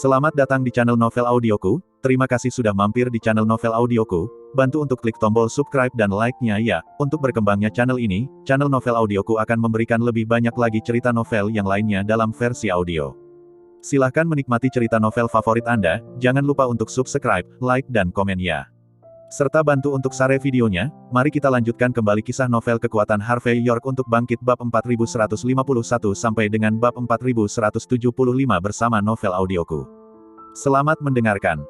Selamat datang di channel Novel Audioku. Terima kasih sudah mampir di channel Novel Audioku. Bantu untuk klik tombol subscribe dan like-nya ya. Untuk berkembangnya channel ini, channel Novel Audioku akan memberikan lebih banyak lagi cerita novel yang lainnya dalam versi audio. Silahkan menikmati cerita novel favorit Anda, jangan lupa untuk subscribe, like dan komen ya. Serta bantu untuk share videonya. Mari kita lanjutkan kembali kisah novel kekuatan Harvey York untuk bangkit bab 4151 sampai dengan bab 4175 bersama Novel Audioku. Selamat mendengarkan.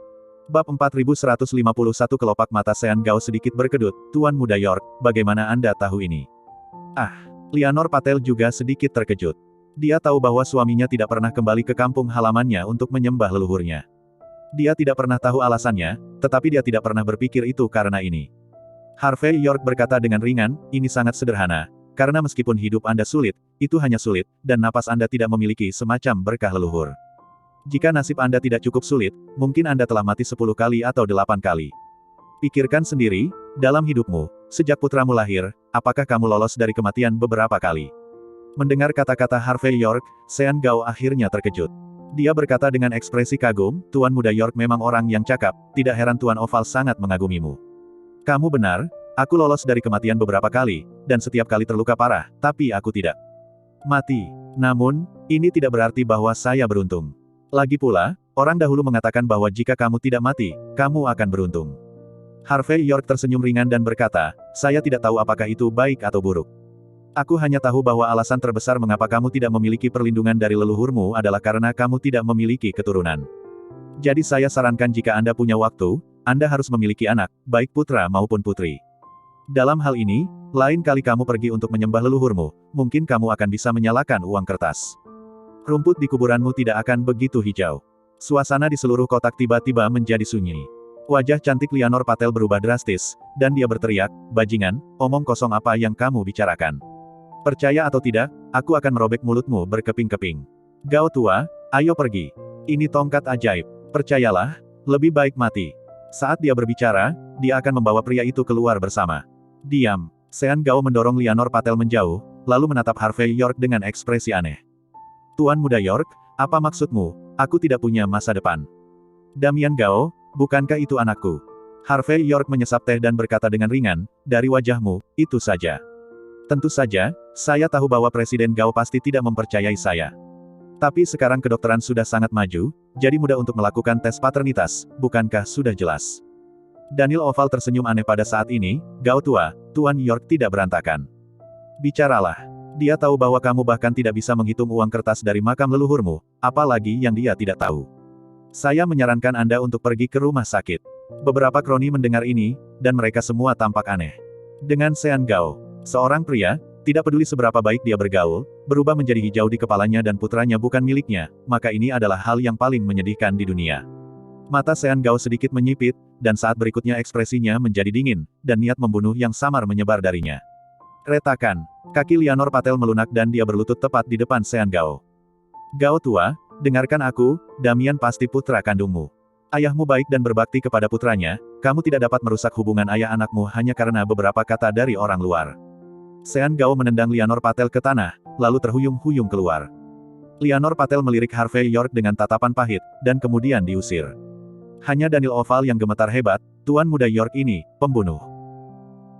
Bab 4151 kelopak mata Sean Gao sedikit berkedut. Tuan Muda York, bagaimana Anda tahu ini? Lianor Patel juga sedikit terkejut. Dia tahu bahwa suaminya tidak pernah kembali ke kampung halamannya untuk menyembah leluhurnya. Dia tidak pernah tahu alasannya, tetapi dia tidak pernah berpikir itu karena ini. Harvey York berkata dengan ringan, ini sangat sederhana. Karena meskipun hidup Anda sulit, itu hanya sulit, dan napas Anda tidak memiliki semacam berkah leluhur. Jika nasib Anda tidak cukup sulit, mungkin Anda telah mati 10 kali atau 8 kali. Pikirkan sendiri, dalam hidupmu, sejak putramu lahir, apakah kamu lolos dari kematian beberapa kali? Mendengar kata-kata Harvey York, Sean Gao akhirnya terkejut. Dia berkata dengan ekspresi kagum, Tuan Muda York memang orang yang cakap, tidak heran Tuan Oval sangat mengagumimu. Kamu benar, aku lolos dari kematian beberapa kali, dan setiap kali terluka parah, tapi aku tidak mati. Namun, ini tidak berarti bahwa saya beruntung. Lagi pula, orang dahulu mengatakan bahwa jika kamu tidak mati, kamu akan beruntung. Harvey York tersenyum ringan dan berkata, saya tidak tahu apakah itu baik atau buruk. Aku hanya tahu bahwa alasan terbesar mengapa kamu tidak memiliki perlindungan dari leluhurmu adalah karena kamu tidak memiliki keturunan. Jadi saya sarankan jika Anda punya waktu, Anda harus memiliki anak, baik putra maupun putri. Dalam hal ini, lain kali kamu pergi untuk menyembah leluhurmu, mungkin kamu akan bisa menyalakan uang kertas. Rumput di kuburanmu tidak akan begitu hijau. Suasana di seluruh kotak tiba-tiba menjadi sunyi. Wajah cantik Lianor Patel berubah drastis, dan dia berteriak, bajingan, omong kosong apa yang kamu bicarakan. Percaya atau tidak, aku akan merobek mulutmu berkeping-keping. Gao tua, ayo pergi. Ini tongkat ajaib. Percayalah, lebih baik mati. Saat dia berbicara, dia akan membawa pria itu keluar bersama. Diam. Sean Gao mendorong Lianor Patel menjauh, lalu menatap Harvey York dengan ekspresi aneh. Tuan Muda York, apa maksudmu? Aku tidak punya masa depan. Damian Gao, bukankah itu anakku? Harvey York menyesap teh dan berkata dengan ringan, dari wajahmu, itu saja. Tentu saja, saya tahu bahwa Presiden Gao pasti tidak mempercayai saya. Tapi sekarang kedokteran sudah sangat maju, jadi mudah untuk melakukan tes paternitas, bukankah sudah jelas? Daniel Oval tersenyum aneh pada saat ini, Gao tua, Tuan York tidak berantakan. Bicaralah. Dia tahu bahwa kamu bahkan tidak bisa menghitung uang kertas dari makam leluhurmu, apalagi yang dia tidak tahu. Saya menyarankan Anda untuk pergi ke rumah sakit. Beberapa kroni mendengar ini, dan mereka semua tampak aneh. Dengan Sean Gao, seorang pria, tidak peduli seberapa baik dia bergaul, berubah menjadi hijau di kepalanya dan putranya bukan miliknya, maka ini adalah hal yang paling menyedihkan di dunia. Mata Sean Gao sedikit menyipit, dan saat berikutnya ekspresinya menjadi dingin, dan niat membunuh yang samar menyebar darinya. Retakan. Kaki Lianor Patel melunak dan dia berlutut tepat di depan Sean Gao. Gao tua, dengarkan aku, Damian pasti putra kandungmu. Ayahmu baik dan berbakti kepada putranya, kamu tidak dapat merusak hubungan ayah anakmu hanya karena beberapa kata dari orang luar. Sean Gao menendang Lianor Patel ke tanah, lalu terhuyung-huyung keluar. Lianor Patel melirik Harvey York dengan tatapan pahit, dan kemudian diusir. Hanya Daniel Oval yang gemetar hebat, Tuan Muda York ini, pembunuh.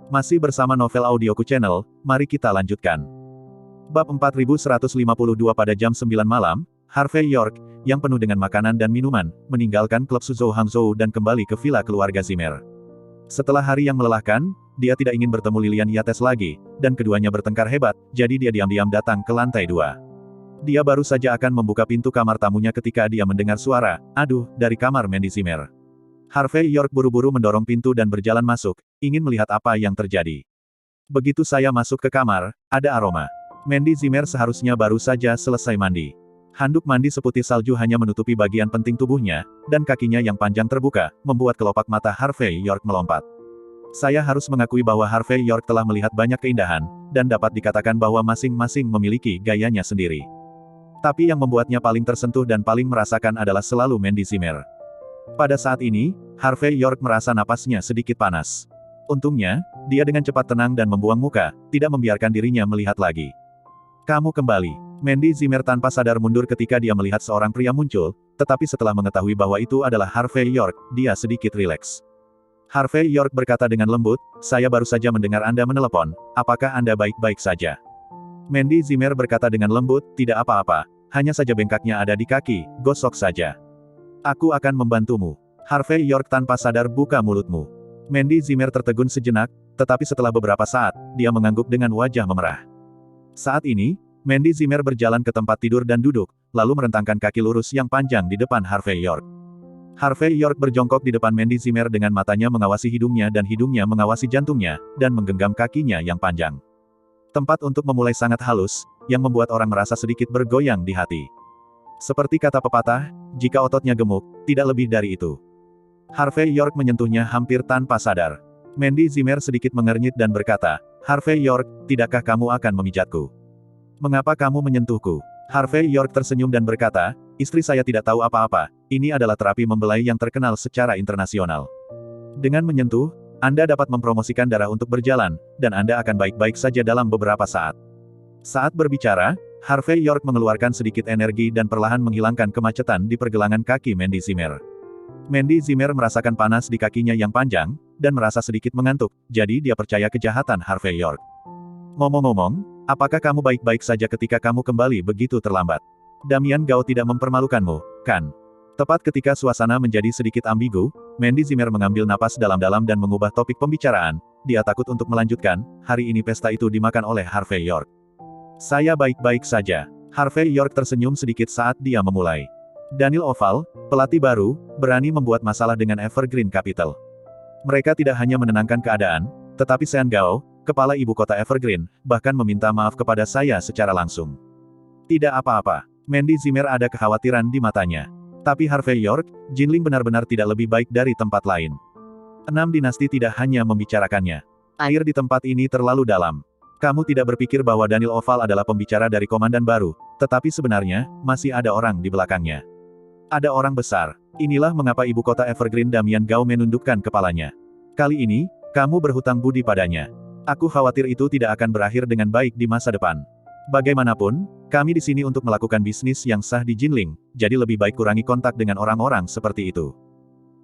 Masih bersama Novel Audioku Channel, mari kita lanjutkan. Bab 4152 pada jam 9 malam, Harvey York, yang penuh dengan makanan dan minuman, meninggalkan klub Suzhou Hangzhou dan kembali ke villa keluarga Zimmer. Setelah hari yang melelahkan, dia tidak ingin bertemu Lilian Yates lagi, dan keduanya bertengkar hebat, jadi dia diam-diam datang ke lantai 2. Dia baru saja akan membuka pintu kamar tamunya ketika dia mendengar suara, aduh, dari kamar Mandy Zimmer. Harvey York buru-buru mendorong pintu dan berjalan masuk, ingin melihat apa yang terjadi. Begitu saya masuk ke kamar, ada aroma. Mandy Zimmer seharusnya baru saja selesai mandi. Handuk mandi seputih salju hanya menutupi bagian penting tubuhnya, dan kakinya yang panjang terbuka, membuat kelopak mata Harvey York melompat. Saya harus mengakui bahwa Harvey York telah melihat banyak keindahan, dan dapat dikatakan bahwa masing-masing memiliki gayanya sendiri. Tapi yang membuatnya paling tersentuh dan paling merasakan adalah selalu Mandy Zimmer. Pada saat ini, Harvey York merasa napasnya sedikit panas. Untungnya, dia dengan cepat tenang dan membuang muka, tidak membiarkan dirinya melihat lagi. Kamu kembali. Mandy Zimmer tanpa sadar mundur ketika dia melihat seorang pria muncul, tetapi setelah mengetahui bahwa itu adalah Harvey York, dia sedikit rileks. Harvey York berkata dengan lembut, "Saya baru saja mendengar Anda menelepon, apakah Anda baik-baik saja?" Mandy Zimmer berkata dengan lembut, "Tidak apa-apa, hanya saja bengkaknya ada di kaki, gosok saja. Aku akan membantumu." Harvey York tanpa sadar buka mulutmu. Mandy Zimmer tertegun sejenak, tetapi setelah beberapa saat, dia mengangguk dengan wajah memerah. Saat ini, Mandy Zimmer berjalan ke tempat tidur dan duduk, lalu merentangkan kaki lurus yang panjang di depan Harvey York. Harvey York berjongkok di depan Mandy Zimmer dengan matanya mengawasi hidungnya dan hidungnya mengawasi jantungnya, dan menggenggam kakinya yang panjang. Tempat untuk memulai sangat halus, yang membuat orang merasa sedikit bergoyang di hati. Seperti kata pepatah, jika ototnya gemuk, tidak lebih dari itu. Harvey York menyentuhnya hampir tanpa sadar. Mandy Zimmer sedikit mengernyit dan berkata, "Harvey York, tidakkah kamu akan memijatku? Mengapa kamu menyentuhku?" Harvey York tersenyum dan berkata, "Istri saya tidak tahu apa-apa, ini adalah terapi membelai yang terkenal secara internasional. Dengan menyentuh, Anda dapat mempromosikan darah untuk berjalan, dan Anda akan baik-baik saja dalam beberapa saat." Saat berbicara, Harvey York mengeluarkan sedikit energi dan perlahan menghilangkan kemacetan di pergelangan kaki Mandy Zimmer. Mandy Zimmer merasakan panas di kakinya yang panjang, dan merasa sedikit mengantuk, jadi dia percaya kejahatan Harvey York. "Ngomong-ngomong, apakah kamu baik-baik saja ketika kamu kembali begitu terlambat? Damian Gao tidak mempermalukanmu, kan?" Tepat ketika suasana menjadi sedikit ambigu, Mandy Zimmer mengambil napas dalam-dalam dan mengubah topik pembicaraan. Dia takut untuk melanjutkan, hari ini pesta itu dimakan oleh Harvey York. "Saya baik-baik saja." Harvey York tersenyum sedikit saat dia memulai. Daniel Oval, pelatih baru, berani membuat masalah dengan Evergreen Capital. Mereka tidak hanya menenangkan keadaan, tetapi Sean Gao, kepala ibu kota Evergreen, bahkan meminta maaf kepada saya secara langsung. "Tidak apa-apa." Mandy Zimmer ada kekhawatiran di matanya. Tapi Harvey York, Jinling benar-benar tidak lebih baik dari tempat lain. 6 dinasti tidak hanya membicarakannya. Air di tempat ini terlalu dalam. Kamu tidak berpikir bahwa Daniel Oval adalah pembicara dari komandan baru, tetapi sebenarnya, masih ada orang di belakangnya. Ada orang besar. Inilah mengapa ibu kota Evergreen Damian Gao menundukkan kepalanya. Kali ini, kamu berhutang budi padanya. Aku khawatir itu tidak akan berakhir dengan baik di masa depan. Bagaimanapun, kami di sini untuk melakukan bisnis yang sah di Jinling, jadi lebih baik kurangi kontak dengan orang-orang seperti itu.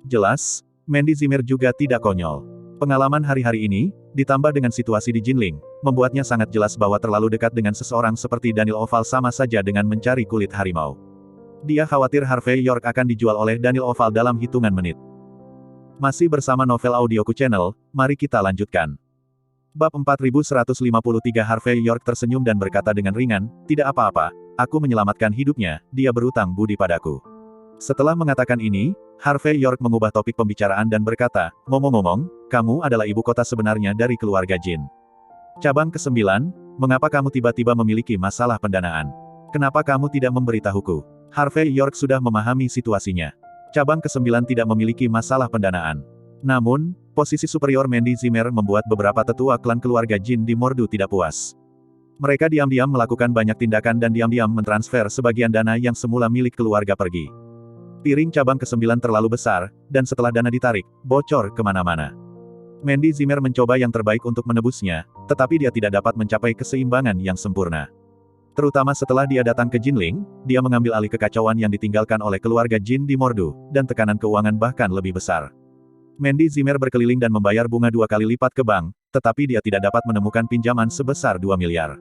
Jelas, Mandy Zimmer juga tidak konyol. Pengalaman hari-hari ini, ditambah dengan situasi di Jinling, membuatnya sangat jelas bahwa terlalu dekat dengan seseorang seperti Daniel Oval sama saja dengan mencari kulit harimau. Dia khawatir Harvey York akan dijual oleh Daniel Oval dalam hitungan menit. Masih bersama Novel Audioku Channel, mari kita lanjutkan. Bab 4153 Harvey York tersenyum dan berkata dengan ringan, "Tidak apa-apa, aku menyelamatkan hidupnya, dia berutang budi padaku." Setelah mengatakan ini, Harvey York mengubah topik pembicaraan dan berkata, "Ngomong-ngomong, kamu adalah ibu kota sebenarnya dari keluarga Jin. Cabang ke-9, mengapa kamu tiba-tiba memiliki masalah pendanaan? Kenapa kamu tidak memberitahuku?" Harvey York sudah memahami situasinya. Cabang ke-9 tidak memiliki masalah pendanaan. Namun, posisi superior Mandy Zimmer membuat beberapa tetua klan keluarga Jin di Mordu tidak puas. Mereka diam-diam melakukan banyak tindakan dan diam-diam mentransfer sebagian dana yang semula milik keluarga pergi. Piring cabang ke-9 terlalu besar, dan setelah dana ditarik, bocor kemana-mana. Mandy Zimmer mencoba yang terbaik untuk menebusnya, tetapi dia tidak dapat mencapai keseimbangan yang sempurna. Terutama setelah dia datang ke Jinling, dia mengambil alih kekacauan yang ditinggalkan oleh keluarga Jin di Mordu, dan tekanan keuangan bahkan lebih besar. Mandy Zimmer berkeliling dan membayar bunga 2 kali lipat ke bank, tetapi dia tidak dapat menemukan pinjaman sebesar 2 miliar.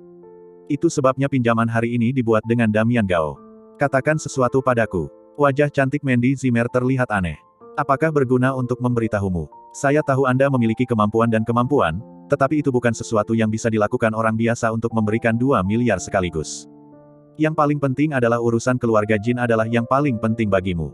Itu sebabnya pinjaman hari ini dibuat dengan Damian Gao. "Katakan sesuatu padaku." Wajah cantik Mandy Zimmer terlihat aneh. "Apakah berguna untuk memberitahumu? Saya tahu Anda memiliki kemampuan dan kemampuan, tetapi itu bukan sesuatu yang bisa dilakukan orang biasa untuk memberikan 2 miliar sekaligus. Yang paling penting adalah urusan keluarga Jin adalah yang paling penting bagimu.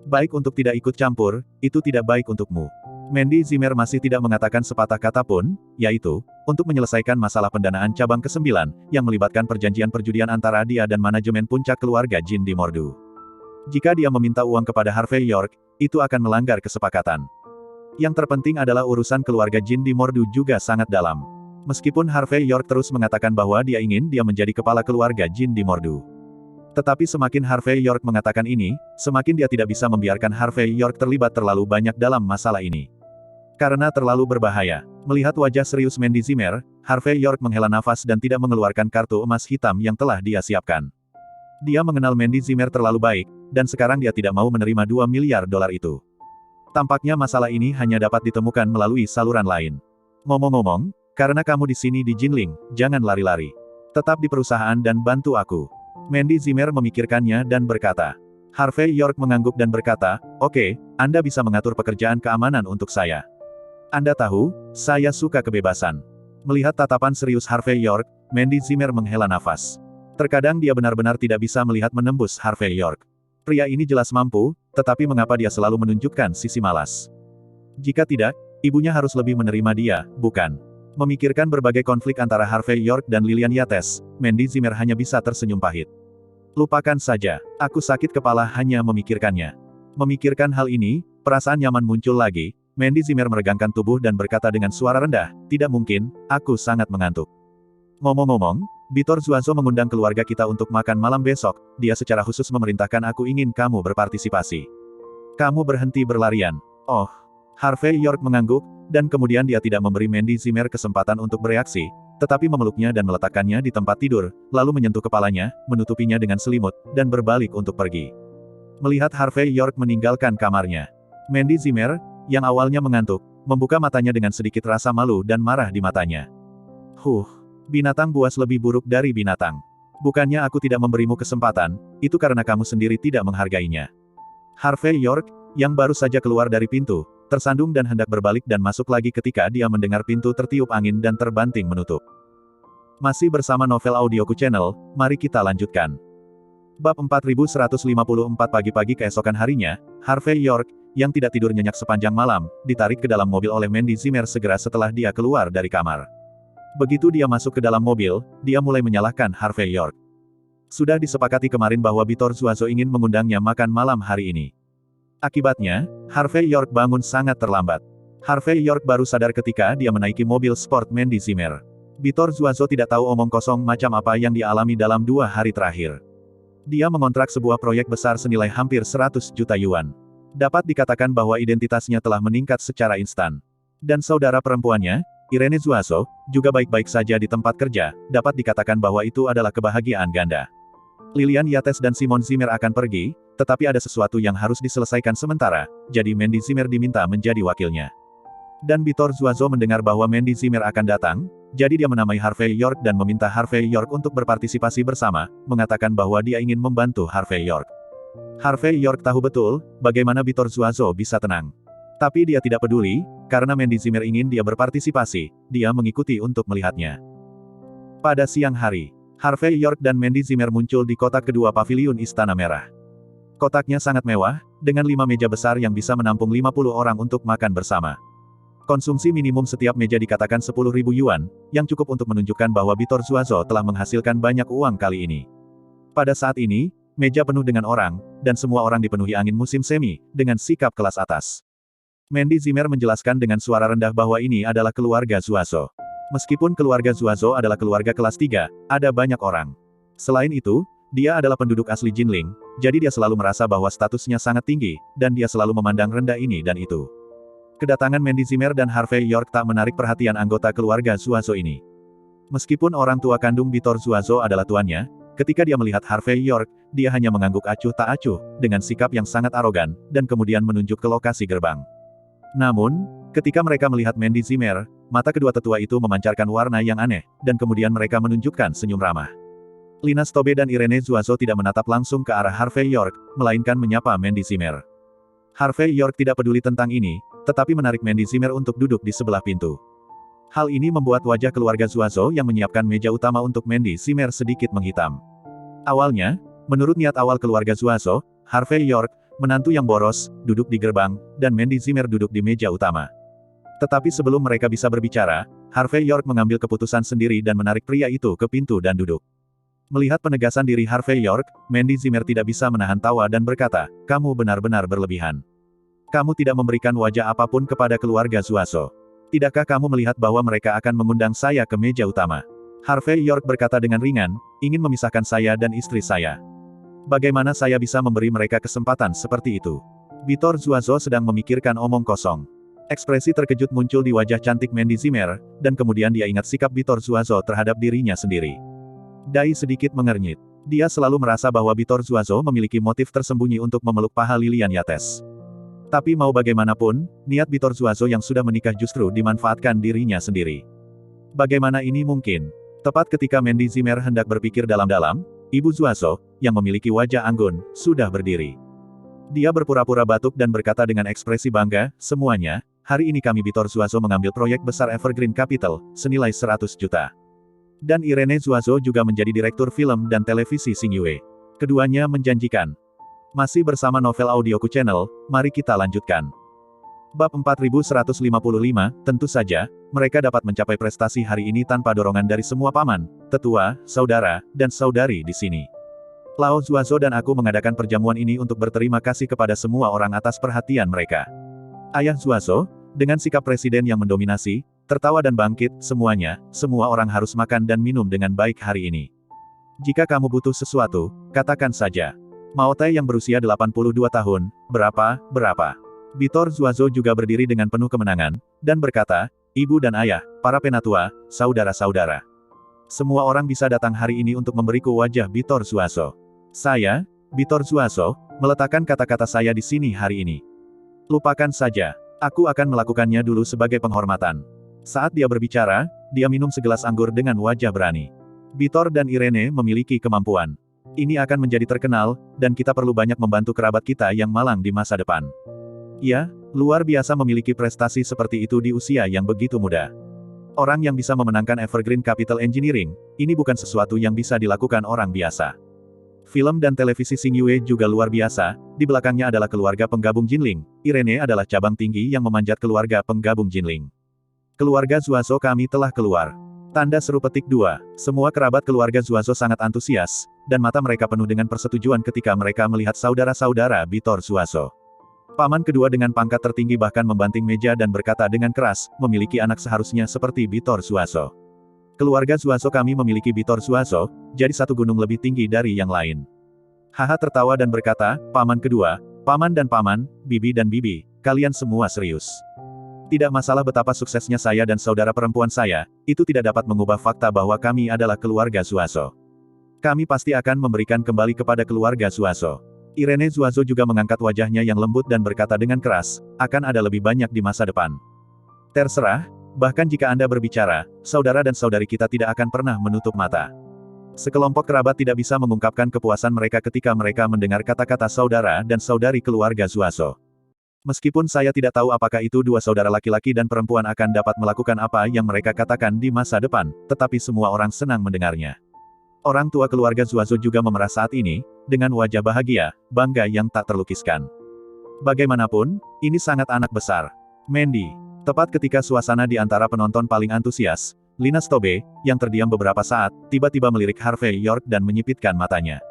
Baik untuk tidak ikut campur, itu tidak baik untukmu." Mandy Zimmer masih tidak mengatakan sepatah kata pun, yaitu, untuk menyelesaikan masalah pendanaan cabang ke-9, yang melibatkan perjanjian perjudian antara dia dan manajemen puncak keluarga Jin di Mordu. Jika dia meminta uang kepada Harvey York, itu akan melanggar kesepakatan. Yang terpenting adalah urusan keluarga Jin di Mordu juga sangat dalam. Meskipun Harvey York terus mengatakan bahwa dia ingin dia menjadi kepala keluarga Jin di Mordu. Tetapi semakin Harvey York mengatakan ini, semakin dia tidak bisa membiarkan Harvey York terlibat terlalu banyak dalam masalah ini. Karena terlalu berbahaya. Melihat wajah serius Mandy Zimmer, Harvey York menghela nafas dan tidak mengeluarkan kartu emas hitam yang telah dia siapkan. Dia mengenal Mandy Zimmer terlalu baik, dan sekarang dia tidak mau menerima $2 miliar itu. Tampaknya masalah ini hanya dapat ditemukan melalui saluran lain. Ngomong-ngomong, karena kamu di sini di Jinling, jangan lari-lari. Tetap di perusahaan dan bantu aku. Mandy Zimmer memikirkannya dan berkata. Harvey York mengangguk dan berkata, oke, Anda bisa mengatur pekerjaan keamanan untuk saya. Anda tahu, saya suka kebebasan. Melihat tatapan serius Harvey York, Mandy Zimmer menghela nafas. Terkadang dia benar-benar tidak bisa melihat menembus Harvey York. Pria ini jelas mampu, tetapi mengapa dia selalu menunjukkan sisi malas? Jika tidak, ibunya harus lebih menerima dia, bukan? Memikirkan berbagai konflik antara Harvey York dan Lillian Yates, Mandy Zimmer hanya bisa tersenyum pahit. Lupakan saja, aku sakit kepala hanya memikirkannya. Memikirkan hal ini, perasaan nyaman muncul lagi, Mandy Zimmer meregangkan tubuh dan berkata dengan suara rendah, tidak mungkin, aku sangat mengantuk. Ngomong-ngomong, Bitor Zuazo mengundang keluarga kita untuk makan malam besok, dia secara khusus memerintahkan aku ingin kamu berpartisipasi. Kamu berhenti berlarian. Oh. Harvey York mengangguk, dan kemudian dia tidak memberi Mandy Zimmer kesempatan untuk bereaksi, tetapi memeluknya dan meletakkannya di tempat tidur, lalu menyentuh kepalanya, menutupinya dengan selimut, dan berbalik untuk pergi. Melihat Harvey York meninggalkan kamarnya, Mandy Zimmer, yang awalnya mengantuk, membuka matanya dengan sedikit rasa malu dan marah di matanya. Binatang buas lebih buruk dari binatang. Bukannya aku tidak memberimu kesempatan, itu karena kamu sendiri tidak menghargainya. Harvey York, yang baru saja keluar dari pintu, tersandung dan hendak berbalik dan masuk lagi ketika dia mendengar pintu tertiup angin dan terbanting menutup. Masih bersama Novel Audioku Channel, mari kita lanjutkan. Bab 4154 pagi-pagi keesokan harinya, Harvey York, yang tidak tidur nyenyak sepanjang malam, ditarik ke dalam mobil oleh Mandy Zimmer segera setelah dia keluar dari kamar. Begitu dia masuk ke dalam mobil, dia mulai menyalahkan Harvey York. Sudah disepakati kemarin bahwa Bitor Zuazo ingin mengundangnya makan malam hari ini. Akibatnya, Harvey York bangun sangat terlambat. Harvey York baru sadar ketika dia menaiki mobil sport Mandy Zimmer. Bitor Zuazo tidak tahu omong kosong macam apa yang dia alami dalam 2 hari terakhir. Dia mengontrak sebuah proyek besar senilai hampir 100 juta yuan. Dapat dikatakan bahwa identitasnya telah meningkat secara instan. Dan saudara perempuannya, Irene Zuazo, juga baik-baik saja di tempat kerja, dapat dikatakan bahwa itu adalah kebahagiaan ganda. Lillian Yates dan Simon Zimmer akan pergi, tetapi ada sesuatu yang harus diselesaikan sementara, jadi Mandy Zimmer diminta menjadi wakilnya. Dan Bitor Zuazo mendengar bahwa Mandy Zimmer akan datang, jadi dia menamai Harvey York dan meminta Harvey York untuk berpartisipasi bersama, mengatakan bahwa dia ingin membantu Harvey York. Harvey York tahu betul, bagaimana Bitor Zuazo bisa tenang. Tapi dia tidak peduli, karena Mandy Zimmer ingin dia berpartisipasi, dia mengikuti untuk melihatnya. Pada siang hari, Harvey York dan Mandy Zimmer muncul di kotak kedua paviliun Istana Merah. Kotaknya sangat mewah, dengan 5 meja besar yang bisa menampung 50 orang untuk makan bersama. Konsumsi minimum setiap meja dikatakan 10.000 yuan, yang cukup untuk menunjukkan bahwa Bitor Zuazo telah menghasilkan banyak uang kali ini. Pada saat ini, meja penuh dengan orang, dan semua orang dipenuhi angin musim semi, dengan sikap kelas atas. Mandy Zimmer menjelaskan dengan suara rendah bahwa ini adalah keluarga Zuazo. Meskipun keluarga Zuazo adalah keluarga kelas 3, ada banyak orang. Selain itu, dia adalah penduduk asli Jinling, jadi dia selalu merasa bahwa statusnya sangat tinggi, dan dia selalu memandang rendah ini dan itu. Kedatangan Mandy Zimmer dan Harvey York tak menarik perhatian anggota keluarga Zuazo ini. Meskipun orang tua kandung Bitor Zuazo adalah tuannya, ketika dia melihat Harvey York, dia hanya mengangguk acuh tak acuh, dengan sikap yang sangat arogan, dan kemudian menunjuk ke lokasi gerbang. Namun, ketika mereka melihat Mandy Zimmer, mata kedua tetua itu memancarkan warna yang aneh, dan kemudian mereka menunjukkan senyum ramah. Lina Stobe dan Irene Zuazo tidak menatap langsung ke arah Harvey York, melainkan menyapa Mandy Zimmer. Harvey York tidak peduli tentang ini, tetapi menarik Mandy Zimmer untuk duduk di sebelah pintu. Hal ini membuat wajah keluarga Zuazo yang menyiapkan meja utama untuk Mandy Zimmer sedikit menghitam. Awalnya, menurut niat awal keluarga Zuazo, Harvey York, menantu yang boros, duduk di gerbang, dan Mandy Zimmer duduk di meja utama. Tetapi sebelum mereka bisa berbicara, Harvey York mengambil keputusan sendiri dan menarik pria itu ke pintu dan duduk. Melihat penegasan diri Harvey York, Mandy Zimmer tidak bisa menahan tawa dan berkata, kamu benar-benar berlebihan. Kamu tidak memberikan wajah apapun kepada keluarga Zuazo. Tidakkah kamu melihat bahwa mereka akan mengundang saya ke meja utama? Harvey York berkata dengan ringan, ingin memisahkan saya dan istri saya. Bagaimana saya bisa memberi mereka kesempatan seperti itu? Bitor Zuazo sedang memikirkan omong kosong. Ekspresi terkejut muncul di wajah cantik Mandy Zimmer, dan kemudian dia ingat sikap Bitor Zuazo terhadap dirinya sendiri. Dai sedikit mengernyit. Dia selalu merasa bahwa Bitor Zuazo memiliki motif tersembunyi untuk memeluk paha Lilian Yates. Tapi mau bagaimanapun, niat Bitor Zuazo yang sudah menikah justru dimanfaatkan dirinya sendiri. Bagaimana ini mungkin? Tepat ketika Mandy Zimmer hendak berpikir dalam-dalam, Ibu Zuazo, yang memiliki wajah anggun, sudah berdiri. Dia berpura-pura batuk dan berkata dengan ekspresi bangga, semuanya, hari ini kami Bitor Zuazo mengambil proyek besar Evergreen Capital, senilai 100 juta. Dan Irene Zuazo juga menjadi direktur film dan televisi Xingyue. Keduanya menjanjikan. Masih bersama Novel Audioku Channel, mari kita lanjutkan. Bab 4155, tentu saja, mereka dapat mencapai prestasi hari ini tanpa dorongan dari semua paman, tetua, saudara, dan saudari di sini. Lao Zuazo dan aku mengadakan perjamuan ini untuk berterima kasih kepada semua orang atas perhatian mereka. Ayah Zuazo, dengan sikap presiden yang mendominasi, tertawa dan bangkit, semuanya, semua orang harus makan dan minum dengan baik hari ini. Jika kamu butuh sesuatu, katakan saja. Mao Tai yang berusia 82 tahun, berapa? Bitor Zuazo juga berdiri dengan penuh kemenangan, dan berkata, Ibu dan Ayah, para penatua, saudara-saudara. Semua orang bisa datang hari ini untuk memberiku wajah Bitor Zuazo. Saya, Bitor Zuazo, meletakkan kata-kata saya di sini hari ini. Lupakan saja, aku akan melakukannya dulu sebagai penghormatan. Saat dia berbicara, dia minum segelas anggur dengan wajah berani. Bitor dan Irene memiliki kemampuan. Ini akan menjadi terkenal, dan kita perlu banyak membantu kerabat kita yang malang di masa depan. Ya, luar biasa memiliki prestasi seperti itu di usia yang begitu muda. Orang yang bisa memenangkan Evergreen Capital Engineering, ini bukan sesuatu yang bisa dilakukan orang biasa. Film dan televisi Xingyue juga luar biasa, di belakangnya adalah keluarga penggabung Jinling, Irene adalah cabang tinggi yang memanjat keluarga penggabung Jinling. Keluarga Zuazo kami telah keluar. Tanda seru petik 2. Semua kerabat keluarga Zuazo sangat antusias, dan mata mereka penuh dengan persetujuan ketika mereka melihat saudara-saudara Bitor Zuazo. Paman kedua dengan pangkat tertinggi bahkan membanting meja dan berkata dengan keras, memiliki anak seharusnya seperti Bitor Zuazo. Keluarga Zuazo kami memiliki Bitor Zuazo, jadi satu gunung lebih tinggi dari yang lain. Haha tertawa dan berkata, paman kedua, paman dan paman, bibi dan bibi, kalian semua serius. Tidak masalah betapa suksesnya saya dan saudara perempuan saya, itu tidak dapat mengubah fakta bahwa kami adalah keluarga Zuazo. Kami pasti akan memberikan kembali kepada keluarga Zuazo. Irene Zuazo juga mengangkat wajahnya yang lembut dan berkata dengan keras, akan ada lebih banyak di masa depan. Terserah, bahkan jika Anda berbicara, saudara dan saudari kita tidak akan pernah menutup mata. Sekelompok kerabat tidak bisa mengungkapkan kepuasan mereka ketika mereka mendengar kata-kata saudara dan saudari keluarga Zuazo. Meskipun saya tidak tahu apakah itu dua saudara laki-laki dan perempuan akan dapat melakukan apa yang mereka katakan di masa depan, tetapi semua orang senang mendengarnya. Orang tua keluarga Zuazo juga memerah saat ini, dengan wajah bahagia, bangga yang tak terlukiskan. Bagaimanapun, ini sangat anak besar. Mandy. Tepat ketika suasana di antara penonton paling antusias, Lina Stobe, yang terdiam beberapa saat, tiba-tiba melirik Harvey York dan menyipitkan matanya.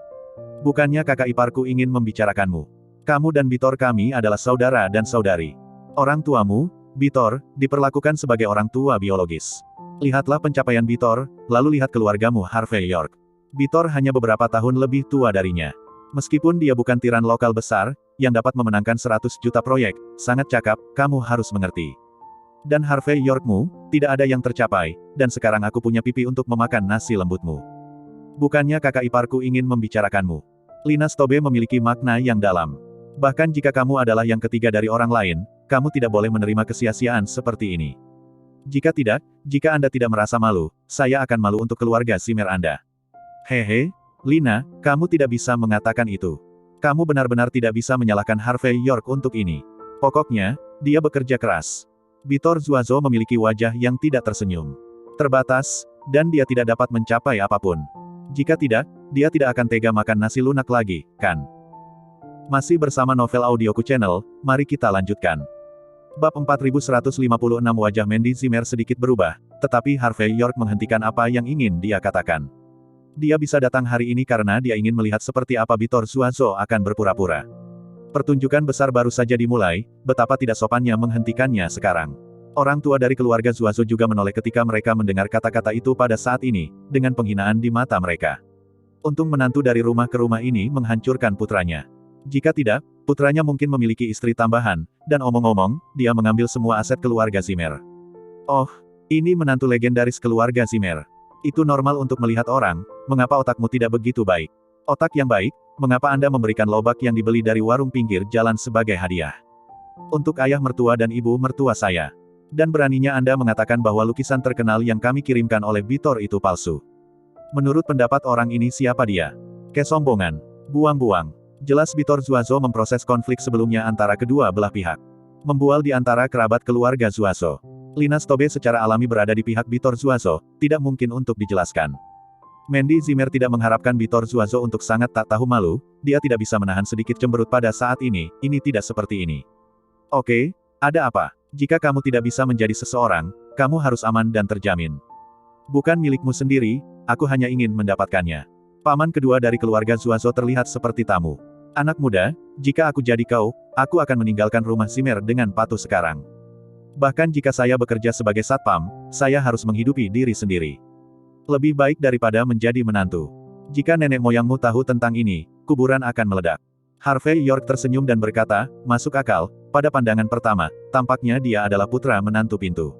Bukannya kakak iparku ingin membicarakanmu. Kamu dan Bitor kami adalah saudara dan saudari. Orang tuamu, Bitor, diperlakukan sebagai orang tua biologis. Lihatlah pencapaian Bitor, lalu lihat keluargamu Harvey York. Bitor hanya beberapa tahun lebih tua darinya. Meskipun dia bukan tiran lokal besar, yang dapat memenangkan 100 juta proyek, sangat cakap, kamu harus mengerti. Dan Harvey Yorkmu, tidak ada yang tercapai, dan sekarang aku punya pipi untuk memakan nasi lembutmu. Bukannya kakak iparku ingin membicarakanmu. Lina Stobe memiliki makna yang dalam. Bahkan jika kamu adalah yang ketiga dari orang lain, kamu tidak boleh menerima kesia-siaan seperti ini. Jika tidak, jika Anda tidak merasa malu, saya akan malu untuk keluarga Zimmer Anda. Hehe, Lina, kamu tidak bisa mengatakan itu. Kamu benar-benar tidak bisa menyalahkan Harvey York untuk ini. Pokoknya, dia bekerja keras. Bitor Zuazo memiliki wajah yang tidak tersenyum. Terbatas, dan dia tidak dapat mencapai apapun. Jika tidak, dia tidak akan tega makan nasi lunak lagi, kan? Masih bersama Novel Audioku Channel, mari kita lanjutkan. Bab 4156 wajah Mandy Zimmer sedikit berubah, tetapi Harvey York menghentikan apa yang ingin dia katakan. Dia bisa datang hari ini karena dia ingin melihat seperti apa Bitor Zuazo akan berpura-pura. Pertunjukan besar baru saja dimulai, betapa tidak sopannya menghentikannya sekarang. Orang tua dari keluarga Zuazo juga menoleh ketika mereka mendengar kata-kata itu pada saat ini, dengan penghinaan di mata mereka. Untung menantu dari rumah ke rumah ini menghancurkan putranya. Jika tidak, putranya mungkin memiliki istri tambahan, dan omong-omong, dia mengambil semua aset keluarga Zimmer. Oh, ini menantu legendaris keluarga Zimmer. Itu normal untuk melihat orang, mengapa otakmu tidak begitu baik? Otak yang baik, mengapa Anda memberikan lobak yang dibeli dari warung pinggir jalan sebagai hadiah? Untuk ayah mertua dan ibu mertua saya. Dan beraninya Anda mengatakan bahwa lukisan terkenal yang kami kirimkan oleh Bitor itu palsu. Menurut pendapat orang ini siapa dia? Kesombongan. Buang-buang. Jelas Bitor Zuazo memproses konflik sebelumnya antara kedua belah pihak. Membual di antara kerabat keluarga Zuazo. Lina Stobe secara alami berada di pihak Bitor Zuazo, tidak mungkin untuk dijelaskan. Mandy Zimmer tidak mengharapkan Bitor Zuazo untuk sangat tak tahu malu, dia tidak bisa menahan sedikit cemberut pada saat ini tidak seperti ini. Oke, ada apa? Jika kamu tidak bisa menjadi seseorang, kamu harus aman dan terjamin. Bukan milikmu sendiri, aku hanya ingin mendapatkannya. Paman kedua dari keluarga Zuazo terlihat seperti tamu. Anak muda, jika aku jadi kau, aku akan meninggalkan rumah Zimmer dengan patuh sekarang. Bahkan jika saya bekerja sebagai satpam, saya harus menghidupi diri sendiri. Lebih baik daripada menjadi menantu. Jika nenek moyangmu tahu tentang ini, kuburan akan meledak. Harvey York tersenyum dan berkata, masuk akal, pada pandangan pertama, tampaknya dia adalah putra menantu pintu.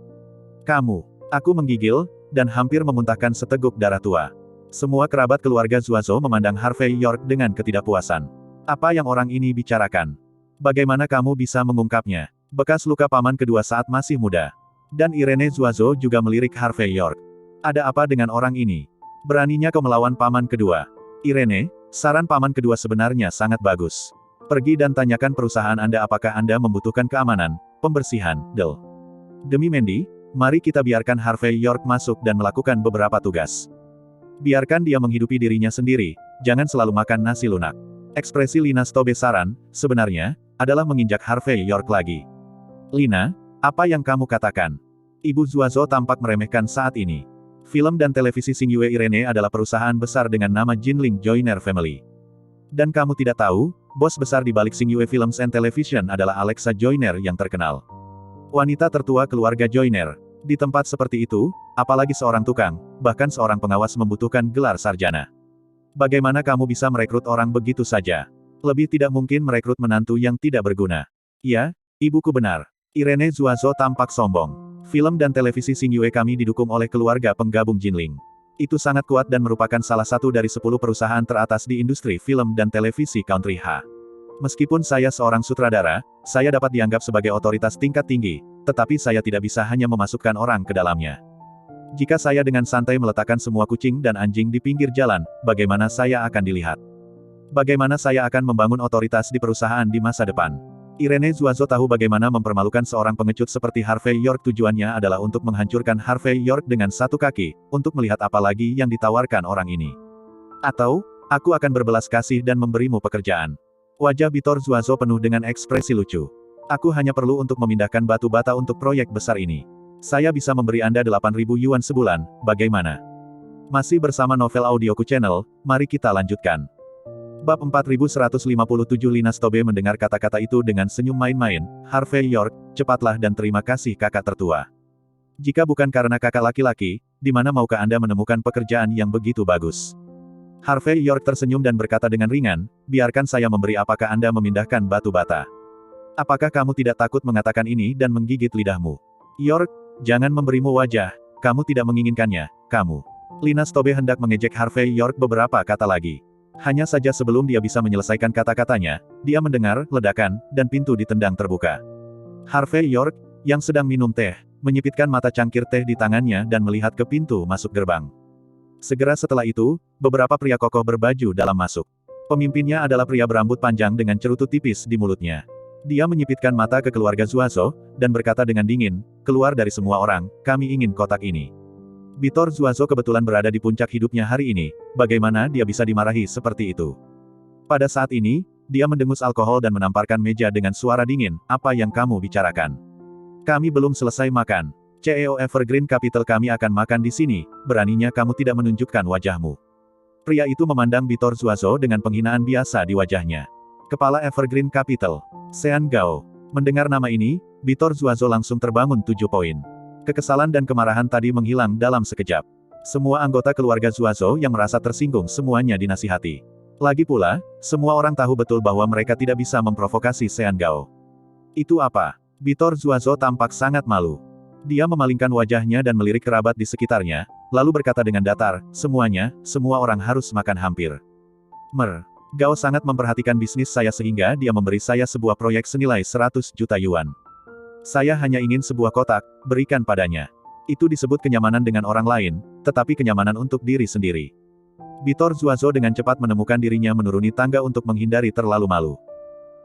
Kamu. Aku menggigil, dan hampir memuntahkan seteguk darah tua. Semua kerabat keluarga Zuazo memandang Harvey York dengan ketidakpuasan. Apa yang orang ini bicarakan? Bagaimana kamu bisa mengungkapnya? Bekas luka paman kedua saat masih muda. Dan Irene Zuazo juga melirik Harvey York. Ada apa dengan orang ini? Beraninya kau melawan paman kedua. Irene, saran paman kedua sebenarnya sangat bagus. Pergi dan tanyakan perusahaan Anda apakah Anda membutuhkan keamanan, pembersihan, Del. Demi Mandy, mari kita biarkan Harvey York masuk dan melakukan beberapa tugas. Biarkan dia menghidupi dirinya sendiri, jangan selalu makan nasi lunak. Ekspresi Lina Stobe saran, sebenarnya, adalah menginjak Harvey York lagi. Lina, apa yang kamu katakan? Ibu Zuazo tampak meremehkan saat ini. Film dan televisi Xingyue Irene adalah perusahaan besar dengan nama Jinling Joyner Family. Dan kamu tidak tahu, bos besar di balik Xingyue Films and Television adalah Alexa Joyner yang terkenal. Wanita tertua keluarga Joyner. Di tempat seperti itu, apalagi seorang tukang, bahkan seorang pengawas membutuhkan gelar sarjana. Bagaimana kamu bisa merekrut orang begitu saja? Lebih tidak mungkin merekrut menantu yang tidak berguna. Ya, ibuku benar. Irene Zuazo tampak sombong. Film dan televisi Xingyue kami didukung oleh keluarga penggabung Jinling. Itu sangat kuat dan merupakan salah satu dari 10 perusahaan teratas di industri film dan televisi Country H. Meskipun saya seorang sutradara, saya dapat dianggap sebagai otoritas tingkat tinggi, tetapi saya tidak bisa hanya memasukkan orang ke dalamnya. Jika saya dengan santai meletakkan semua kucing dan anjing di pinggir jalan, bagaimana saya akan dilihat? Bagaimana saya akan membangun otoritas di perusahaan di masa depan? Irene Zuazo tahu bagaimana mempermalukan seorang pengecut seperti Harvey York. Tujuannya adalah untuk menghancurkan Harvey York dengan satu kaki, untuk melihat apa lagi yang ditawarkan orang ini. Atau, aku akan berbelas kasih dan memberimu pekerjaan. Wajah Bitor Zuazo penuh dengan ekspresi lucu. Aku hanya perlu untuk memindahkan batu bata untuk proyek besar ini. Saya bisa memberi Anda 8.000 yuan sebulan, bagaimana? Masih bersama Novel Audioku Channel, mari kita lanjutkan. Bab 4157 Lina Stobe mendengar kata-kata itu dengan senyum main-main. Harvey York, cepatlah dan terima kasih kakak tertua. Jika bukan karena kakak laki-laki, di mana maukah Anda menemukan pekerjaan yang begitu bagus? Harvey York tersenyum dan berkata dengan ringan, biarkan saya memberi apakah Anda memindahkan batu bata. Apakah kamu tidak takut mengatakan ini dan menggigit lidahmu? York, jangan memberimu wajah, kamu tidak menginginkannya, kamu. Lina Stobe hendak mengejek Harvey York beberapa kata lagi. Hanya saja sebelum dia bisa menyelesaikan kata-katanya, dia mendengar ledakan, dan pintu ditendang terbuka. Harvey York, yang sedang minum teh, menyipitkan mata cangkir teh di tangannya dan melihat ke pintu masuk gerbang. Segera setelah itu, beberapa pria kokoh berbaju dalam masuk. Pemimpinnya adalah pria berambut panjang dengan cerutu tipis di mulutnya. Dia menyipitkan mata ke keluarga Zuazo, dan berkata dengan dingin, keluar dari semua orang, kami ingin kotak ini. Bitor Zuazo kebetulan berada di puncak hidupnya hari ini, bagaimana dia bisa dimarahi seperti itu? Pada saat ini, dia mendengus alkohol dan menamparkan meja dengan suara dingin, apa yang kamu bicarakan? Kami belum selesai makan. CEO Evergreen Capital kami akan makan di sini, beraninya kamu tidak menunjukkan wajahmu. Pria itu memandang Bitor Zuazo dengan penghinaan biasa di wajahnya. Kepala Evergreen Capital, Sean Gao. Mendengar nama ini, Bitor Zuazo langsung terbangun 7 poin. Kekesalan dan kemarahan tadi menghilang dalam sekejap. Semua anggota keluarga Zuazo yang merasa tersinggung semuanya dinasihati. Lagi pula, semua orang tahu betul bahwa mereka tidak bisa memprovokasi Sean Gao. Itu apa? Bitor Zuazo tampak sangat malu. Dia memalingkan wajahnya dan melirik kerabat di sekitarnya, lalu berkata dengan datar, semua orang harus makan hampir. Gao sangat memperhatikan bisnis saya sehingga dia memberi saya sebuah proyek senilai 100 juta yuan. Saya hanya ingin sebuah kotak, berikan padanya. Itu disebut kenyamanan dengan orang lain, tetapi kenyamanan untuk diri sendiri. Bitor Zuazo dengan cepat menemukan dirinya menuruni tangga untuk menghindari terlalu malu.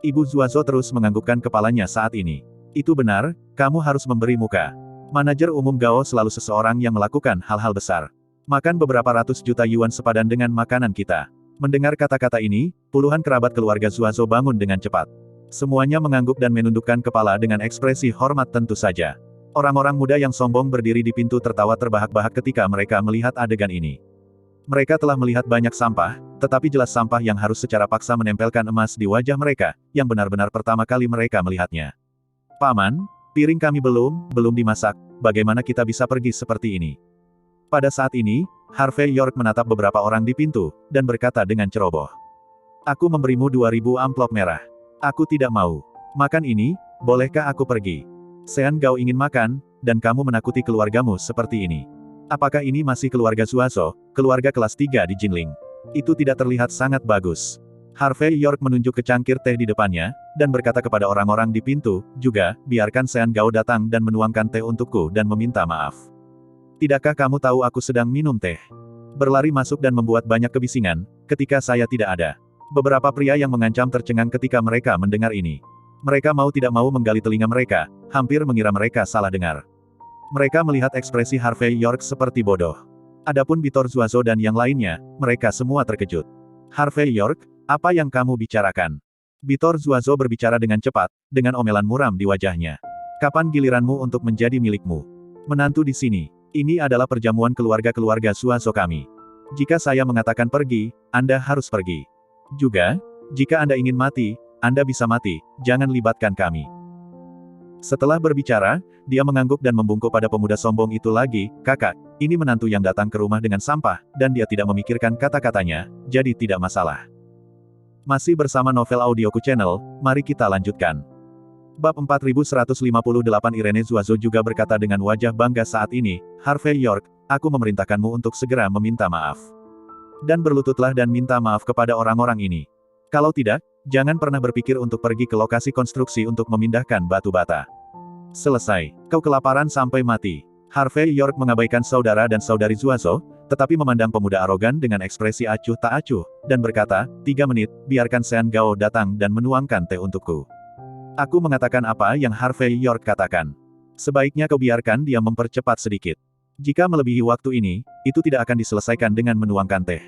Ibu Zuazo terus menganggukkan kepalanya saat ini. Itu benar, kamu harus memberi muka. Manajer umum Gao selalu seseorang yang melakukan hal-hal besar. Makan beberapa ratus juta yuan sepadan dengan makanan kita. Mendengar kata-kata ini, puluhan kerabat keluarga Zuazo bangun dengan cepat. Semuanya mengangguk dan menundukkan kepala dengan ekspresi hormat tentu saja. Orang-orang muda yang sombong berdiri di pintu tertawa terbahak-bahak ketika mereka melihat adegan ini. Mereka telah melihat banyak sampah, tetapi jelas sampah yang harus secara paksa menempelkan emas di wajah mereka, yang benar-benar pertama kali mereka melihatnya. Paman, piring kami belum dimasak, bagaimana kita bisa pergi seperti ini? Pada saat ini, Harvey York menatap beberapa orang di pintu, dan berkata dengan ceroboh. Aku memberimu 2000 amplop merah. Aku tidak mau. Makan ini, bolehkah aku pergi? Sean Gao ingin makan, dan kamu menakuti keluargamu seperti ini. Apakah ini masih keluarga Zuazo, keluarga kelas 3 di Jinling? Itu tidak terlihat sangat bagus. Harvey York menunjuk ke cangkir teh di depannya, dan berkata kepada orang-orang di pintu, juga, biarkan Sean Gao datang dan menuangkan teh untukku dan meminta maaf. Tidakkah kamu tahu aku sedang minum teh? Berlari masuk dan membuat banyak kebisingan, ketika saya tidak ada. Beberapa pria yang mengancam tercengang ketika mereka mendengar ini. Mereka mau tidak mau menggali telinga mereka, hampir mengira mereka salah dengar. Mereka melihat ekspresi Harvey York seperti bodoh. Adapun Bitor Zuazo dan yang lainnya, mereka semua terkejut. Harvey York, apa yang kamu bicarakan? Bitor Zuazo berbicara dengan cepat, dengan omelan muram di wajahnya. Kapan giliranmu untuk menjadi milikmu? Menantu di sini. Ini adalah perjamuan keluarga-keluarga Zuazo kami. Jika saya mengatakan pergi, Anda harus pergi. Juga, jika Anda ingin mati, Anda bisa mati, jangan libatkan kami. Setelah berbicara, dia mengangguk dan membungkuk pada pemuda sombong itu lagi, kakak, ini menantu yang datang ke rumah dengan sampah, dan dia tidak memikirkan kata-katanya, jadi tidak masalah. Masih bersama Novel Audioku Channel, mari kita lanjutkan. Bab 4158 Irene Zuazo juga berkata dengan wajah bangga saat ini, Harvey York, aku memerintahkanmu untuk segera meminta maaf. Dan berlututlah dan minta maaf kepada orang-orang ini. Kalau tidak, jangan pernah berpikir untuk pergi ke lokasi konstruksi untuk memindahkan batu bata. Selesai. Kau kelaparan sampai mati. Harvey York mengabaikan saudara dan saudari Zuazo, tetapi memandang pemuda arogan dengan ekspresi acuh tak acuh, dan berkata, 3 menit, biarkan Sean Gao datang dan menuangkan teh untukku. Aku mengatakan apa yang Harvey York katakan. Sebaiknya kau biarkan dia mempercepat sedikit. Jika melebihi waktu ini, itu tidak akan diselesaikan dengan menuangkan teh.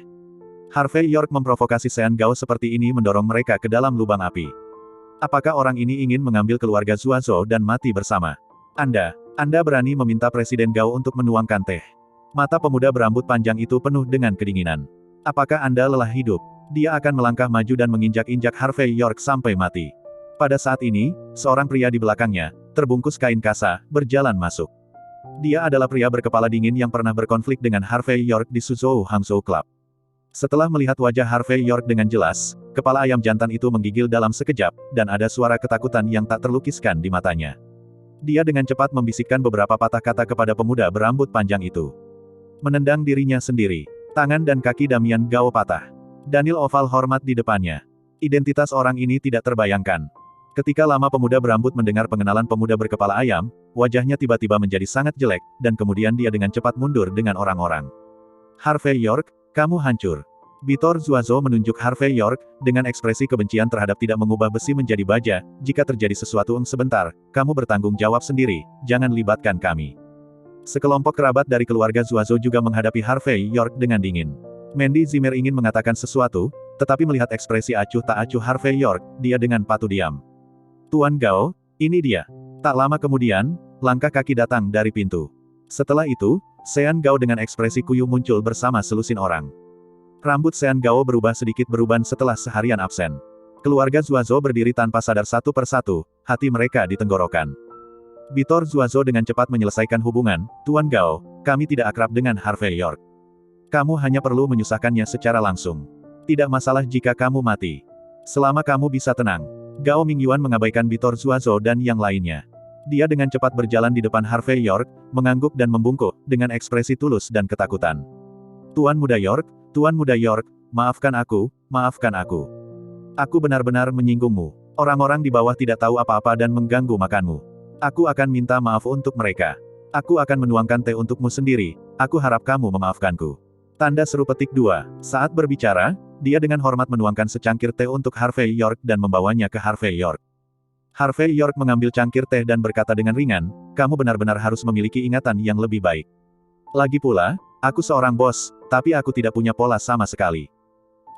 Harvey York memprovokasi Sean Gao seperti ini mendorong mereka ke dalam lubang api. Apakah orang ini ingin mengambil keluarga Zuazo dan mati bersama? Anda berani meminta Presiden Gao untuk menuangkan teh. Mata pemuda berambut panjang itu penuh dengan kedinginan. Apakah Anda lelah hidup? Dia akan melangkah maju dan menginjak-injak Harvey York sampai mati. Pada saat ini, seorang pria di belakangnya, terbungkus kain kasa, berjalan masuk. Dia adalah pria berkepala dingin yang pernah berkonflik dengan Harvey York di Suzhou Hangzhou Club. Setelah melihat wajah Harvey York dengan jelas, kepala ayam jantan itu menggigil dalam sekejap, dan ada suara ketakutan yang tak terlukiskan di matanya. Dia dengan cepat membisikkan beberapa patah kata kepada pemuda berambut panjang itu. Menendang dirinya sendiri. Tangan dan kaki Damian Gao patah. Daniel oval hormat di depannya. Identitas orang ini tidak terbayangkan. Ketika lama pemuda berambut mendengar pengenalan pemuda berkepala ayam, wajahnya tiba-tiba menjadi sangat jelek, dan kemudian dia dengan cepat mundur dengan orang-orang. Harvey York, kamu hancur. Bitor Zuazo menunjuk Harvey York, dengan ekspresi kebencian terhadap tidak mengubah besi menjadi baja, jika terjadi sesuatu sebentar, kamu bertanggung jawab sendiri, jangan libatkan kami. Sekelompok kerabat dari keluarga Zuazo juga menghadapi Harvey York dengan dingin. Mandy Zimmer ingin mengatakan sesuatu, tetapi melihat ekspresi acuh tak acuh Harvey York, dia dengan patuh diam. Tuan Gao, ini dia. Tak lama kemudian, langkah kaki datang dari pintu. Setelah itu, Sean Gao dengan ekspresi kuyu muncul bersama selusin orang. Rambut Sean Gao berubah sedikit beruban setelah seharian absen. Keluarga Zuazo berdiri tanpa sadar satu persatu, hati mereka di tenggorokan. Bitor Zuazo dengan cepat menyelesaikan hubungan, Tuan Gao, Kami tidak akrab dengan Harvey York. Kamu hanya perlu menyusahkannya secara langsung. Tidak masalah jika kamu mati. Selama kamu bisa tenang. Gao Mingyuan mengabaikan Bitor Zuazo dan yang lainnya. Dia dengan cepat berjalan di depan Harvey York, mengangguk dan membungkuk, dengan ekspresi tulus dan ketakutan. Tuan Muda York, maafkan aku, maafkan aku. Aku benar-benar menyinggungmu. Orang-orang di bawah tidak tahu apa-apa dan mengganggu makanmu. Aku akan minta maaf untuk mereka. Aku akan menuangkan teh untukmu sendiri, aku harap kamu memaafkanku. Tanda seru petik 2. Saat berbicara, dia dengan hormat menuangkan secangkir teh untuk Harvey York dan membawanya ke Harvey York. Harvey York mengambil cangkir teh dan berkata dengan ringan, kamu benar-benar harus memiliki ingatan yang lebih baik. Lagi pula, aku seorang bos, tapi aku tidak punya pola sama sekali.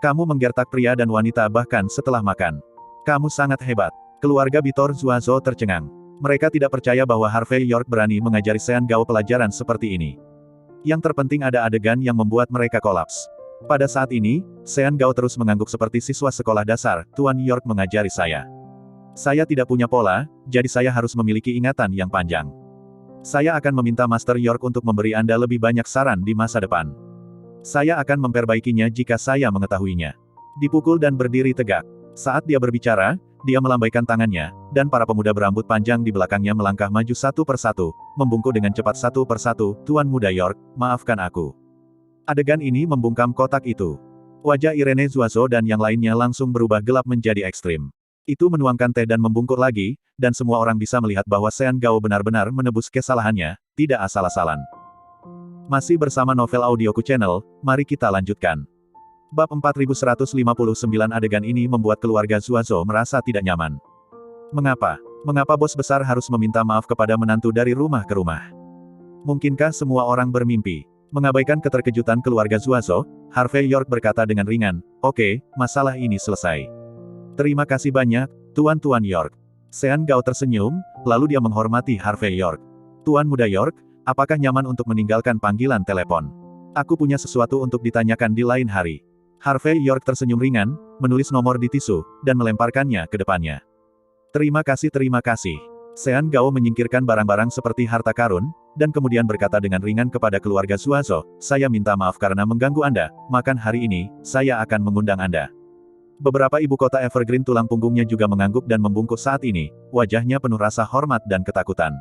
Kamu menggertak pria dan wanita bahkan setelah makan. Kamu sangat hebat. Keluarga Bitor Zuazo tercengang. Mereka tidak percaya bahwa Harvey York berani mengajari Sean Gao pelajaran seperti ini. Yang terpenting ada adegan yang membuat mereka kolaps. Pada saat ini, Sean Gao terus mengangguk seperti siswa sekolah dasar, Tuan York mengajari saya. Saya tidak punya pola, jadi saya harus memiliki ingatan yang panjang. Saya akan meminta Master York untuk memberi Anda lebih banyak saran di masa depan. Saya akan memperbaikinya jika saya mengetahuinya. Dipukul dan berdiri tegak. Saat dia berbicara, dia melambaikan tangannya, dan para pemuda berambut panjang di belakangnya melangkah maju satu persatu, membungkuk dengan cepat satu persatu, Tuan Muda York, maafkan aku. Adegan ini membungkam kotak itu. Wajah Irene Zuazo dan yang lainnya langsung berubah gelap menjadi ekstrim. Itu menuangkan teh dan membungkuk lagi, dan semua orang bisa melihat bahwa Sean Gao benar-benar menebus kesalahannya, tidak asal-asalan. Masih bersama Novel Audioku Channel, mari kita lanjutkan. Bab 4159 adegan ini membuat keluarga Zuazo merasa tidak nyaman. Mengapa? Mengapa bos besar harus meminta maaf kepada menantu dari rumah ke rumah? Mungkinkah semua orang bermimpi? Mengabaikan keterkejutan keluarga Zuazo, Harvey York berkata dengan ringan, oke, masalah ini selesai. Terima kasih banyak, Tuan York. Sean Gao tersenyum, lalu dia menghormati Harvey York. Tuan Muda York, apakah nyaman untuk meninggalkan panggilan telepon? Aku punya sesuatu untuk ditanyakan di lain hari. Harvey York tersenyum ringan, menulis nomor di tisu, dan melemparkannya ke depannya. Terima kasih. Sean Gao menyingkirkan barang-barang seperti harta karun, dan kemudian berkata dengan ringan kepada keluarga Zuazo, saya minta maaf karena mengganggu Anda, makan hari ini, saya akan mengundang Anda. Beberapa ibu kota Evergreen tulang punggungnya juga mengangguk dan membungkuk saat ini, wajahnya penuh rasa hormat dan ketakutan.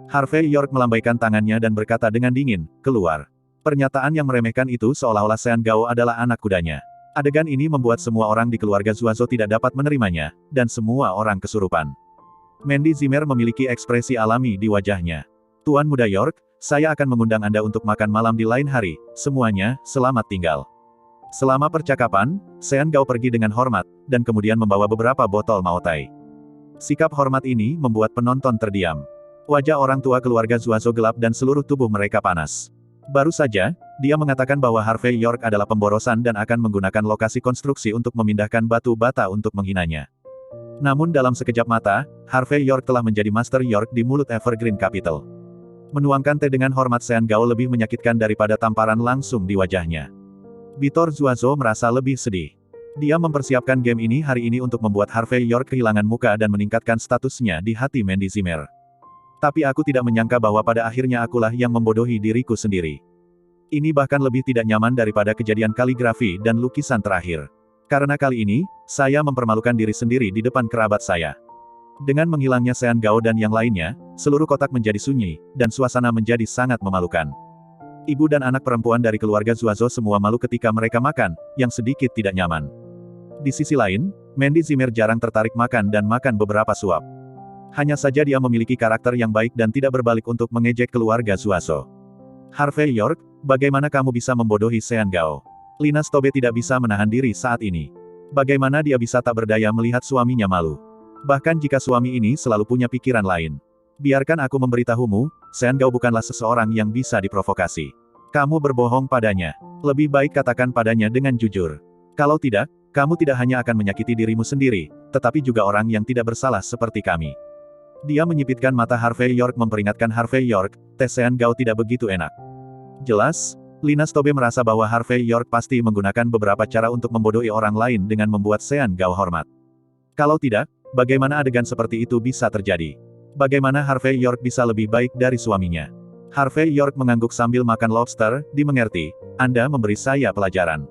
Harvey York melambaikan tangannya dan berkata dengan dingin, keluar. Pernyataan yang meremehkan itu seolah-olah Sean Gao adalah anak kudanya. Adegan ini membuat semua orang di keluarga Zuazo tidak dapat menerimanya, dan semua orang kesurupan. Mandy Zimmer memiliki ekspresi alami di wajahnya. Tuan Muda York, saya akan mengundang Anda untuk makan malam di lain hari, semuanya, selamat tinggal. Selama percakapan, Sean Gao pergi dengan hormat, dan kemudian membawa beberapa botol Maotai. Sikap hormat ini membuat penonton terdiam. Wajah orang tua keluarga Zuazo gelap dan seluruh tubuh mereka panas. Baru saja, dia mengatakan bahwa Harvey York adalah pemborosan dan akan menggunakan lokasi konstruksi untuk memindahkan batu bata untuk menghinanya. Namun dalam sekejap mata, Harvey York telah menjadi Master York di mulut Evergreen Capital. Menuangkan teh dengan hormat Sean Gao lebih menyakitkan daripada tamparan langsung di wajahnya. Bitor Zuazo merasa lebih sedih. Dia mempersiapkan game ini hari ini untuk membuat Harvey York kehilangan muka dan meningkatkan statusnya di hati Mandy Zimmer. Tapi aku tidak menyangka bahwa pada akhirnya akulah yang membodohi diriku sendiri. Ini bahkan lebih tidak nyaman daripada kejadian kaligrafi dan lukisan terakhir. Karena kali ini, saya mempermalukan diri sendiri di depan kerabat saya. Dengan menghilangnya Sean Gao dan yang lainnya, seluruh kotak menjadi sunyi, dan suasana menjadi sangat memalukan. Ibu dan anak perempuan dari keluarga Zuazo semua malu ketika mereka makan, yang sedikit tidak nyaman. Di sisi lain, Mandy Zimmer jarang tertarik makan dan makan beberapa suap. Hanya saja dia memiliki karakter yang baik dan tidak berbalik untuk mengejek keluarga Zuazo. Harvey York, bagaimana kamu bisa membodohi Sean Gao? Lina Stobe tidak bisa menahan diri saat ini. Bagaimana dia bisa tak berdaya melihat suaminya malu? Bahkan jika suami ini selalu punya pikiran lain. Biarkan aku memberitahumu, Sean Gao bukanlah seseorang yang bisa diprovokasi. Kamu berbohong padanya. Lebih baik katakan padanya dengan jujur. Kalau tidak, kamu tidak hanya akan menyakiti dirimu sendiri, tetapi juga orang yang tidak bersalah seperti kami. Dia menyipitkan mata Harvey York memperingatkan Harvey York, tes Sean Gao tidak begitu enak. Jelas, Lina Stobe merasa bahwa Harvey York pasti menggunakan beberapa cara untuk membodohi orang lain dengan membuat Sean Gao hormat. Kalau tidak, bagaimana adegan seperti itu bisa terjadi? Bagaimana Harvey York bisa lebih baik dari suaminya? Harvey York mengangguk sambil makan lobster, dimengerti. Anda memberi saya pelajaran.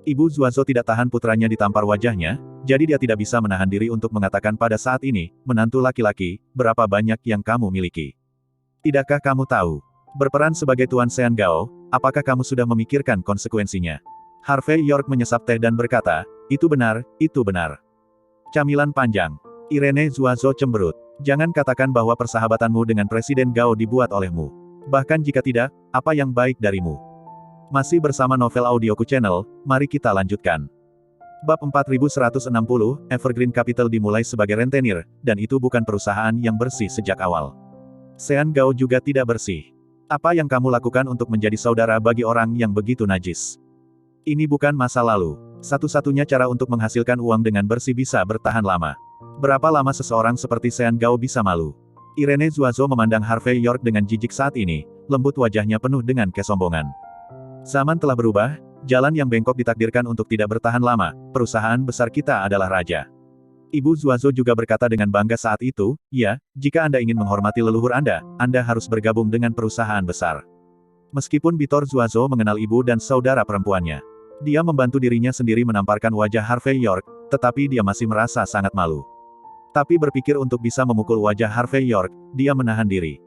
Ibu Zuazo tidak tahan putranya ditampar wajahnya, jadi dia tidak bisa menahan diri untuk mengatakan pada saat ini, menantu laki-laki, berapa banyak yang kamu miliki? Tidakkah kamu tahu? Berperan sebagai Tuan Sean Gao, apakah kamu sudah memikirkan konsekuensinya? Harvey York menyesap teh dan berkata, itu benar, itu benar. Camilan panjang. Irene Zuazo cemberut. Jangan katakan bahwa persahabatanmu dengan Presiden Gao dibuat olehmu. Bahkan jika tidak, apa yang baik darimu? Masih bersama Novel Audioku Channel, mari kita lanjutkan. Bab 4160, Evergreen Capital dimulai sebagai rentenir, dan itu bukan perusahaan yang bersih sejak awal. Sean Gao juga tidak bersih. Apa yang kamu lakukan untuk menjadi saudara bagi orang yang begitu najis? Ini bukan masa lalu. Satu-satunya cara untuk menghasilkan uang dengan bersih bisa bertahan lama. Berapa lama seseorang seperti Sean Gao bisa malu? Irene Zuazo memandang Harvey York dengan jijik saat ini, lembut wajahnya penuh dengan kesombongan. Zaman telah berubah, jalan yang bengkok ditakdirkan untuk tidak bertahan lama, perusahaan besar kita adalah raja. Ibu Zuazo juga berkata dengan bangga saat itu, ya, jika Anda ingin menghormati leluhur Anda harus bergabung dengan perusahaan besar. Meskipun Bitor Zuazo mengenal ibu dan saudara perempuannya, dia membantu dirinya sendiri menamparkan wajah Harvey York, tetapi dia masih merasa sangat malu. Tapi berpikir untuk bisa memukul wajah Harvey York, dia menahan diri.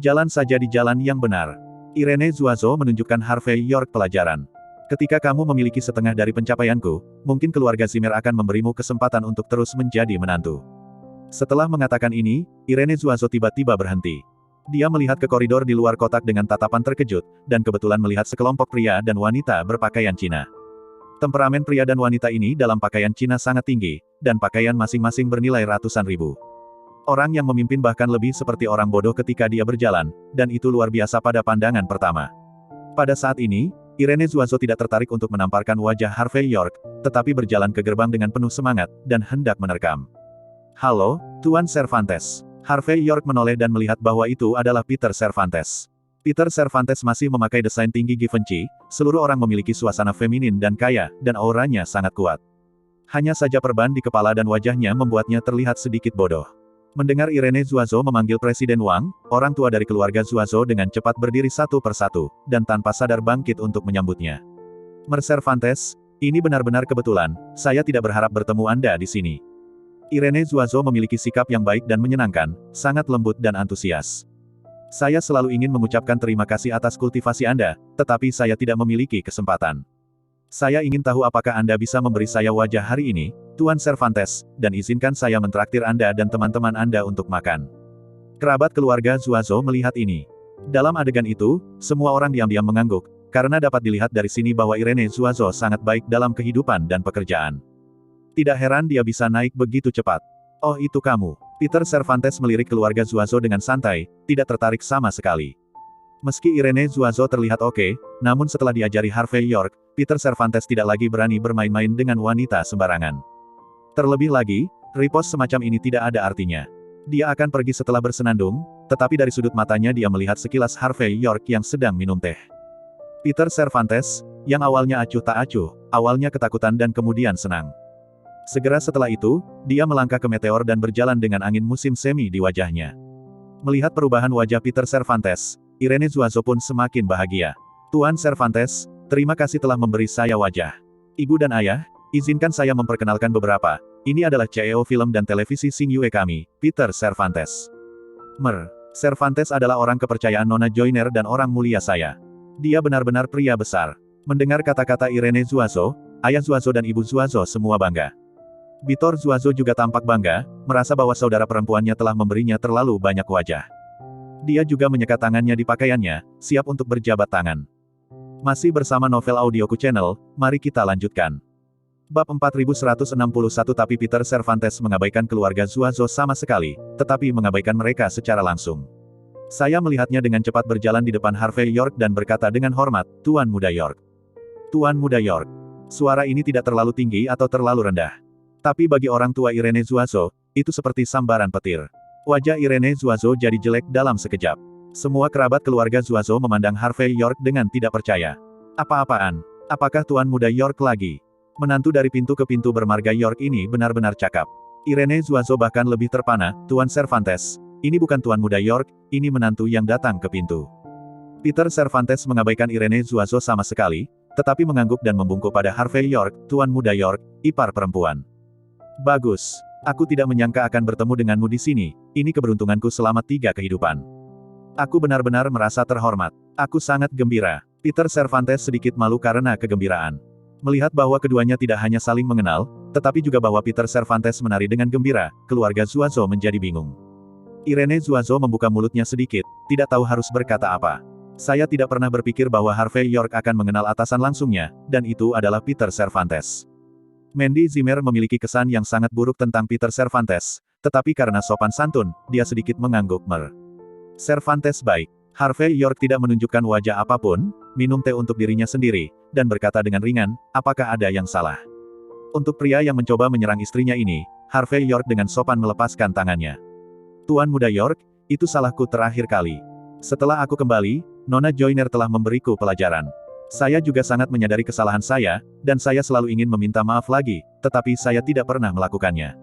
Jalan saja di jalan yang benar. Irene Zuazo menunjukkan Harvey York pelajaran. Ketika kamu memiliki setengah dari pencapaianku, mungkin keluarga Zimmer akan memberimu kesempatan untuk terus menjadi menantu. Setelah mengatakan ini, Irene Zuazo tiba-tiba berhenti. Dia melihat ke koridor di luar kotak dengan tatapan terkejut, dan kebetulan melihat sekelompok pria dan wanita berpakaian Cina. Temperamen pria dan wanita ini dalam pakaian Cina sangat tinggi, dan pakaian masing-masing bernilai ratusan ribu. Orang yang memimpin bahkan lebih seperti orang bodoh ketika dia berjalan, dan itu luar biasa pada pandangan pertama. Pada saat ini, Irene Zuazo tidak tertarik untuk menamparkan wajah Harvey York, tetapi berjalan ke gerbang dengan penuh semangat, dan hendak menerkam. Halo, Tuan Cervantes. Harvey York menoleh dan melihat bahwa itu adalah Peter Cervantes. Peter Cervantes masih memakai desain tinggi Givenchy, seluruh orang memiliki suasana feminin dan kaya, dan auranya sangat kuat. Hanya saja perban di kepala dan wajahnya membuatnya terlihat sedikit bodoh. Mendengar Irene Zuazo memanggil Presiden Wang, orang tua dari keluarga Zuazo dengan cepat berdiri satu persatu, dan tanpa sadar bangkit untuk menyambutnya. Mer Cervantes, ini benar-benar kebetulan, saya tidak berharap bertemu Anda di sini. Irene Zuazo memiliki sikap yang baik dan menyenangkan, sangat lembut dan antusias. Saya selalu ingin mengucapkan terima kasih atas kultivasi Anda, tetapi saya tidak memiliki kesempatan. Saya ingin tahu apakah Anda bisa memberi saya wajah hari ini, Tuan Cervantes, dan izinkan saya mentraktir Anda dan teman-teman Anda untuk makan. Kerabat keluarga Zuazo melihat ini. Dalam adegan itu, semua orang diam-diam mengangguk, karena dapat dilihat dari sini bahwa Irene Zuazo sangat baik dalam kehidupan dan pekerjaan. Tidak heran dia bisa naik begitu cepat. Oh itu kamu. Peter Cervantes melirik keluarga Zuazo dengan santai, tidak tertarik sama sekali. Meski Irene Zuazo terlihat oke, namun setelah diajari Harvey York, Peter Cervantes tidak lagi berani bermain-main dengan wanita sembarangan. Terlebih lagi, ripost semacam ini tidak ada artinya. Dia akan pergi setelah bersenandung, tetapi dari sudut matanya dia melihat sekilas Harvey York yang sedang minum teh. Peter Cervantes, yang awalnya acuh tak acuh, awalnya ketakutan dan kemudian senang. Segera setelah itu, dia melangkah ke Meteor dan berjalan dengan angin musim semi di wajahnya. Melihat perubahan wajah Peter Cervantes, Irene Zuazo pun semakin bahagia. Tuan Cervantes, terima kasih telah memberi saya wajah. Ibu dan ayah, izinkan saya memperkenalkan beberapa. Ini adalah CEO film dan televisi Xing Yue kami, Peter Cervantes. Mer. Cervantes adalah orang kepercayaan Nona Joyner dan orang mulia saya. Dia benar-benar pria besar. Mendengar kata-kata Irene Zuazo, ayah Zuazo dan ibu Zuazo semua bangga. Bitor Zuazo juga tampak bangga, merasa bahwa saudara perempuannya telah memberinya terlalu banyak wajah. Dia juga menyekat tangannya di pakaiannya, siap untuk berjabat tangan. Masih bersama Novel Audioku Channel, mari kita lanjutkan. Bab 4161 Tapi Peter Cervantes mengabaikan keluarga Zuazo sama sekali, tetapi mengabaikan mereka secara langsung. Saya melihatnya dengan cepat berjalan di depan Harvey York dan berkata dengan hormat, Tuan Muda York. Tuan Muda York. Suara ini tidak terlalu tinggi atau terlalu rendah. Tapi bagi orang tua Irene Zuazo, itu seperti sambaran petir. Wajah Irene Zuazo jadi jelek dalam sekejap. Semua kerabat keluarga Zuazo memandang Harvey York dengan tidak percaya. Apa-apaan? Apakah Tuan Muda York lagi? Menantu dari pintu ke pintu bermarga York ini benar-benar cakap. Irene Zuazo bahkan lebih terpana, Tuan Cervantes. Ini bukan Tuan Muda York, ini menantu yang datang ke pintu. Peter Cervantes mengabaikan Irene Zuazo sama sekali, tetapi mengangguk dan membungkuk pada Harvey York, Tuan Muda York, ipar perempuan. Bagus. Aku tidak menyangka akan bertemu denganmu di sini, ini keberuntunganku selama 3 kehidupan. Aku benar-benar merasa terhormat. Aku sangat gembira. Peter Cervantes sedikit malu karena kegembiraan. Melihat bahwa keduanya tidak hanya saling mengenal, tetapi juga bahwa Peter Cervantes menari dengan gembira, keluarga Zuazo menjadi bingung. Irene Zuazo membuka mulutnya sedikit, tidak tahu harus berkata apa. Saya tidak pernah berpikir bahwa Harvey York akan mengenal atasan langsungnya, dan itu adalah Peter Cervantes. Mandy Zimmer memiliki kesan yang sangat buruk tentang Peter Cervantes, tetapi karena sopan santun, dia sedikit mengangguk. Cervantes baik. Harvey York tidak menunjukkan wajah apapun, minum teh untuk dirinya sendiri, dan berkata dengan ringan, apakah ada yang salah? Untuk pria yang mencoba menyerang istrinya ini, Harvey York dengan sopan melepaskan tangannya. Tuan Muda York, itu salahku terakhir kali. Setelah aku kembali, Nona Joyner telah memberiku pelajaran. Saya juga sangat menyadari kesalahan saya, dan saya selalu ingin meminta maaf lagi, tetapi saya tidak pernah melakukannya.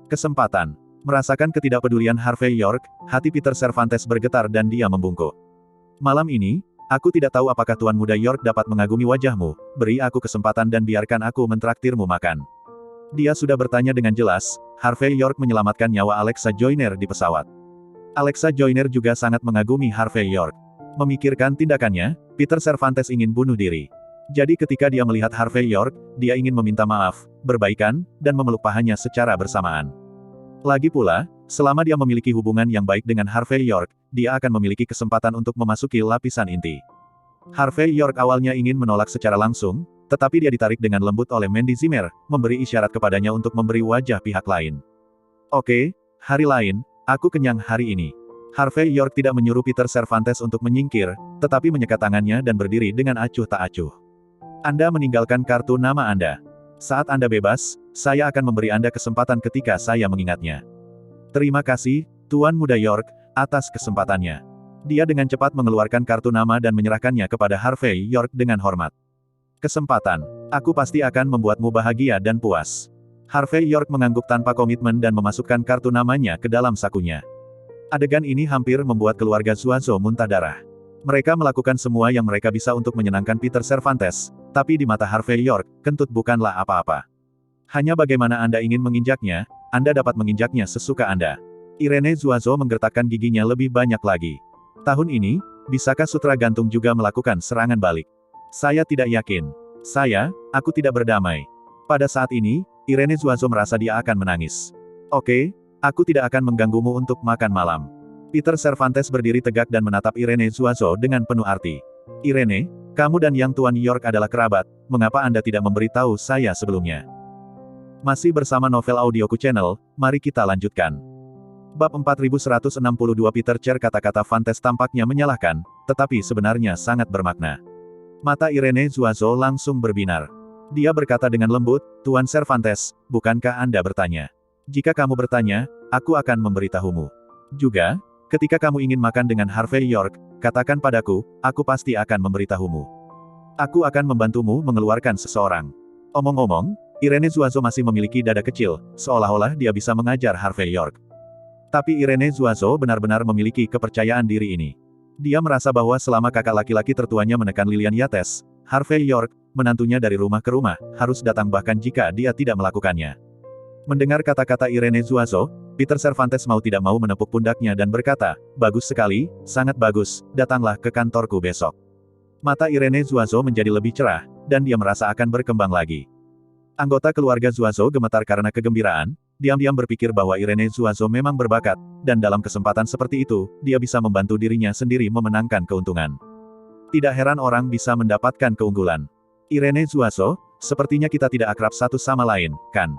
Kesempatan. Merasakan ketidakpedulian Harvey York, hati Peter Cervantes bergetar dan dia membungkuk. Malam ini, aku tidak tahu apakah Tuan Muda York dapat mengagumi wajahmu, beri aku kesempatan dan biarkan aku mentraktirmu makan. Dia sudah bertanya dengan jelas, Harvey York menyelamatkan nyawa Alexa Joyner di pesawat. Alexa Joyner juga sangat mengagumi Harvey York. Memikirkan tindakannya, Peter Cervantes ingin bunuh diri. Jadi ketika dia melihat Harvey York, dia ingin meminta maaf, berbaikan, dan memeluk pahanya secara bersamaan. Lagi pula, selama dia memiliki hubungan yang baik dengan Harvey York, dia akan memiliki kesempatan untuk memasuki lapisan inti. Harvey York awalnya ingin menolak secara langsung, tetapi dia ditarik dengan lembut oleh Mandy Zimmer, memberi isyarat kepadanya untuk memberi wajah pihak lain. Oke, hari lain, aku kenyang hari ini. Harvey York tidak menyuruh Peter Cervantes untuk menyingkir, tetapi menyekat tangannya dan berdiri dengan acuh tak acuh. Anda meninggalkan kartu nama Anda. Saat Anda bebas, saya akan memberi Anda kesempatan ketika saya mengingatnya. Terima kasih, Tuan Muda York, atas kesempatannya. Dia dengan cepat mengeluarkan kartu nama dan menyerahkannya kepada Harvey York dengan hormat. Kesempatan. Aku pasti akan membuatmu bahagia dan puas. Harvey York mengangguk tanpa komitmen dan memasukkan kartu namanya ke dalam sakunya. Adegan ini hampir membuat keluarga Zuazo muntah darah. Mereka melakukan semua yang mereka bisa untuk menyenangkan Peter Cervantes, tapi di mata Harvey York, kentut bukanlah apa-apa. Hanya bagaimana Anda ingin menginjaknya, Anda dapat menginjaknya sesuka Anda. Irene Zuazo menggertakkan giginya lebih banyak lagi. Tahun ini, bisakah sutra gantung juga melakukan serangan balik? Saya tidak yakin. Aku tidak berdamai. Pada saat ini, Irene Zuazo merasa dia akan menangis. Oke, aku tidak akan mengganggumu untuk makan malam. Peter Cervantes berdiri tegak dan menatap Irene Zuazo dengan penuh arti. Irene, kamu dan Yang Tuan York adalah kerabat, mengapa Anda tidak memberitahu saya sebelumnya? Masih bersama Novel Audioku Channel, mari kita lanjutkan. Bab 4162 Peter Cer kata-kata Vantes tampaknya menyalahkan, tetapi sebenarnya sangat bermakna. Mata Irene Zuazo langsung berbinar. Dia berkata dengan lembut, Tuan Cervantes, bukankah Anda bertanya? Jika kamu bertanya, aku akan memberitahumu. Juga, ketika kamu ingin makan dengan Harvey York, katakan padaku, aku pasti akan memberitahumu. Aku akan membantumu mengeluarkan seseorang. Omong-omong, Irene Zuazo masih memiliki dada kecil, seolah-olah dia bisa mengajar Harvey York. Tapi Irene Zuazo benar-benar memiliki kepercayaan diri ini. Dia merasa bahwa selama kakak laki-laki tertuanya menekan Lilian Yates, Harvey York, menantunya dari rumah ke rumah, harus datang bahkan jika dia tidak melakukannya. Mendengar kata-kata Irene Zuazo, Peter Cervantes mau tidak mau menepuk pundaknya dan berkata, bagus sekali, sangat bagus, datanglah ke kantorku besok. Mata Irene Zuazo menjadi lebih cerah, dan dia merasa akan berkembang lagi. Anggota keluarga Zuazo gemetar karena kegembiraan, diam-diam berpikir bahwa Irene Zuazo memang berbakat, dan dalam kesempatan seperti itu, dia bisa membantu dirinya sendiri memenangkan keuntungan. Tidak heran orang bisa mendapatkan keunggulan. Irene Zuazo, sepertinya kita tidak akrab satu sama lain, kan?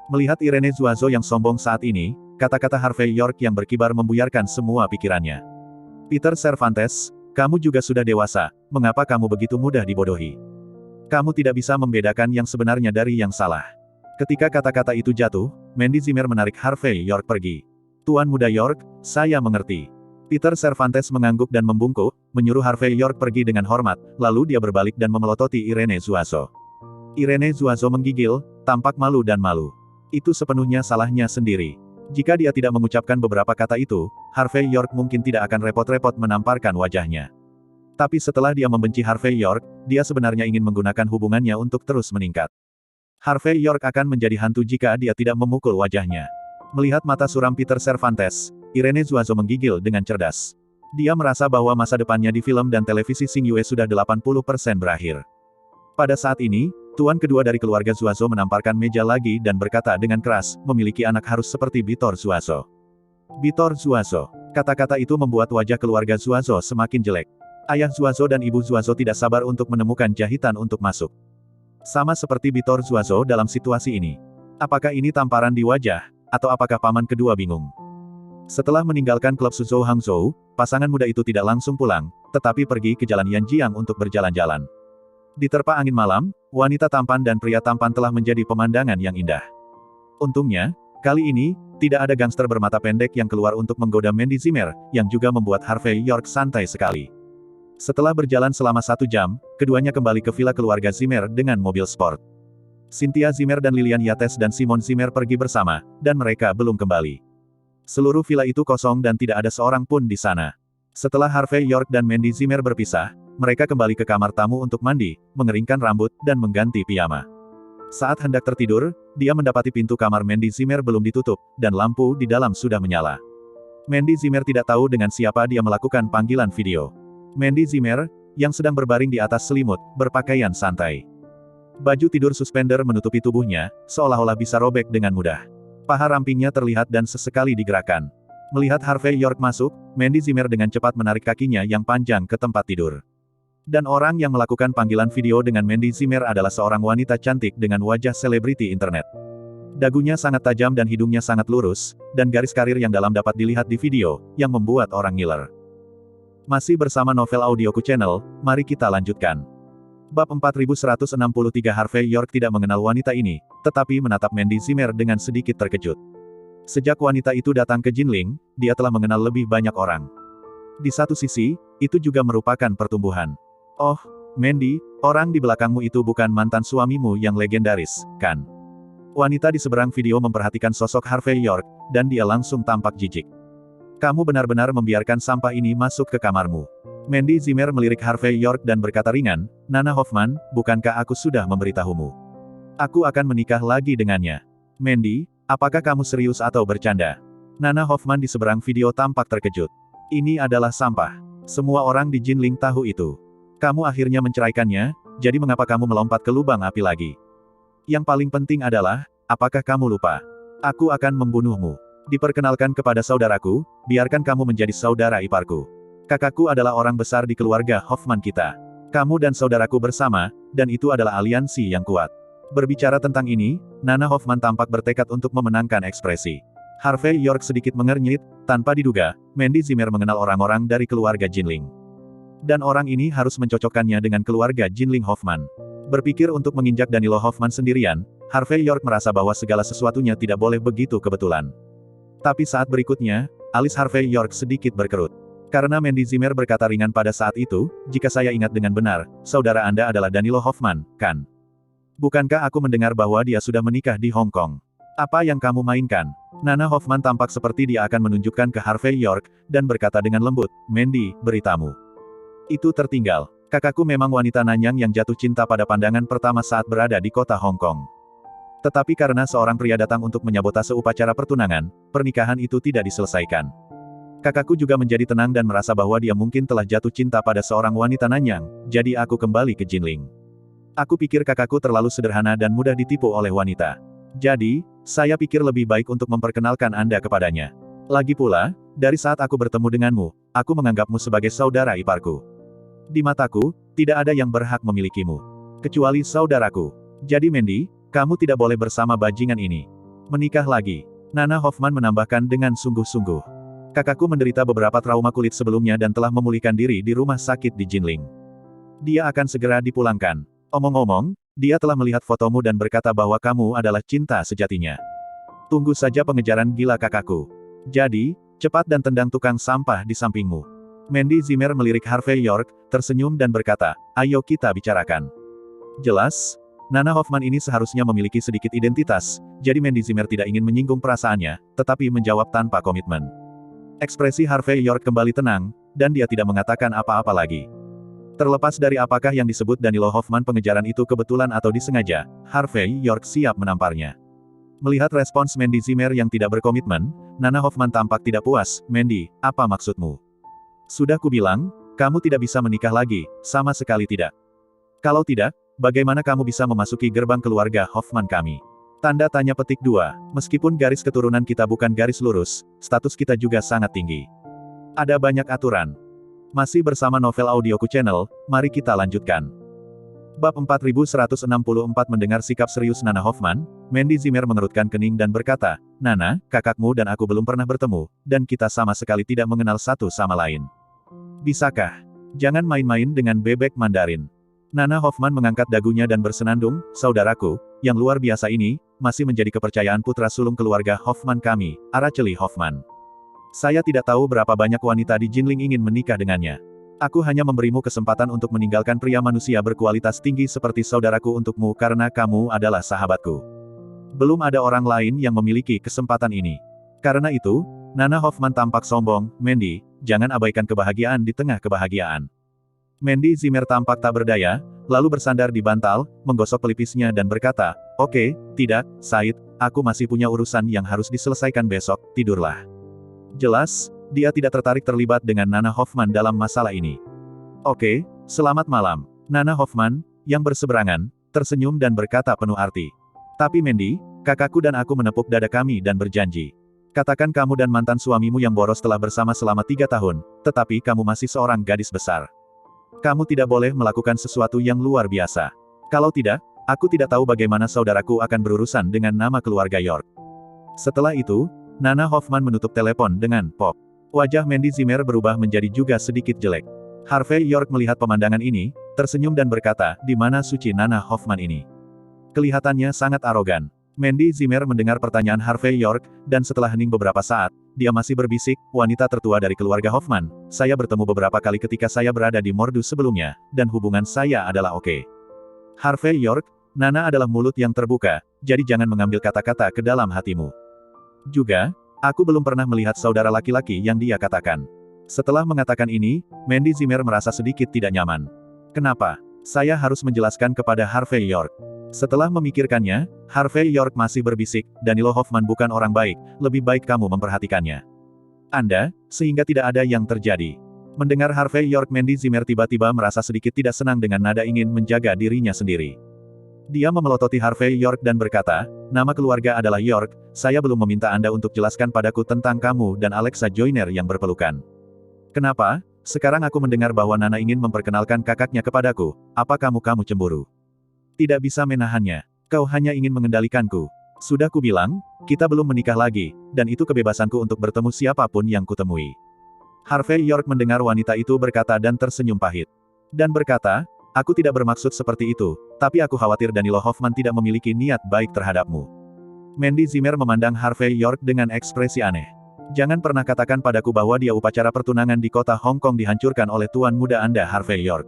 Melihat Irene Zuazo yang sombong saat ini, kata-kata Harvey York yang berkibar membuyarkan semua pikirannya. Peter Cervantes, kamu juga sudah dewasa, mengapa kamu begitu mudah dibodohi? Kamu tidak bisa membedakan yang sebenarnya dari yang salah. Ketika kata-kata itu jatuh, Mandy Zimmer menarik Harvey York pergi. Tuan Muda York, saya mengerti. Peter Cervantes mengangguk dan membungkuk, menyuruh Harvey York pergi dengan hormat, lalu dia berbalik dan memelototi Irene Zuazo. Irene Zuazo menggigil, tampak malu dan malu. Itu sepenuhnya salahnya sendiri. Jika dia tidak mengucapkan beberapa kata itu, Harvey York mungkin tidak akan repot-repot menamparkan wajahnya. Tapi setelah dia membenci Harvey York, dia sebenarnya ingin menggunakan hubungannya untuk terus meningkat. Harvey York akan menjadi hantu jika dia tidak memukul wajahnya. Melihat mata suram Peter Cervantes, Irene Zuazo menggigil dengan cerdas. Dia merasa bahwa masa depannya di film dan televisi Xing Yue sudah 80% berakhir. Pada saat ini, tuan kedua dari keluarga Zuazo menamparkan meja lagi dan berkata dengan keras, memiliki anak harus seperti Bitor Zuazo. Bitor Zuazo. Kata-kata itu membuat wajah keluarga Zuazo semakin jelek. Ayah Zuazo dan ibu Zuazo tidak sabar untuk menemukan jahitan untuk masuk. Sama seperti Bitor Zuazo dalam situasi ini. Apakah ini tamparan di wajah, atau apakah paman kedua bingung? Setelah meninggalkan klub Suzhou Hangzhou, pasangan muda itu tidak langsung pulang, tetapi pergi ke jalan Yanjiang untuk berjalan-jalan. Diterpa angin malam, wanita tampan dan pria tampan telah menjadi pemandangan yang indah. Untungnya, kali ini, tidak ada gangster bermata pendek yang keluar untuk menggoda Mandy Zimmer, yang juga membuat Harvey York santai sekali. Setelah berjalan selama 1 jam, keduanya kembali ke villa keluarga Zimmer dengan mobil sport. Cynthia Zimmer dan Lilian Yates dan Simon Zimmer pergi bersama, dan mereka belum kembali. Seluruh villa itu kosong dan tidak ada seorang pun di sana. Setelah Harvey York dan Mandy Zimmer berpisah, mereka kembali ke kamar tamu untuk mandi, mengeringkan rambut, dan mengganti piyama. Saat hendak tertidur, dia mendapati pintu kamar Mandy Zimmer belum ditutup, dan lampu di dalam sudah menyala. Mandy Zimmer tidak tahu dengan siapa dia melakukan panggilan video. Mandy Zimmer, yang sedang berbaring di atas selimut, berpakaian santai. Baju tidur suspender menutupi tubuhnya, seolah-olah bisa robek dengan mudah. Paha rampingnya terlihat dan sesekali digerakkan. Melihat Harvey York masuk, Mandy Zimmer dengan cepat menarik kakinya yang panjang ke tempat tidur. Dan orang yang melakukan panggilan video dengan Mandy Zimmer adalah seorang wanita cantik dengan wajah selebriti internet. Dagunya sangat tajam dan hidungnya sangat lurus, dan garis karir yang dalam dapat dilihat di video, yang membuat orang ngiler. Masih bersama Novel Audioku Channel, mari kita lanjutkan. Bab 4163 Harvey York tidak mengenal wanita ini, tetapi menatap Mandy Zimmer dengan sedikit terkejut. Sejak wanita itu datang ke Jinling, dia telah mengenal lebih banyak orang. Di satu sisi, itu juga merupakan pertumbuhan. Oh, Mandy, orang di belakangmu itu bukan mantan suamimu yang legendaris, kan? Wanita di seberang video memperhatikan sosok Harvey York, dan dia langsung tampak jijik. Kamu benar-benar membiarkan sampah ini masuk ke kamarmu. Mandy Zimmer melirik Harvey York dan berkata ringan, Nana Hoffman, bukankah aku sudah memberitahumu? Aku akan menikah lagi dengannya. Mandy, apakah kamu serius atau bercanda? Nana Hoffman di seberang video tampak terkejut. Ini adalah sampah. Semua orang di Jinling tahu itu. Kamu akhirnya menceraikannya, jadi mengapa kamu melompat ke lubang api lagi? Yang paling penting adalah, apakah kamu lupa? Aku akan membunuhmu. Diperkenalkan kepada saudaraku, biarkan kamu menjadi saudara iparku. Kakakku adalah orang besar di keluarga Hoffman kita. Kamu dan saudaraku bersama, dan itu adalah aliansi yang kuat. Berbicara tentang ini, Nana Hoffman tampak bertekad untuk memenangkan ekspresi. Harvey York sedikit mengernyit, tanpa diduga, Mandy Zimmer mengenal orang-orang dari keluarga Jinling. Dan orang ini harus mencocokkannya dengan keluarga Jinling Hoffman. Berpikir untuk menginjak Danilo Hoffman sendirian, Harvey York merasa bahwa segala sesuatunya tidak boleh begitu kebetulan. Tapi saat berikutnya, alis Harvey York sedikit berkerut. Karena Mandy Zimmer berkata ringan pada saat itu, jika saya ingat dengan benar, saudara Anda adalah Danilo Hoffman, kan? Bukankah aku mendengar bahwa dia sudah menikah di Hong Kong? Apa yang kamu mainkan? Nana Hoffman tampak seperti dia akan menunjukkan ke Harvey York, dan berkata dengan lembut, Mandy, beritamu. Itu tertinggal. Kakakku memang wanita Nanyang yang jatuh cinta pada pandangan pertama saat berada di kota Hong Kong. Tetapi karena seorang pria datang untuk menyabotase upacara pertunangan, pernikahan itu tidak diselesaikan. Kakakku juga menjadi tenang dan merasa bahwa dia mungkin telah jatuh cinta pada seorang wanita Nanyang, jadi aku kembali ke Jinling. Aku pikir kakakku terlalu sederhana dan mudah ditipu oleh wanita. Jadi, saya pikir lebih baik untuk memperkenalkan Anda kepadanya. Lagi pula, dari saat aku bertemu denganmu, aku menganggapmu sebagai saudara iparku. Di mataku, tidak ada yang berhak memilikimu. Kecuali saudaraku. Jadi Mandy, kamu tidak boleh bersama bajingan ini. Menikah lagi. Nana Hoffman menambahkan dengan sungguh-sungguh. Kakakku menderita beberapa trauma kulit sebelumnya dan telah memulihkan diri di rumah sakit di Jinling. Dia akan segera dipulangkan. Omong-omong, dia telah melihat fotomu dan berkata bahwa kamu adalah cinta sejatinya. Tunggu saja pengejaran gila kakakku. Jadi, cepat dan tendang tukang sampah di sampingmu. Mandy Zimmer melirik Harvey York, tersenyum dan berkata, ayo kita bicarakan. Jelas, Nana Hoffman ini seharusnya memiliki sedikit identitas, jadi Mandy Zimmer tidak ingin menyinggung perasaannya, tetapi menjawab tanpa komitmen. Ekspresi Harvey York kembali tenang, dan dia tidak mengatakan apa-apa lagi. Terlepas dari apakah yang disebut Danilo Hoffman pengejaran itu kebetulan atau disengaja, Harvey York siap menamparnya. Melihat respons Mandy Zimmer yang tidak berkomitmen, Nana Hoffman tampak tidak puas. Mandy, apa maksudmu? Sudah kubilang, kamu tidak bisa menikah lagi, sama sekali tidak. Kalau tidak, bagaimana kamu bisa memasuki gerbang keluarga Hoffman kami? Tanda tanya petik 2. Meskipun garis keturunan kita bukan garis lurus, status kita juga sangat tinggi. Ada banyak aturan. Masih bersama Novel Audioku Channel, mari kita lanjutkan. Bab 4164 mendengar sikap serius Nana Hoffman, Mandy Zimmer mengerutkan kening dan berkata, Nana, kakakmu dan aku belum pernah bertemu, dan kita sama sekali tidak mengenal satu sama lain. Bisakah? Jangan main-main dengan bebek Mandarin. Nana Hoffman mengangkat dagunya dan bersenandung, saudaraku, yang luar biasa ini, masih menjadi kepercayaan putra sulung keluarga Hoffman kami, Araceli Hoffman. Saya tidak tahu berapa banyak wanita di Jinling ingin menikah dengannya. Aku hanya memberimu kesempatan untuk meninggalkan pria manusia berkualitas tinggi seperti saudaraku untukmu karena kamu adalah sahabatku. Belum ada orang lain yang memiliki kesempatan ini. Karena itu, Nana Hoffman tampak sombong, Mandy, jangan abaikan kebahagiaan di tengah kebahagiaan. Mandy Zimmer tampak tak berdaya, lalu bersandar di bantal, menggosok pelipisnya dan berkata, Oke, tidak, Said, aku masih punya urusan yang harus diselesaikan besok, tidurlah. Jelas, dia tidak tertarik terlibat dengan Nana Hoffman dalam masalah ini. Oke, selamat malam. Nana Hoffman, yang berseberangan, tersenyum dan berkata penuh arti. Tapi Mandy, kakakku dan aku menepuk dada kami dan berjanji. Katakan kamu dan mantan suamimu yang boros telah bersama selama 3 tahun, tetapi kamu masih seorang gadis besar. Kamu tidak boleh melakukan sesuatu yang luar biasa. Kalau tidak, aku tidak tahu bagaimana saudaraku akan berurusan dengan nama keluarga York. Setelah itu, Nana Hoffman menutup telepon dengan pop. Wajah Mandy Zimmer berubah menjadi juga sedikit jelek. Harvey York melihat pemandangan ini, tersenyum dan berkata, di mana suci Nana Hoffman ini? Kelihatannya sangat arogan. Mandy Zimmer mendengar pertanyaan Harvey York, dan setelah hening beberapa saat, dia masih berbisik, wanita tertua dari keluarga Hoffman, saya bertemu beberapa kali ketika saya berada di Mordu sebelumnya, dan hubungan saya adalah oke. Harvey York, Nana adalah mulut yang terbuka, jadi jangan mengambil kata-kata ke dalam hatimu. Juga, aku belum pernah melihat saudara laki-laki yang dia katakan. Setelah mengatakan ini, Mandy Zimmer merasa sedikit tidak nyaman. Kenapa? Saya harus menjelaskan kepada Harvey York. Setelah memikirkannya, Harvey York masih berbisik, Danilo Hoffman bukan orang baik, lebih baik kamu memperhatikannya. Anda, sehingga tidak ada yang terjadi. Mendengar Harvey York, Mandy Zimmer tiba-tiba merasa sedikit tidak senang dengan nada ingin menjaga dirinya sendiri. Dia memelototi Harvey York dan berkata, nama keluarga adalah York, saya belum meminta Anda untuk jelaskan padaku tentang kamu dan Alexa Joyner yang berpelukan. Kenapa? Sekarang aku mendengar bahwa Nana ingin memperkenalkan kakaknya kepadaku, apa kamu cemburu? Tidak bisa menahannya. Kau hanya ingin mengendalikanku. Sudah kubilang, kita belum menikah lagi, dan itu kebebasanku untuk bertemu siapapun yang kutemui. Harvey York mendengar wanita itu berkata dan tersenyum pahit. Dan berkata, aku tidak bermaksud seperti itu, tapi aku khawatir Danilo Hoffman tidak memiliki niat baik terhadapmu. Mandy Zimmer memandang Harvey York dengan ekspresi aneh. Jangan pernah katakan padaku bahwa dia upacara pertunangan di kota Hong Kong dihancurkan oleh tuan muda Anda Harvey York.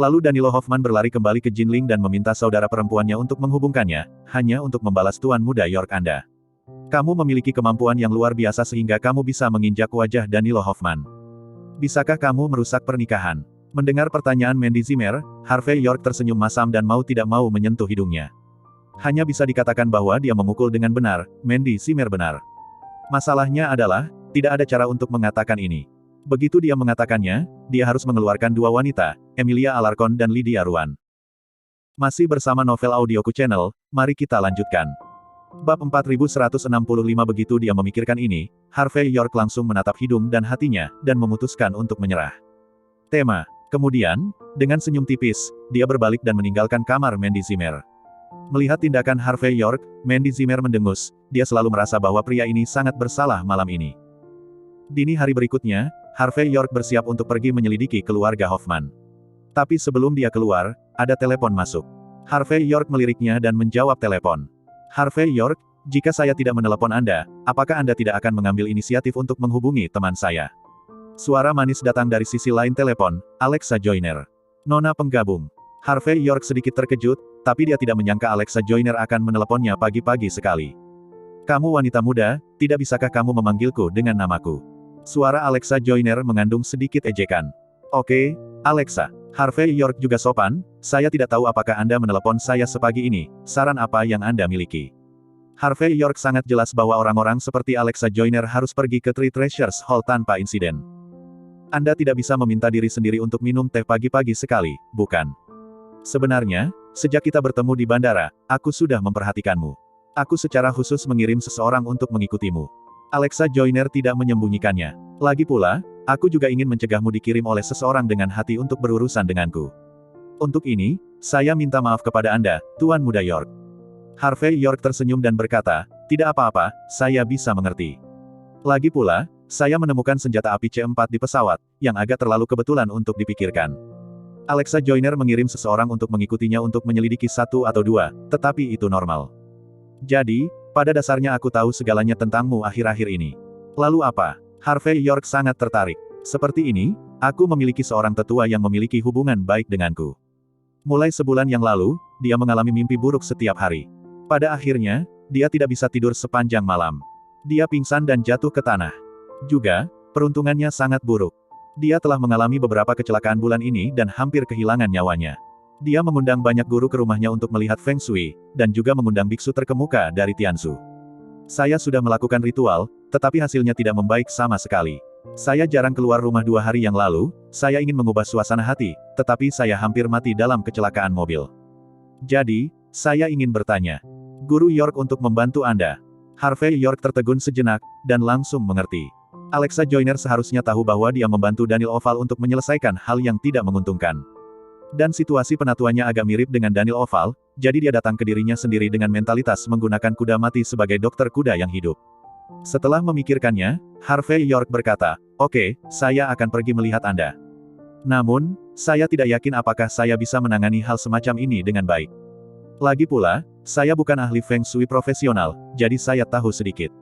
Lalu Danilo Hoffman berlari kembali ke Jinling dan meminta saudara perempuannya untuk menghubungkannya, hanya untuk membalas tuan muda York Anda. Kamu memiliki kemampuan yang luar biasa sehingga kamu bisa menginjak wajah Danilo Hoffman. Bisakah kamu merusak pernikahan? Mendengar pertanyaan Mandy Zimmer, Harvey York tersenyum masam dan mau tidak mau menyentuh hidungnya. Hanya bisa dikatakan bahwa dia memukul dengan benar, Mandy Zimmer benar. Masalahnya adalah, tidak ada cara untuk mengatakan ini. Begitu dia mengatakannya, dia harus mengeluarkan dua wanita, Emilia Alarcon dan Lydia Ruan. Masih bersama Novel Audioku Channel, mari kita lanjutkan. Bab 4165. Begitu dia memikirkan ini, Harvey York langsung menatap hidung dan hatinya, dan memutuskan untuk menyerah. Tema. Kemudian, dengan senyum tipis, dia berbalik dan meninggalkan kamar Mandy Zimmer. Melihat tindakan Harvey York, Mandy Zimmer mendengus, dia selalu merasa bahwa pria ini sangat bersalah malam ini. Dini hari berikutnya, Harvey York bersiap untuk pergi menyelidiki keluarga Hoffman. Tapi sebelum dia keluar, ada telepon masuk. Harvey York meliriknya dan menjawab telepon. Harvey York, jika saya tidak menelepon Anda, apakah Anda tidak akan mengambil inisiatif untuk menghubungi teman saya? Suara manis datang dari sisi lain telepon, Alexa Joyner. Nona penggabung. Harvey York sedikit terkejut, tapi dia tidak menyangka Alexa Joyner akan meneleponnya pagi-pagi sekali. Kamu wanita muda, tidak bisakah kamu memanggilku dengan namaku? Suara Alexa Joyner mengandung sedikit ejekan. Oke, Alexa. Harvey York juga sopan, saya tidak tahu apakah Anda menelepon saya sepagi ini, saran apa yang Anda miliki. Harvey York sangat jelas bahwa orang-orang seperti Alexa Joyner harus pergi ke Three Treasures Hall tanpa insiden. Anda tidak bisa meminta diri sendiri untuk minum teh pagi-pagi sekali, bukan? Sebenarnya, sejak kita bertemu di bandara, aku sudah memperhatikanmu. Aku secara khusus mengirim seseorang untuk mengikutimu. Alexa Joyner tidak menyembunyikannya. Lagi pula, aku juga ingin mencegahmu dikirim oleh seseorang dengan hati untuk berurusan denganku. Untuk ini, saya minta maaf kepada Anda, Tuan Muda York. Harvey York tersenyum dan berkata, tidak apa-apa, saya bisa mengerti. Lagi pula, saya menemukan senjata api C4 di pesawat, yang agak terlalu kebetulan untuk dipikirkan. Alexa Joyner mengirim seseorang untuk mengikutinya untuk menyelidiki 1 atau 2, tetapi itu normal. Jadi, pada dasarnya aku tahu segalanya tentangmu akhir-akhir ini. Lalu apa? Harvey York sangat tertarik. Seperti ini, aku memiliki seorang tetua yang memiliki hubungan baik denganku. Mulai sebulan yang lalu, dia mengalami mimpi buruk setiap hari. Pada akhirnya, dia tidak bisa tidur sepanjang malam. Dia pingsan dan jatuh ke tanah. Juga, peruntungannya sangat buruk. Dia telah mengalami beberapa kecelakaan bulan ini dan hampir kehilangan nyawanya. Dia mengundang banyak guru ke rumahnya untuk melihat Feng Shui, dan juga mengundang biksu terkemuka dari Tianzu. Saya sudah melakukan ritual, tetapi hasilnya tidak membaik sama sekali. Saya jarang keluar rumah 2 hari yang lalu, saya ingin mengubah suasana hati, tetapi saya hampir mati dalam kecelakaan mobil. Jadi, saya ingin bertanya. Guru York untuk membantu Anda. Harvey York tertegun sejenak, dan langsung mengerti. Alexa Joyner seharusnya tahu bahwa dia membantu Daniel Oval untuk menyelesaikan hal yang tidak menguntungkan. Dan situasi penatuannya agak mirip dengan Daniel Oval, jadi dia datang ke dirinya sendiri dengan mentalitas menggunakan kuda mati sebagai dokter kuda yang hidup. Setelah memikirkannya, Harvey York berkata, oke, saya akan pergi melihat Anda. Namun, saya tidak yakin apakah saya bisa menangani hal semacam ini dengan baik. Lagi pula, saya bukan ahli Feng Shui profesional, jadi saya tahu sedikit.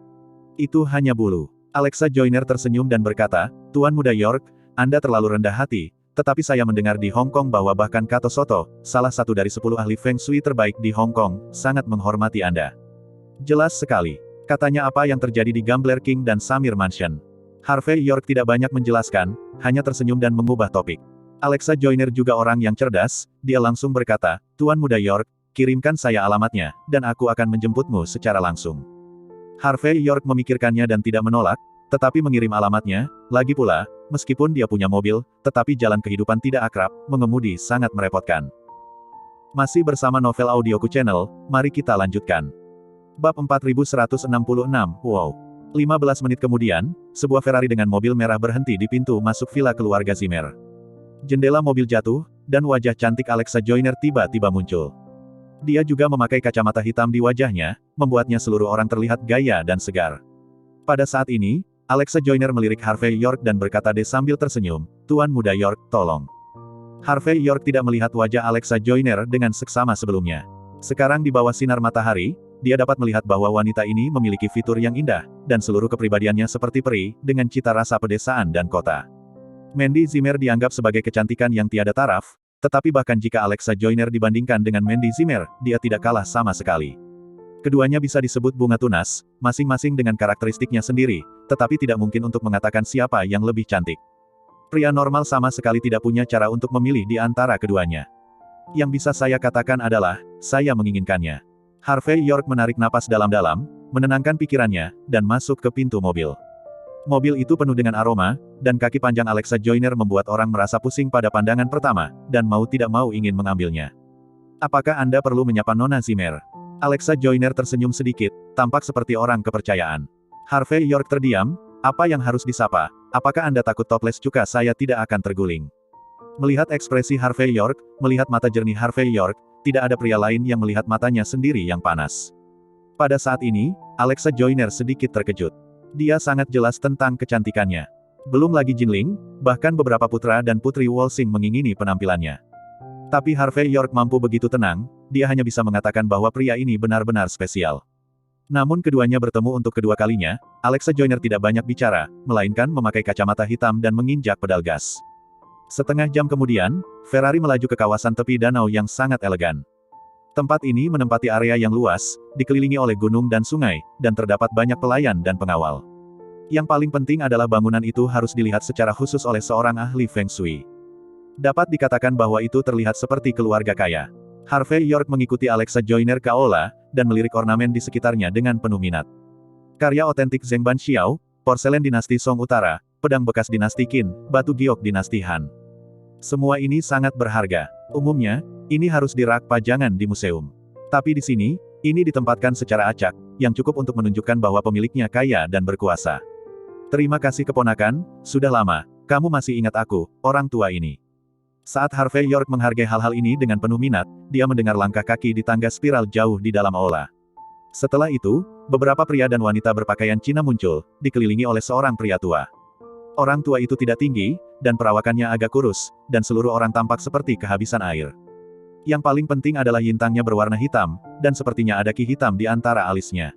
Itu hanya bulu. Alexa Joyner tersenyum dan berkata, Tuan Muda York, Anda terlalu rendah hati, tetapi saya mendengar di Hong Kong bahwa bahkan Kato Soto, salah satu dari 10 ahli Feng Shui terbaik di Hong Kong, sangat menghormati Anda. Jelas sekali. Katanya apa yang terjadi di Gambler King dan Samir Mansion. Harvey York tidak banyak menjelaskan, hanya tersenyum dan mengubah topik. Alexa Joyner juga orang yang cerdas, dia langsung berkata, Tuan Muda York, kirimkan saya alamatnya, dan aku akan menjemputmu secara langsung. Harvey York memikirkannya dan tidak menolak, tetapi mengirim alamatnya. Lagi pula, meskipun dia punya mobil, tetapi jalan kehidupan tidak akrab, mengemudi sangat merepotkan. Masih bersama Novel Audioku Channel, mari kita lanjutkan. Bab 4166, wow. 15 menit kemudian, sebuah Ferrari dengan mobil merah berhenti di pintu masuk villa keluarga Zimmer. Jendela mobil jatuh, dan wajah cantik Alexa Joyner tiba-tiba muncul. Dia juga memakai kacamata hitam di wajahnya, membuatnya seluruh orang terlihat gaya dan segar. Pada saat ini, Alexa Joyner melirik Harvey York dan berkata sambil tersenyum, Tuan Muda York, tolong. Harvey York tidak melihat wajah Alexa Joyner dengan seksama sebelumnya. Sekarang di bawah sinar matahari, dia dapat melihat bahwa wanita ini memiliki fitur yang indah, dan seluruh kepribadiannya seperti peri, dengan cita rasa pedesaan dan kota. Mandy Zimmer dianggap sebagai kecantikan yang tiada taraf, tetapi bahkan jika Alexa Joyner dibandingkan dengan Mandy Zimmer, dia tidak kalah sama sekali. Keduanya bisa disebut bunga tunas, masing-masing dengan karakteristiknya sendiri, tetapi tidak mungkin untuk mengatakan siapa yang lebih cantik. Pria normal sama sekali tidak punya cara untuk memilih di antara keduanya. Yang bisa saya katakan adalah, saya menginginkannya. Harvey York menarik napas dalam-dalam, menenangkan pikirannya, dan masuk ke pintu mobil. Mobil itu penuh dengan aroma, dan kaki panjang Alexa Joyner membuat orang merasa pusing pada pandangan pertama, dan mau tidak mau ingin mengambilnya. Apakah Anda perlu menyapa Nona Zimmer? Alexa Joyner tersenyum sedikit, tampak seperti orang kepercayaan. Harvey York terdiam, apa yang harus disapa? Apakah Anda takut toples cuka saya tidak akan terguling? Melihat ekspresi Harvey York, melihat mata jernih Harvey York, tidak ada pria lain yang melihat matanya sendiri yang panas. Pada saat ini, Alexa Joyner sedikit terkejut. Dia sangat jelas tentang kecantikannya. Belum lagi Jinling, bahkan beberapa putra dan putri Wolsing mengingini penampilannya. Tapi Harvey York mampu begitu tenang, dia hanya bisa mengatakan bahwa pria ini benar-benar spesial. Namun keduanya bertemu untuk kedua kalinya, Alexa Joyner tidak banyak bicara, melainkan memakai kacamata hitam dan menginjak pedal gas. Setengah jam kemudian, Ferrari melaju ke kawasan tepi danau yang sangat elegan. Tempat ini menempati area yang luas, dikelilingi oleh gunung dan sungai, dan terdapat banyak pelayan dan pengawal. Yang paling penting adalah bangunan itu harus dilihat secara khusus oleh seorang ahli Feng Shui. Dapat dikatakan bahwa itu terlihat seperti keluarga kaya. Harvey York mengikuti Alexa Joyner ke aula, dan melirik ornamen di sekitarnya dengan penuh minat. Karya otentik Zheng Banxiao, porselen dinasti Song Utara, pedang bekas dinasti Qin, batu giok dinasti Han. Semua ini sangat berharga. Umumnya, ini harus dirak pajangan di museum. Tapi di sini, ini ditempatkan secara acak, yang cukup untuk menunjukkan bahwa pemiliknya kaya dan berkuasa. Terima kasih keponakan, sudah lama, kamu masih ingat aku, orang tua ini. Saat Harvey York menghargai hal-hal ini dengan penuh minat, dia mendengar langkah kaki di tangga spiral jauh di dalam aula. Setelah itu, beberapa pria dan wanita berpakaian Cina muncul, dikelilingi oleh seorang pria tua. Orang tua itu tidak tinggi, dan perawakannya agak kurus, dan seluruh orang tampak seperti kehabisan air. Yang paling penting adalah yintangnya berwarna hitam, dan sepertinya ada ki hitam di antara alisnya.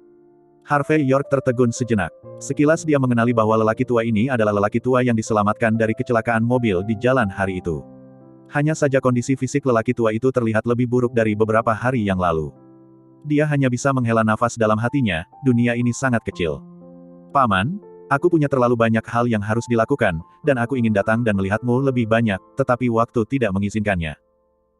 Harvey York tertegun sejenak. Sekilas dia mengenali bahwa lelaki tua ini adalah lelaki tua yang diselamatkan dari kecelakaan mobil di jalan hari itu. Hanya saja kondisi fisik lelaki tua itu terlihat lebih buruk dari beberapa hari yang lalu. Dia hanya bisa menghela nafas dalam hatinya, dunia ini sangat kecil. Paman, aku punya terlalu banyak hal yang harus dilakukan, dan aku ingin datang dan melihatmu lebih banyak, tetapi waktu tidak mengizinkannya.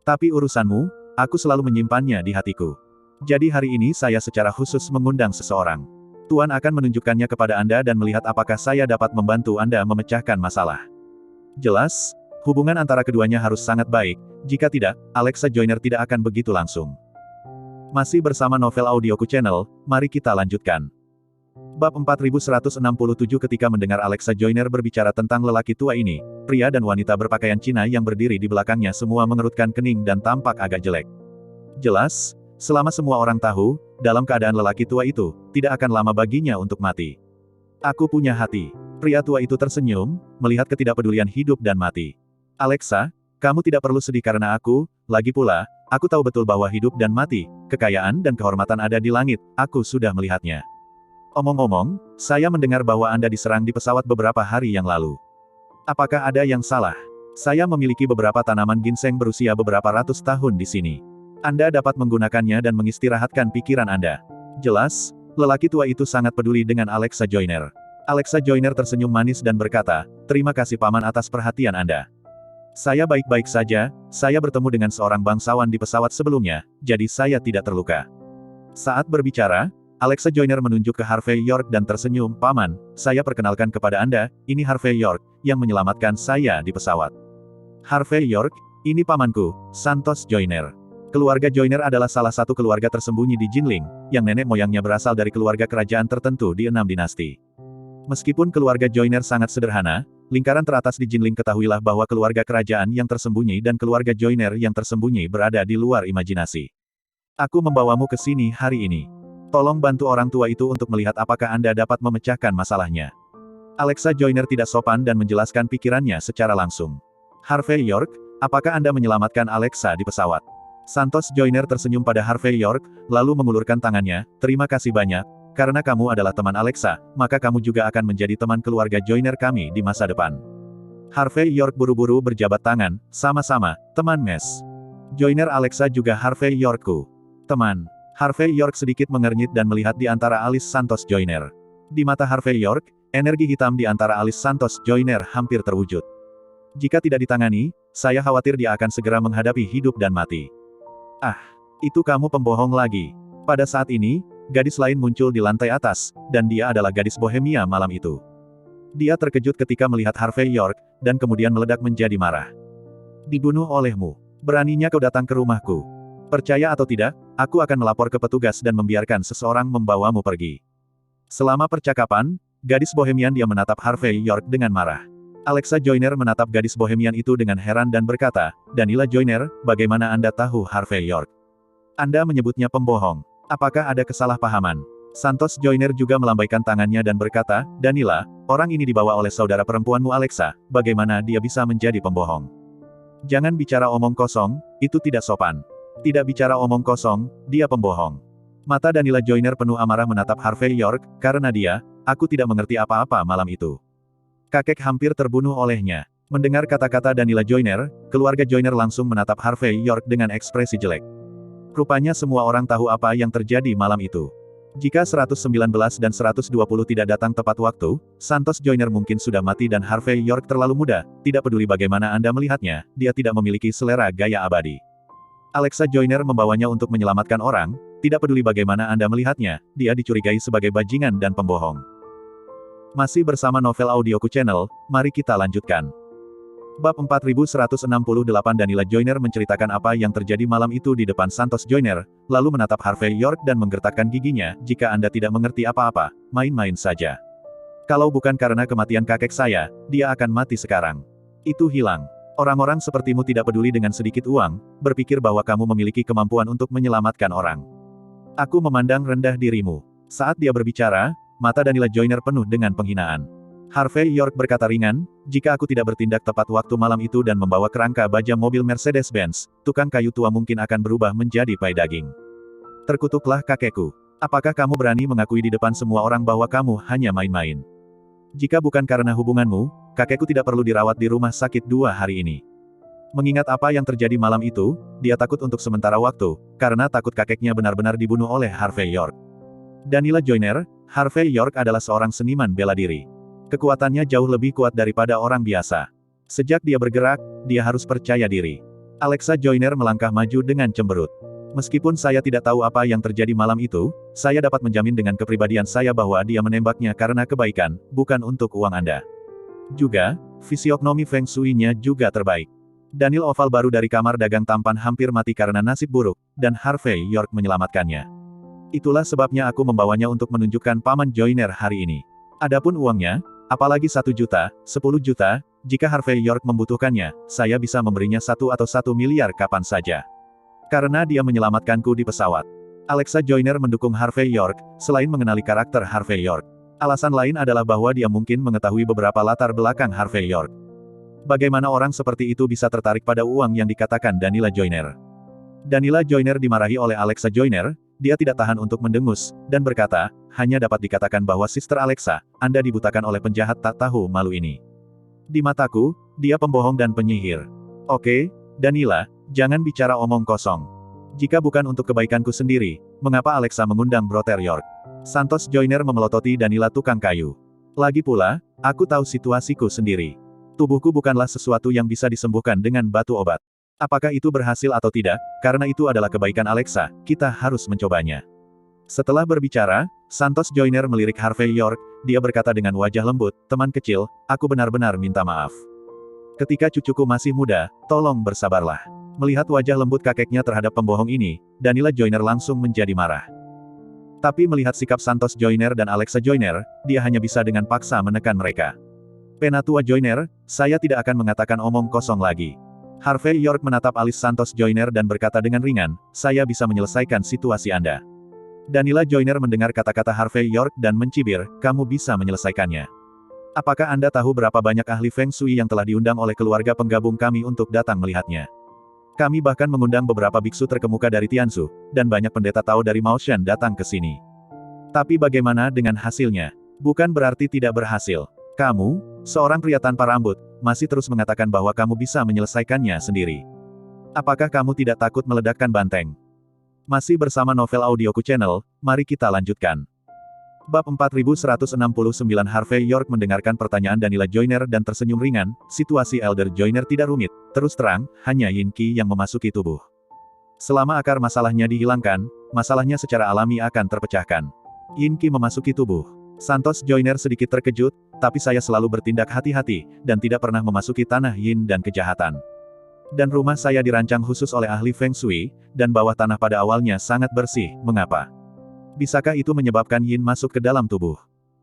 Tapi urusanmu, aku selalu menyimpannya di hatiku. Jadi hari ini saya secara khusus mengundang seseorang. Tuan akan menunjukkannya kepada Anda dan melihat apakah saya dapat membantu Anda memecahkan masalah. Jelas, hubungan antara keduanya harus sangat baik, jika tidak, Alexa Joyner tidak akan begitu langsung. Masih bersama Novel Audioku Channel, mari kita lanjutkan. Bab 4167. Ketika mendengar Alexa Joyner berbicara tentang lelaki tua ini, pria dan wanita berpakaian Cina yang berdiri di belakangnya semua mengerutkan kening dan tampak agak jelek. Jelas, selama semua orang tahu, dalam keadaan lelaki tua itu, tidak akan lama baginya untuk mati. Aku punya hati. Pria tua itu tersenyum, melihat ketidakpedulian hidup dan mati. Alexa, kamu tidak perlu sedih karena aku, lagi pula, aku tahu betul bahwa hidup dan mati, kekayaan dan kehormatan ada di langit, aku sudah melihatnya. Omong-omong, saya mendengar bahwa Anda diserang di pesawat beberapa hari yang lalu. Apakah ada yang salah? Saya memiliki beberapa tanaman ginseng berusia beberapa ratus tahun di sini. Anda dapat menggunakannya dan mengistirahatkan pikiran Anda. Jelas, lelaki tua itu sangat peduli dengan Alexa Joyner. Alexa Joyner tersenyum manis dan berkata, terima kasih Paman atas perhatian Anda. Saya baik-baik saja, saya bertemu dengan seorang bangsawan di pesawat sebelumnya, jadi saya tidak terluka. Saat berbicara, Alexa Joyner menunjuk ke Harvey York dan tersenyum, Paman, saya perkenalkan kepada Anda, ini Harvey York, yang menyelamatkan saya di pesawat. Harvey York, ini pamanku, Santos Joyner. Keluarga Joyner adalah salah satu keluarga tersembunyi di Jinling, yang nenek moyangnya berasal dari keluarga kerajaan tertentu di 6 dinasti. Meskipun keluarga Joyner sangat sederhana, lingkaran teratas di Jinling ketahuilah bahwa keluarga kerajaan yang tersembunyi dan keluarga Joyner yang tersembunyi berada di luar imajinasi. Aku membawamu ke sini hari ini. Tolong bantu orang tua itu untuk melihat apakah Anda dapat memecahkan masalahnya. Alexa Joyner tidak sopan dan menjelaskan pikirannya secara langsung. Harvey York, apakah Anda menyelamatkan Alexa di pesawat? Santos Joyner tersenyum pada Harvey York, lalu mengulurkan tangannya, terima kasih banyak, karena kamu adalah teman Alexa, maka kamu juga akan menjadi teman keluarga Joyner kami di masa depan. Harvey York buru-buru berjabat tangan, sama-sama, teman mes. Joyner Alexa juga Harvey Yorkku. Teman. Harvey York sedikit mengernyit dan melihat di antara alis Santos Joyner. Di mata Harvey York, energi hitam di antara alis Santos Joyner hampir terwujud. Jika tidak ditangani, saya khawatir dia akan segera menghadapi hidup dan mati. Ah, itu kamu pembohong lagi. Pada saat ini, gadis lain muncul di lantai atas, dan dia adalah gadis Bohemia malam itu. Dia terkejut ketika melihat Harvey York, dan kemudian meledak menjadi marah. Dibunuh olehmu. Beraninya kau datang ke rumahku. Percaya atau tidak, aku akan melapor ke petugas dan membiarkan seseorang membawamu pergi. Selama percakapan, gadis Bohemian dia menatap Harvey York dengan marah. Alexa Joyner menatap gadis Bohemian itu dengan heran dan berkata, Danila Joyner, bagaimana Anda tahu Harvey York? Anda menyebutnya pembohong. Apakah ada kesalahpahaman? Santos Joyner juga melambaikan tangannya dan berkata, Danila, orang ini dibawa oleh saudara perempuanmu Alexa, bagaimana dia bisa menjadi pembohong? Jangan bicara omong kosong, itu tidak sopan. Tidak bicara omong kosong, dia pembohong. Mata Danila Joyner penuh amarah menatap Harvey York, karena dia, aku tidak mengerti apa-apa malam itu. Kakek hampir terbunuh olehnya. Mendengar kata-kata Danila Joyner, keluarga Joyner langsung menatap Harvey York dengan ekspresi jelek. Rupanya semua orang tahu apa yang terjadi malam itu. Jika 119 dan 120 tidak datang tepat waktu, Santos Joyner mungkin sudah mati dan Harvey York terlalu muda, tidak peduli bagaimana Anda melihatnya, dia tidak memiliki selera gaya abadi. Alexa Joyner membawanya untuk menyelamatkan orang, tidak peduli bagaimana Anda melihatnya, dia dicurigai sebagai bajingan dan pembohong. Masih bersama Novel Audioku Channel, mari kita lanjutkan. Bab 4168 Danila Joyner menceritakan apa yang terjadi malam itu di depan Santos Joyner, lalu menatap Harvey York dan menggertakkan giginya, jika Anda tidak mengerti apa-apa, main-main saja. Kalau bukan karena kematian kakek saya, dia akan mati sekarang. Itu hilang. Orang-orang sepertimu tidak peduli dengan sedikit uang, berpikir bahwa kamu memiliki kemampuan untuk menyelamatkan orang. Aku memandang rendah dirimu. Saat dia berbicara, mata Danila Joyner penuh dengan penghinaan. Harvey York berkata ringan, jika aku tidak bertindak tepat waktu malam itu dan membawa kerangka baja mobil Mercedes-Benz, tukang kayu tua mungkin akan berubah menjadi pai daging. Terkutuklah kakekku. Apakah kamu berani mengakui di depan semua orang bahwa kamu hanya main-main? Jika bukan karena hubunganmu, kakekku tidak perlu dirawat di rumah sakit 2 hari ini. Mengingat apa yang terjadi malam itu, dia takut untuk sementara waktu, karena takut kakeknya benar-benar dibunuh oleh Harvey York. Danila Joyner, Harvey York adalah seorang seniman bela diri. Kekuatannya jauh lebih kuat daripada orang biasa. Sejak dia bergerak, dia harus percaya diri. Alexa Joyner melangkah maju dengan cemberut. Meskipun saya tidak tahu apa yang terjadi malam itu, saya dapat menjamin dengan kepribadian saya bahwa dia menembaknya karena kebaikan, bukan untuk uang Anda. Juga, fisiognomi Feng Shui-nya juga terbaik. Daniel Oval baru dari kamar dagang tampan hampir mati karena nasib buruk, dan Harvey York menyelamatkannya. Itulah sebabnya aku membawanya untuk menunjukkan Paman Joyner hari ini. Adapun uangnya, apalagi 1 juta, 10 juta, jika Harvey York membutuhkannya, saya bisa memberinya 1 atau 1 miliar kapan saja. Karena dia menyelamatkanku di pesawat. Alexa Joyner mendukung Harvey York, selain mengenali karakter Harvey York. Alasan lain adalah bahwa dia mungkin mengetahui beberapa latar belakang Harvey York. Bagaimana orang seperti itu bisa tertarik pada uang yang dikatakan Danila Joyner? Danila Joyner dimarahi oleh Alexa Joyner, dia tidak tahan untuk mendengus, dan berkata, hanya dapat dikatakan bahwa Sister Alexa, Anda dibutakan oleh penjahat tak tahu malu ini. Di mataku, dia pembohong dan penyihir. Oke, Danila, jangan bicara omong kosong. Jika bukan untuk kebaikanku sendiri, mengapa Alexa mengundang Brother York? Santos Joyner memelototi Danila tukang kayu. Lagi pula, aku tahu situasiku sendiri. Tubuhku bukanlah sesuatu yang bisa disembuhkan dengan batu obat. Apakah itu berhasil atau tidak, karena itu adalah kebaikan Alexa, kita harus mencobanya. Setelah berbicara, Santos Joyner melirik Harvey York, dia berkata dengan wajah lembut, teman kecil, aku benar-benar minta maaf. Ketika cucuku masih muda, tolong bersabarlah. Melihat wajah lembut kakeknya terhadap pembohong ini, Danila Joyner langsung menjadi marah. Tapi melihat sikap Santos Joyner dan Alexa Joyner, dia hanya bisa dengan paksa menekan mereka. Penatua Joyner, saya tidak akan mengatakan omong kosong lagi. Harvey York menatap alis Santos Joyner dan berkata dengan ringan, saya bisa menyelesaikan situasi Anda. Danila Joyner mendengar kata-kata Harvey York dan mencibir, kamu bisa menyelesaikannya. Apakah Anda tahu berapa banyak ahli Feng Shui yang telah diundang oleh keluarga penggabung kami untuk datang melihatnya? Kami bahkan mengundang beberapa biksu terkemuka dari Tianzu, dan banyak pendeta Tao dari Maoshan datang ke sini. Tapi bagaimana dengan hasilnya? Bukan berarti tidak berhasil. Kamu, seorang pria tanpa rambut, masih terus mengatakan bahwa kamu bisa menyelesaikannya sendiri. Apakah kamu tidak takut meledakkan banteng? Masih bersama Novel Audioku Channel, mari kita lanjutkan. Bab 4169 Harvey York mendengarkan pertanyaan Danila Joyner dan tersenyum ringan, situasi Elder Joyner tidak rumit, terus terang, hanya Yin Qi yang memasuki tubuh. Selama akar masalahnya dihilangkan, masalahnya secara alami akan terpecahkan. Yin Qi memasuki tubuh. Santos Joyner sedikit terkejut, tapi saya selalu bertindak hati-hati, dan tidak pernah memasuki tanah Yin dan kejahatan. Dan rumah saya dirancang khusus oleh ahli Feng Shui, dan bawah tanah pada awalnya sangat bersih, mengapa? Bisakah itu menyebabkan Yin masuk ke dalam tubuh?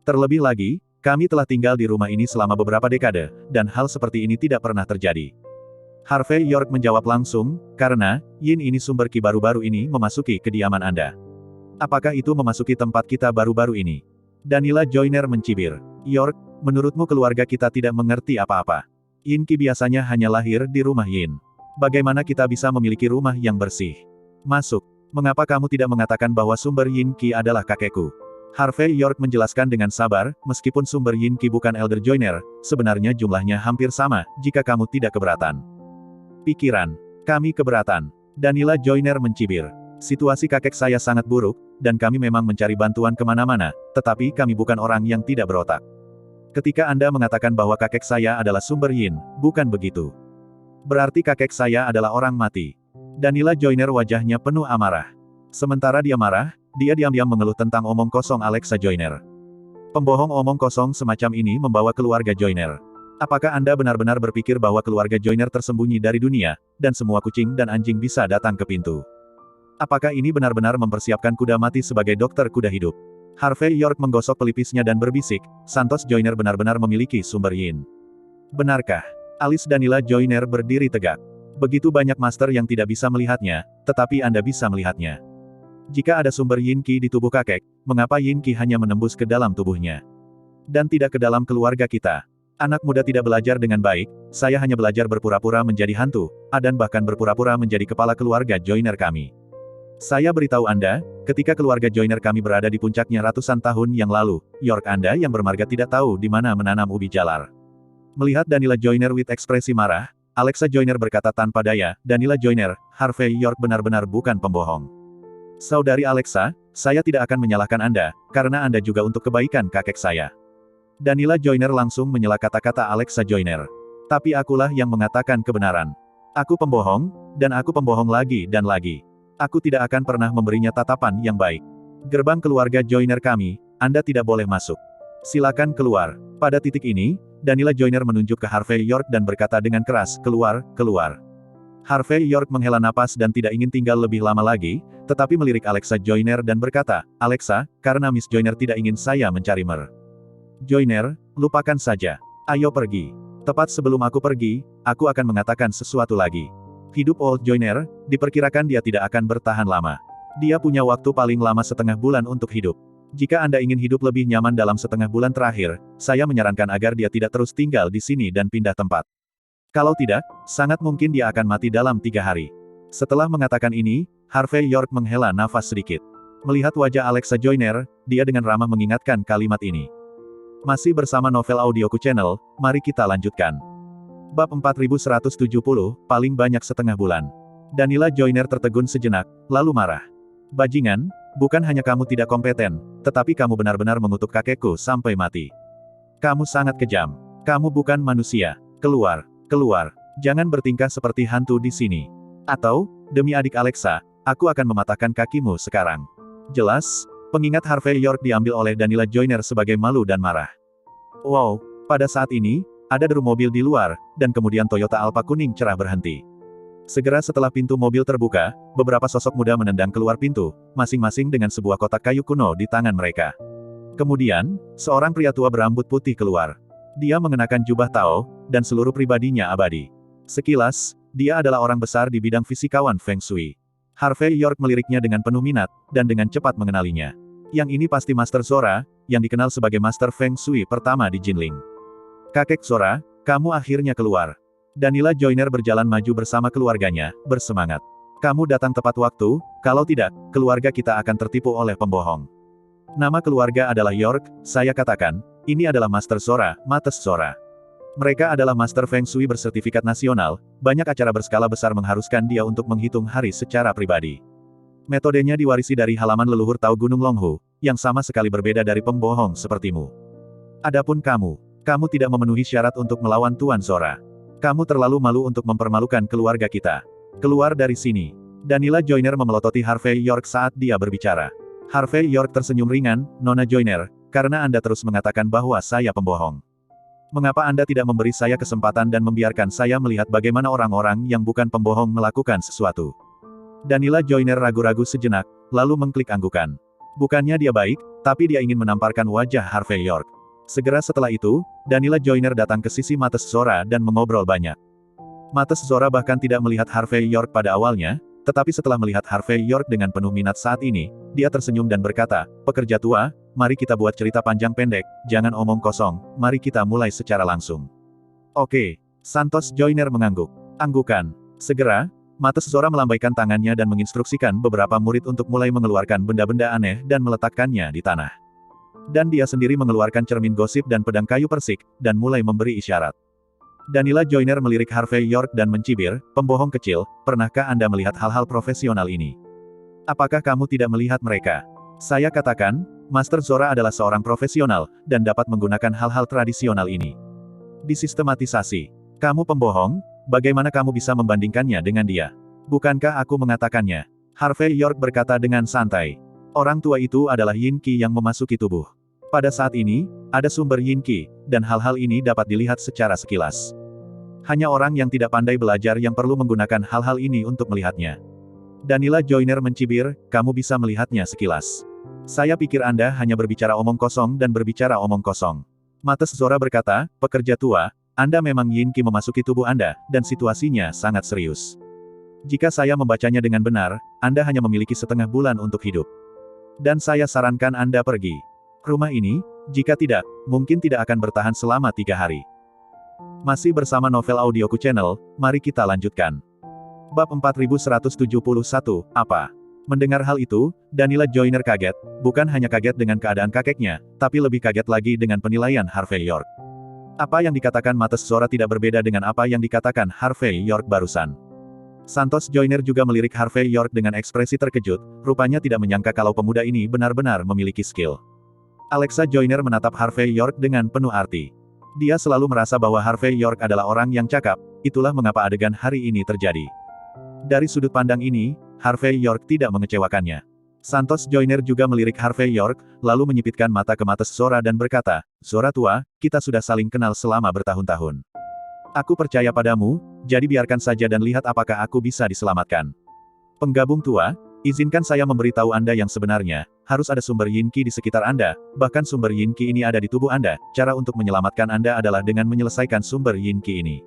Terlebih lagi, kami telah tinggal di rumah ini selama beberapa dekade, dan hal seperti ini tidak pernah terjadi. Harvey York menjawab langsung, karena, Yin ini sumber Qi baru-baru ini memasuki kediaman Anda. Apakah itu memasuki tempat kita baru-baru ini? Danila Joyner mencibir. York, menurutmu keluarga kita tidak mengerti apa-apa. Yin Qi biasanya hanya lahir di rumah Yin. Bagaimana kita bisa memiliki rumah yang bersih? Masuk. Mengapa kamu tidak mengatakan bahwa sumber Yin Qi adalah kakekku? Harvey York menjelaskan dengan sabar, meskipun sumber Yin Qi bukan Elder Joyner, sebenarnya jumlahnya hampir sama, jika kamu tidak keberatan. Pikiran. Kami keberatan. Danila Joyner mencibir. Situasi kakek saya sangat buruk, dan kami memang mencari bantuan kemana-mana, tetapi kami bukan orang yang tidak berotak. Ketika Anda mengatakan bahwa kakek saya adalah sumber yin, bukan begitu. Berarti kakek saya adalah orang mati. Danila Joyner wajahnya penuh amarah. Sementara dia marah, dia diam-diam mengeluh tentang omong kosong Alexa Joyner. Pembohong omong kosong semacam ini membawa keluarga Joyner. Apakah Anda benar-benar berpikir bahwa keluarga Joyner tersembunyi dari dunia, dan semua kucing dan anjing bisa datang ke pintu? Apakah ini benar-benar mempersiapkan kuda mati sebagai dokter kuda hidup? Harvey York menggosok pelipisnya dan berbisik, Santos Joyner benar-benar memiliki sumber yin. Benarkah? Alis Danila Joyner berdiri tegak. Begitu banyak master yang tidak bisa melihatnya, tetapi Anda bisa melihatnya. Jika ada sumber yin qi di tubuh kakek, mengapa yin qi hanya menembus ke dalam tubuhnya? Dan tidak ke dalam keluarga kita? Anak muda tidak belajar dengan baik, saya hanya belajar berpura-pura menjadi hantu, dan bahkan berpura-pura menjadi kepala keluarga Joyner kami. Saya beritahu Anda, ketika keluarga Joyner kami berada di puncaknya ratusan tahun yang lalu, York Anda yang bermarga tidak tahu di mana menanam ubi jalar. Melihat Danila Joyner with ekspresi marah, Alexa Joyner berkata tanpa daya, Danila Joyner, Harvey York benar-benar bukan pembohong. Saudari Alexa, saya tidak akan menyalahkan Anda, karena Anda juga untuk kebaikan kakek saya. Danila Joyner langsung menyela kata-kata Alexa Joyner. Tapi akulah yang mengatakan kebenaran. Aku pembohong, dan aku pembohong lagi dan lagi. Aku tidak akan pernah memberinya tatapan yang baik. Gerbang keluarga Joyner kami, Anda tidak boleh masuk. Silakan keluar. Pada titik ini, Danila Joyner menunjuk ke Harvey York dan berkata dengan keras, keluar, keluar. Harvey York menghela napas dan tidak ingin tinggal lebih lama lagi, tetapi melirik Alexa Joyner dan berkata, Alexa, karena Miss Joyner tidak ingin saya mencari Mer. Joyner, lupakan saja. Ayo pergi. Tepat sebelum aku pergi, aku akan mengatakan sesuatu lagi. Hidup Old Joyner, diperkirakan dia tidak akan bertahan lama. Dia punya waktu paling lama setengah bulan untuk hidup. Jika Anda ingin hidup lebih nyaman dalam setengah bulan terakhir, saya menyarankan agar dia tidak terus tinggal di sini dan pindah tempat. Kalau tidak, sangat mungkin dia akan mati dalam 3 hari. Setelah mengatakan ini, Harvey York menghela nafas sedikit. Melihat wajah Alexa Joyner, dia dengan ramah mengingatkan kalimat ini. Masih bersama Novel Audioku Channel, mari kita lanjutkan. Bab 4170, paling banyak setengah bulan. Danila Joyner tertegun sejenak, lalu marah. Bajingan, bukan hanya kamu tidak kompeten, tetapi kamu benar-benar mengutuk kakekku sampai mati. Kamu sangat kejam. Kamu bukan manusia. Keluar. Keluar. Jangan bertingkah seperti hantu di sini. Atau, demi adik Alexa, aku akan mematahkan kakimu sekarang. Jelas, pengingat Harvey York diambil oleh Danila Joyner sebagai malu dan marah. Wow, pada saat ini, ada deru mobil di luar, dan kemudian Toyota Alfa kuning cerah berhenti. Segera setelah pintu mobil terbuka, beberapa sosok muda menendang keluar pintu, masing-masing dengan sebuah kotak kayu kuno di tangan mereka. Kemudian, seorang pria tua berambut putih keluar. Dia mengenakan jubah Tao, dan seluruh pribadinya abadi. Sekilas, dia adalah orang besar di bidang fisikawan Feng Shui. Harvey York meliriknya dengan penuh minat, dan dengan cepat mengenalinya. Yang ini pasti Master Zora, yang dikenal sebagai Master Feng Shui pertama di Jinling. Kakek Zora, kamu akhirnya keluar. Danila Joyner berjalan maju bersama keluarganya, bersemangat. Kamu datang tepat waktu, kalau tidak, keluarga kita akan tertipu oleh pembohong. Nama keluarga adalah York, saya katakan, ini adalah Master Zora, Mates Zora. Mereka adalah Master Feng Shui bersertifikat nasional, banyak acara berskala besar mengharuskan dia untuk menghitung hari secara pribadi. Metodenya diwarisi dari halaman leluhur Tao Gunung Longhu, yang sama sekali berbeda dari pembohong sepertimu. Adapun kamu tidak memenuhi syarat untuk melawan Tuan Zora. Kamu terlalu malu untuk mempermalukan keluarga kita. Keluar dari sini. Danila Joyner memelototi Harvey York saat dia berbicara. Harvey York tersenyum ringan, Nona Joyner, karena Anda terus mengatakan bahwa saya pembohong. Mengapa Anda tidak memberi saya kesempatan dan membiarkan saya melihat bagaimana orang-orang yang bukan pembohong melakukan sesuatu? Danila Joyner ragu-ragu sejenak, lalu mengklik anggukan. Bukannya dia baik, tapi dia ingin menamparkan wajah Harvey York. Segera setelah itu, Danila Joyner datang ke sisi Mates Zora dan mengobrol banyak. Mates Zora bahkan tidak melihat Harvey York pada awalnya, tetapi setelah melihat Harvey York dengan penuh minat saat ini, dia tersenyum dan berkata, pekerja tua, mari kita buat cerita panjang pendek, jangan omong kosong, mari kita mulai secara langsung. Oke, Santos Joyner mengangguk. Anggukan. Segera, Mates Zora melambaikan tangannya dan menginstruksikan beberapa murid untuk mulai mengeluarkan benda-benda aneh dan meletakkannya di tanah. Dan dia sendiri mengeluarkan cermin gosip dan pedang kayu persik, dan mulai memberi isyarat. Danila Joyner melirik Harvey York dan mencibir, pembohong kecil, pernahkah Anda melihat hal-hal profesional ini? Apakah kamu tidak melihat mereka? Saya katakan, Master Zora adalah seorang profesional, dan dapat menggunakan hal-hal tradisional ini. Disistematisasi. Kamu pembohong, bagaimana kamu bisa membandingkannya dengan dia? Bukankah aku mengatakannya? Harvey York berkata dengan santai. Orang tua itu adalah Yin Qi yang memasuki tubuh. Pada saat ini, ada sumber Yin Qi, dan hal-hal ini dapat dilihat secara sekilas. Hanya orang yang tidak pandai belajar yang perlu menggunakan hal-hal ini untuk melihatnya. Danila Joyner mencibir, kamu bisa melihatnya sekilas. Saya pikir Anda hanya berbicara omong kosong dan berbicara omong kosong. Mates Zora berkata, pekerja tua, Anda memang Yin Qi memasuki tubuh Anda, dan situasinya sangat serius. Jika saya membacanya dengan benar, Anda hanya memiliki setengah bulan untuk hidup. Dan saya sarankan Anda pergi. Rumah ini, jika tidak, mungkin tidak akan bertahan selama 3 hari. Masih bersama Novel Audioku Channel, mari kita lanjutkan. Bab 4171, apa? Mendengar hal itu, Danila Joyner kaget, bukan hanya kaget dengan keadaan kakeknya, tapi lebih kaget lagi dengan penilaian Harvey York. Apa yang dikatakan Mates Zora tidak berbeda dengan apa yang dikatakan Harvey York barusan. Santos Joyner juga melirik Harvey York dengan ekspresi terkejut, rupanya tidak menyangka kalau pemuda ini benar-benar memiliki skill. Alexa Joyner menatap Harvey York dengan penuh arti. Dia selalu merasa bahwa Harvey York adalah orang yang cakap, itulah mengapa adegan hari ini terjadi. Dari sudut pandang ini, Harvey York tidak mengecewakannya. Santos Joyner juga melirik Harvey York, lalu menyipitkan mata ke Mates Zora dan berkata, Zora tua, kita sudah saling kenal selama bertahun-tahun. Aku percaya padamu, jadi biarkan saja dan lihat apakah aku bisa diselamatkan. Penggabung tua, izinkan saya memberitahu Anda yang sebenarnya, harus ada sumber Yin Qi di sekitar Anda, bahkan sumber Yin Qi ini ada di tubuh Anda, cara untuk menyelamatkan Anda adalah dengan menyelesaikan sumber Yin Qi ini.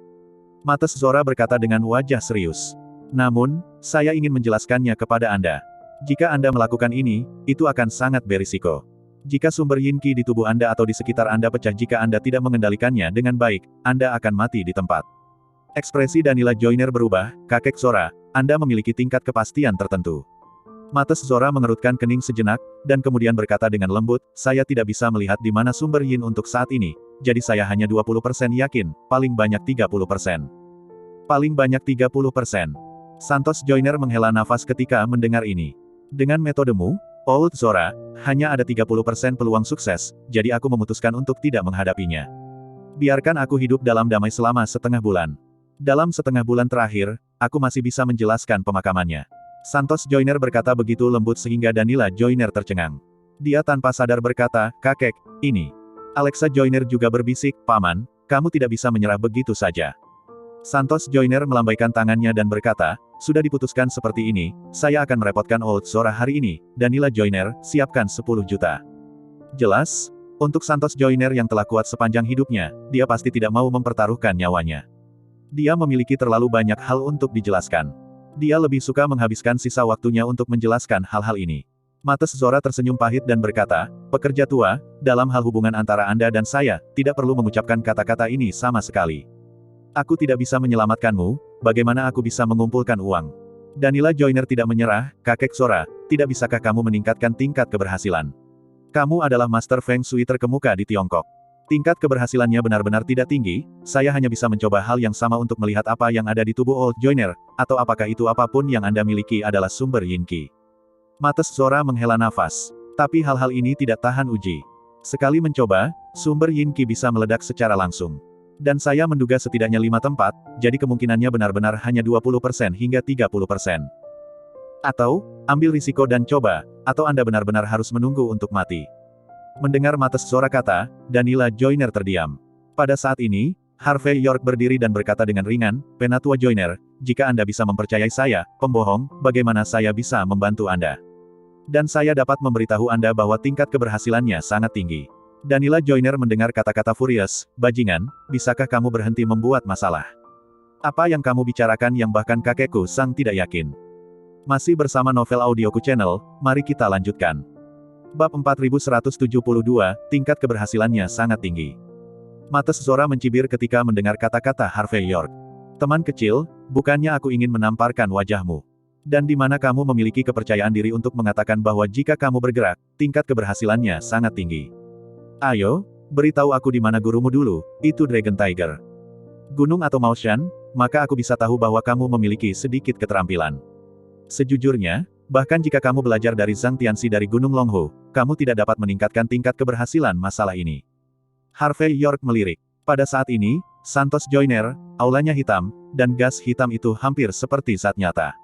Mates Zora berkata dengan wajah serius. Namun, saya ingin menjelaskannya kepada Anda. Jika Anda melakukan ini, itu akan sangat berisiko. Jika sumber Yin Qi di tubuh Anda atau di sekitar Anda pecah jika Anda tidak mengendalikannya dengan baik, Anda akan mati di tempat. Ekspresi Danila Joyner berubah, kakek Zora, Anda memiliki tingkat kepastian tertentu. Mates Zora mengerutkan kening sejenak, dan kemudian berkata dengan lembut, saya tidak bisa melihat di mana sumber Yin untuk saat ini, jadi saya hanya 20% yakin, paling banyak 30%. Paling banyak 30%. Santos Joyner menghela nafas ketika mendengar ini. Dengan metodemu, Old Zora, hanya ada 30% peluang sukses, jadi aku memutuskan untuk tidak menghadapinya. Biarkan aku hidup dalam damai selama setengah bulan. Dalam setengah bulan terakhir, aku masih bisa menjelaskan pemakamannya. Santos Joyner berkata begitu lembut sehingga Danila Joyner tercengang. Dia tanpa sadar berkata, kakek, ini. Alexa Joyner juga berbisik, paman, kamu tidak bisa menyerah begitu saja. Santos Joyner melambaikan tangannya dan berkata, sudah diputuskan seperti ini, saya akan merepotkan Old Zora hari ini, Danila Joyner, siapkan 10 juta. Jelas? Untuk Santos Joyner yang telah kuat sepanjang hidupnya, dia pasti tidak mau mempertaruhkan nyawanya. Dia memiliki terlalu banyak hal untuk dijelaskan. Dia lebih suka menghabiskan sisa waktunya untuk menjelaskan hal-hal ini. Mates Zora tersenyum pahit dan berkata, pekerja tua, dalam hal hubungan antara Anda dan saya, tidak perlu mengucapkan kata-kata ini sama sekali. Aku tidak bisa menyelamatkanmu, bagaimana aku bisa mengumpulkan uang? Danila Joyner tidak menyerah, kakek Zora, tidak bisakah kamu meningkatkan tingkat keberhasilan? Kamu adalah Master Feng Shui terkemuka di Tiongkok. Tingkat keberhasilannya benar-benar tidak tinggi, saya hanya bisa mencoba hal yang sama untuk melihat apa yang ada di tubuh Old Joyner, atau apakah itu apapun yang Anda miliki adalah sumber Yin Qi. Mates Zora menghela nafas. Tapi hal-hal ini tidak tahan uji. Sekali mencoba, sumber Yin Qi bisa meledak secara langsung. Dan saya menduga setidaknya 5 tempat, jadi kemungkinannya benar-benar hanya 20% hingga 30%. Atau, ambil risiko dan coba, atau Anda benar-benar harus menunggu untuk mati. Mendengar Mates Zora kata, Danila Joyner terdiam. Pada saat ini, Harvey York berdiri dan berkata dengan ringan, Penatua Joyner, jika Anda bisa mempercayai saya, pembohong, bagaimana saya bisa membantu Anda? Dan saya dapat memberitahu Anda bahwa tingkat keberhasilannya sangat tinggi. Danila Joyner mendengar kata-kata furious, bajingan, bisakah kamu berhenti membuat masalah? Apa yang kamu bicarakan yang bahkan kakekku sang tidak yakin? Masih bersama Novel Audioku Channel, mari kita lanjutkan. Bab 4172, tingkat keberhasilannya sangat tinggi. Mates Zora mencibir ketika mendengar kata-kata Harvey York. Teman kecil, bukannya aku ingin menamparkan wajahmu. Dan di mana kamu memiliki kepercayaan diri untuk mengatakan bahwa jika kamu bergerak, tingkat keberhasilannya sangat tinggi. Ayo, beritahu aku di mana gurumu dulu, itu Dragon Tiger. Gunung atau Maoshan, maka aku bisa tahu bahwa kamu memiliki sedikit keterampilan. Sejujurnya, Bahkan jika kamu belajar dari Zhang Tianxi dari Gunung Longhu, kamu tidak dapat meningkatkan tingkat keberhasilan masalah ini. Harvey York melirik. Pada saat ini, Santos Joyner, aulanya hitam, dan gas hitam itu hampir seperti zat nyata.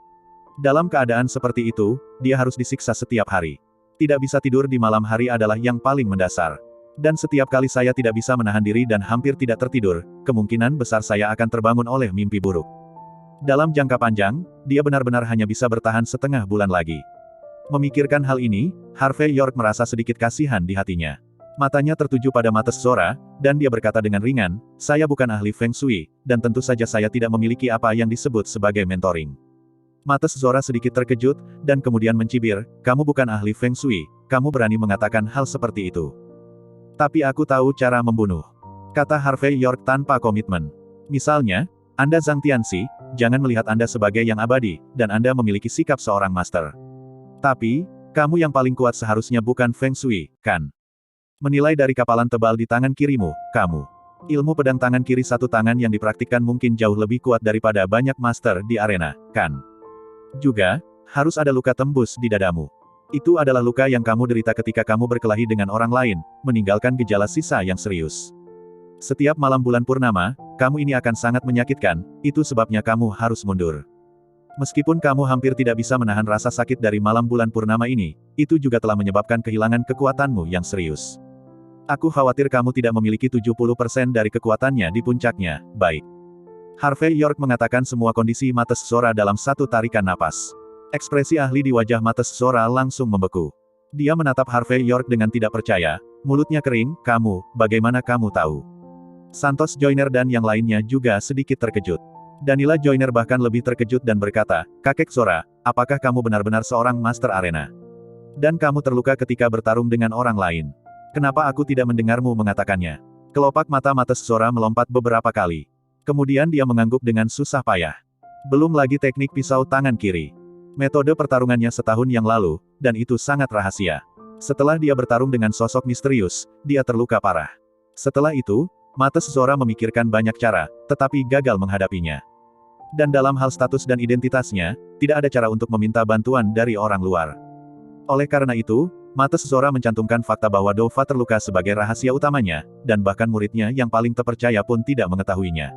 Dalam keadaan seperti itu, dia harus disiksa setiap hari. Tidak bisa tidur di malam hari adalah yang paling mendasar. Dan setiap kali saya tidak bisa menahan diri dan hampir tidak tertidur, kemungkinan besar saya akan terbangun oleh mimpi buruk. Dalam jangka panjang, dia benar-benar hanya bisa bertahan setengah bulan lagi. Memikirkan hal ini, Harvey York merasa sedikit kasihan di hatinya. Matanya tertuju pada mata Zora, dan dia berkata dengan ringan, "Saya bukan ahli Feng Shui, dan tentu saja saya tidak memiliki apa yang disebut sebagai mentoring." Mata Zora sedikit terkejut, dan kemudian mencibir, "Kamu bukan ahli Feng Shui, kamu berani mengatakan hal seperti itu. Tapi aku tahu cara membunuh," kata Harvey York tanpa komitmen. "Misalnya, Anda Zhang Tianxi, jangan melihat Anda sebagai yang abadi, dan Anda memiliki sikap seorang master. Tapi, kamu yang paling kuat seharusnya bukan Feng Shui, kan? Menilai dari kapalan tebal di tangan kirimu, kamu. Ilmu pedang tangan kiri satu tangan yang dipraktikkan mungkin jauh lebih kuat daripada banyak master di arena, kan? Juga, harus ada luka tembus di dadamu. Itu adalah luka yang kamu derita ketika kamu berkelahi dengan orang lain, meninggalkan gejala sisa yang serius. Setiap malam bulan purnama, kamu ini akan sangat menyakitkan, itu sebabnya kamu harus mundur. Meskipun kamu hampir tidak bisa menahan rasa sakit dari malam bulan purnama ini, itu juga telah menyebabkan kehilangan kekuatanmu yang serius. Aku khawatir kamu tidak memiliki 70% dari kekuatannya di puncaknya, baik." Harvey York mengatakan semua kondisi mata Zora dalam satu tarikan napas. Ekspresi ahli di wajah mata Zora langsung membeku. Dia menatap Harvey York dengan tidak percaya, mulutnya kering, "Kamu, bagaimana kamu tahu?" Santos Joyner dan yang lainnya juga sedikit terkejut. Danila Joyner bahkan lebih terkejut dan berkata, "Kakek Zora, apakah kamu benar-benar seorang master arena? Dan kamu terluka ketika bertarung dengan orang lain. Kenapa aku tidak mendengarmu mengatakannya?" Kelopak mata Zora melompat beberapa kali. Kemudian dia mengangguk dengan susah payah. Belum lagi teknik pisau tangan kiri. Metode pertarungannya setahun yang lalu, dan itu sangat rahasia. Setelah dia bertarung dengan sosok misterius, dia terluka parah. Setelah itu, mata Zora memikirkan banyak cara, tetapi gagal menghadapinya. Dan dalam hal status dan identitasnya, tidak ada cara untuk meminta bantuan dari orang luar. Oleh karena itu, mata Zora mencantumkan fakta bahwa Dova terluka sebagai rahasia utamanya, dan bahkan muridnya yang paling terpercaya pun tidak mengetahuinya.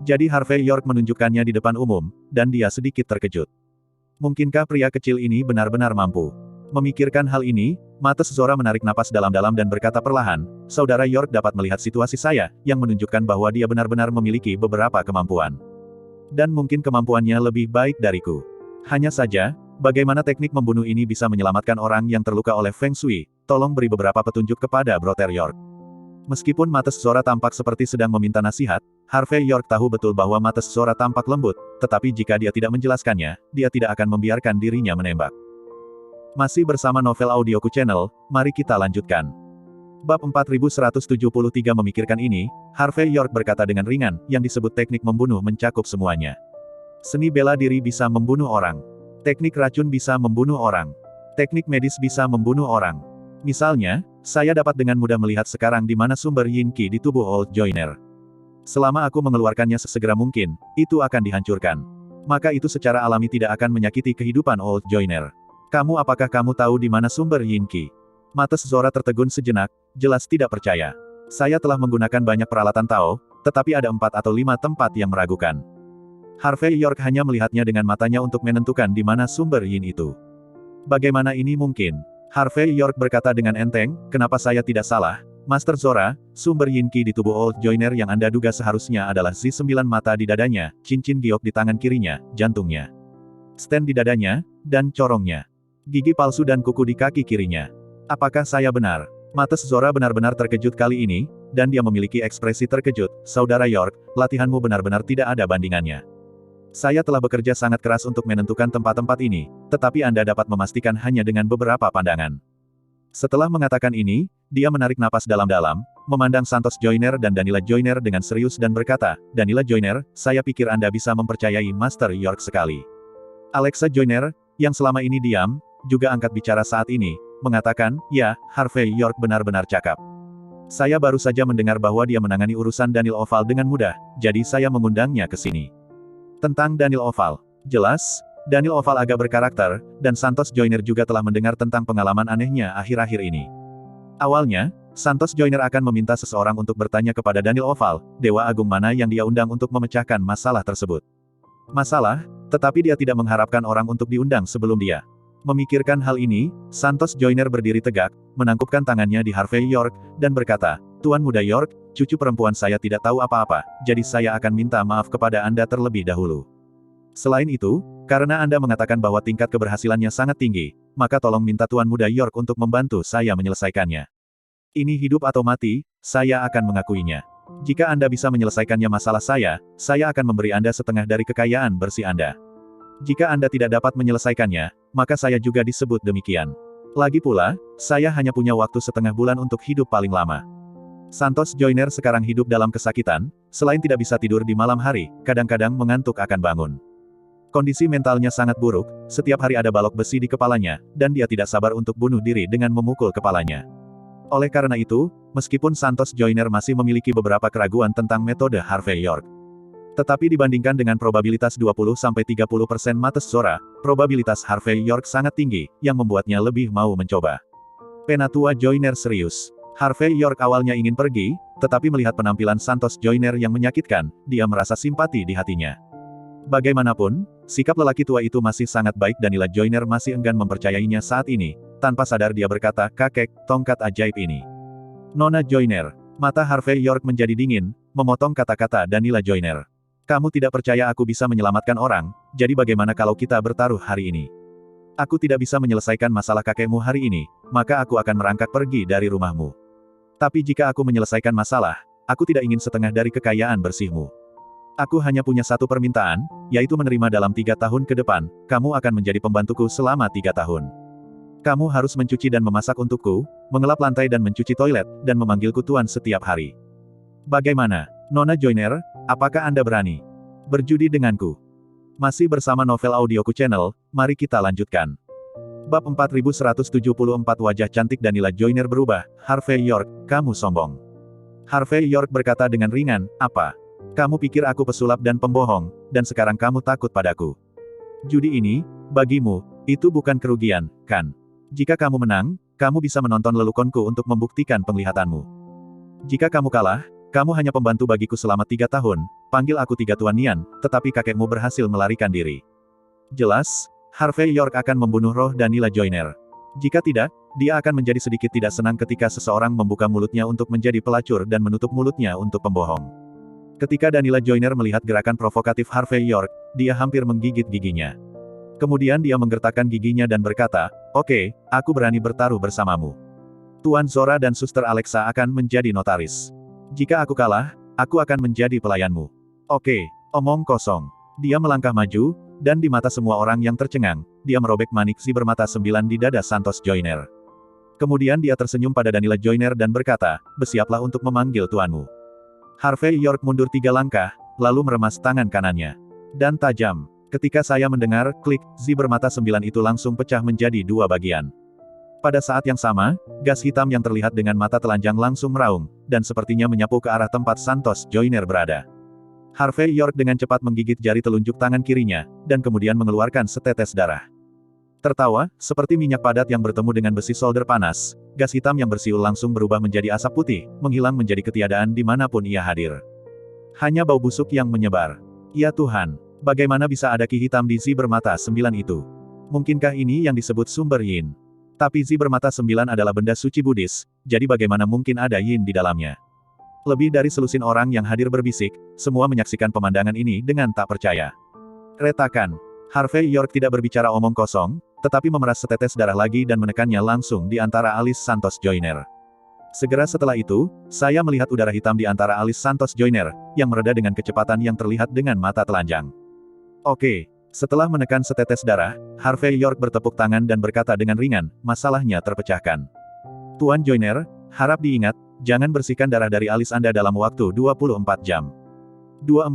Jadi Harvey York menunjukkannya di depan umum, dan dia sedikit terkejut. Mungkinkah pria kecil ini benar-benar mampu? Memikirkan hal ini, mata Zora menarik napas dalam-dalam dan berkata perlahan, "Saudara York dapat melihat situasi saya, yang menunjukkan bahwa dia benar-benar memiliki beberapa kemampuan. Dan mungkin kemampuannya lebih baik dariku. Hanya saja, bagaimana teknik membunuh ini bisa menyelamatkan orang yang terluka oleh Feng Shui? Tolong beri beberapa petunjuk kepada Brother York." Meskipun mata Zora tampak seperti sedang meminta nasihat, Harvey York tahu betul bahwa mata Zora tampak lembut, tetapi jika dia tidak menjelaskannya, dia tidak akan membiarkan dirinya menembak. Masih bersama Novel Audioku Channel, mari kita lanjutkan. Bab 4173 memikirkan ini, Harvey York berkata dengan ringan, yang disebut teknik membunuh mencakup semuanya. Seni bela diri bisa membunuh orang. Teknik racun bisa membunuh orang. Teknik medis bisa membunuh orang. Misalnya, saya dapat dengan mudah melihat sekarang di mana sumber Yin Qi di tubuh Old Joyner. Selama aku mengeluarkannya sesegera mungkin, itu akan dihancurkan. Maka itu secara alami tidak akan menyakiti kehidupan Old Joyner. Apakah kamu tahu di mana sumber Yin Qi? Mata Zora tertegun sejenak, jelas tidak percaya. Saya telah menggunakan banyak peralatan Tao, tetapi ada 4 atau 5 tempat yang meragukan. Harvey York hanya melihatnya dengan matanya untuk menentukan di mana sumber Yin itu. Bagaimana ini mungkin? Harvey York berkata dengan enteng, "Kenapa saya tidak salah? Master Zora, sumber Yin Qi di tubuh Old Joyner yang Anda duga seharusnya adalah Z9 mata di dadanya, cincin giok di tangan kirinya, jantungnya, stand di dadanya, dan corongnya. Gigi palsu dan kuku di kaki kirinya. Apakah saya benar?" Mata Zora benar-benar terkejut kali ini, dan dia memiliki ekspresi terkejut. "Saudara York, latihanmu benar-benar tidak ada bandingannya. Saya telah bekerja sangat keras untuk menentukan tempat-tempat ini, tetapi Anda dapat memastikan hanya dengan beberapa pandangan." Setelah mengatakan ini, dia menarik napas dalam-dalam, memandang Santos Joyner dan Danila Joyner dengan serius dan berkata, "Danila Joyner, saya pikir Anda bisa mempercayai Master York sekali." Alexa Joyner, yang selama ini diam, juga angkat bicara saat ini, mengatakan, "Ya, Harvey York benar-benar cakap. Saya baru saja mendengar bahwa dia menangani urusan Daniel Oval dengan mudah, jadi saya mengundangnya ke sini." Tentang Daniel Oval. Jelas, Daniel Oval agak berkarakter, dan Santos Joyner juga telah mendengar tentang pengalaman anehnya akhir-akhir ini. Awalnya, Santos Joyner akan meminta seseorang untuk bertanya kepada Daniel Oval, Dewa Agung mana yang dia undang untuk memecahkan masalah tersebut. Masalah, tetapi dia tidak mengharapkan orang untuk diundang sebelum dia. Memikirkan hal ini, Santos Joyner berdiri tegak, menangkupkan tangannya di Harvey York, dan berkata, Tuan Muda York, cucu perempuan saya tidak tahu apa-apa, jadi saya akan minta maaf kepada Anda terlebih dahulu. Selain itu, karena Anda mengatakan bahwa tingkat keberhasilannya sangat tinggi, maka tolong minta Tuan Muda York untuk membantu saya menyelesaikannya. Ini hidup atau mati, saya akan mengakuinya. Jika Anda bisa menyelesaikannya masalah saya akan memberi Anda setengah dari kekayaan bersih Anda. Jika Anda tidak dapat menyelesaikannya, maka saya juga disebut demikian. Lagi pula, saya hanya punya waktu setengah bulan untuk hidup paling lama. Santos Joyner sekarang hidup dalam kesakitan, selain tidak bisa tidur di malam hari, kadang-kadang mengantuk akan bangun. Kondisi mentalnya sangat buruk, setiap hari ada balok besi di kepalanya, dan dia tidak sabar untuk bunuh diri dengan memukul kepalanya. Oleh karena itu, meskipun Santos Joyner masih memiliki beberapa keraguan tentang metode Harvey York. Tetapi dibandingkan dengan probabilitas 20-30% Mates Zora, probabilitas Harvey York sangat tinggi, yang membuatnya lebih mau mencoba. Penatua Joyner serius. Harvey York awalnya ingin pergi, tetapi melihat penampilan Santos Joyner yang menyakitkan, dia merasa simpati di hatinya. Bagaimanapun, sikap lelaki tua itu masih sangat baik dan Danila Joyner masih enggan mempercayainya saat ini. Tanpa sadar dia berkata, kakek, tongkat ajaib ini. Nona Joyner. Mata Harvey York menjadi dingin, memotong kata-kata Danila Joyner. Kamu tidak percaya aku bisa menyelamatkan orang, jadi bagaimana kalau kita bertaruh hari ini? Aku tidak bisa menyelesaikan masalah kakekmu hari ini, maka aku akan merangkak pergi dari rumahmu. Tapi jika aku menyelesaikan masalah, aku tidak ingin setengah dari kekayaan bersihmu. Aku hanya punya satu permintaan, yaitu menerima dalam 3 tahun ke depan, kamu akan menjadi pembantuku selama 3 tahun. Kamu harus mencuci dan memasak untukku, mengelap lantai dan mencuci toilet, dan memanggilku Tuan setiap hari. Bagaimana, Nona Joyner, apakah Anda berani berjudi denganku? Masih bersama Novel Audioku Channel, mari kita lanjutkan. Bab 4174 Wajah cantik Danila Joyner berubah, Harvey York, kamu sombong. Harvey York berkata dengan ringan, apa? Kamu pikir aku pesulap dan pembohong, dan sekarang kamu takut padaku. Judi ini, bagimu, itu bukan kerugian, kan? Jika kamu menang, kamu bisa menonton lelukonku untuk membuktikan penglihatanmu. Jika kamu kalah, kamu hanya pembantu bagiku selama 3 tahun, panggil aku 3 Tuan Nian, tetapi kakekmu berhasil melarikan diri. Jelas, Harvey York akan membunuh roh Danila Joyner. Jika tidak, dia akan menjadi sedikit tidak senang ketika seseorang membuka mulutnya untuk menjadi pelacur dan menutup mulutnya untuk pembohong. Ketika Danila Joyner melihat gerakan provokatif Harvey York, dia hampir menggigit giginya. Kemudian dia menggertakkan giginya dan berkata, oke, aku berani bertaruh bersamamu. Tuan Zora dan Suster Alexa akan menjadi notaris. Jika aku kalah, aku akan menjadi pelayanmu. Oke, omong kosong. Dia melangkah maju, dan di mata semua orang yang tercengang, dia merobek manik si bermata 9 di dada Santos Joyner. Kemudian dia tersenyum pada Danila Joyner dan berkata, bersiaplah untuk memanggil tuanmu. Harvey York mundur 3 langkah, lalu meremas tangan kanannya. Dan tajam. Ketika saya mendengar, klik, zi bermata 9 itu langsung pecah menjadi 2 bagian. Pada saat yang sama, gas hitam yang terlihat dengan mata telanjang langsung meraung, dan sepertinya menyapu ke arah tempat Santos Joyner berada. Harvey York dengan cepat menggigit jari telunjuk tangan kirinya, dan kemudian mengeluarkan setetes darah. Tertawa, seperti minyak padat yang bertemu dengan besi solder panas, gas hitam yang bersiul langsung berubah menjadi asap putih, menghilang menjadi ketiadaan dimanapun ia hadir. Hanya bau busuk yang menyebar. Ya Tuhan, bagaimana bisa ada ki hitam di zi bermata 9 itu? Mungkinkah ini yang disebut sumber yin? Tapi zi bermata 9 adalah benda suci Buddhis, jadi bagaimana mungkin ada yin di dalamnya? Lebih dari selusin orang yang hadir berbisik, semua menyaksikan pemandangan ini dengan tak percaya. Retakan. Harvey York tidak berbicara omong kosong, tetapi memeras setetes darah lagi dan menekannya langsung di antara alis Santos Joyner. Segera setelah itu, saya melihat udara hitam di antara alis Santos Joyner, yang mereda dengan kecepatan yang terlihat dengan mata telanjang. Oke. Setelah menekan setetes darah, Harvey York bertepuk tangan dan berkata dengan ringan, masalahnya terpecahkan. Tuan Joyner, harap diingat, jangan bersihkan darah dari alis Anda dalam waktu 24 jam. 14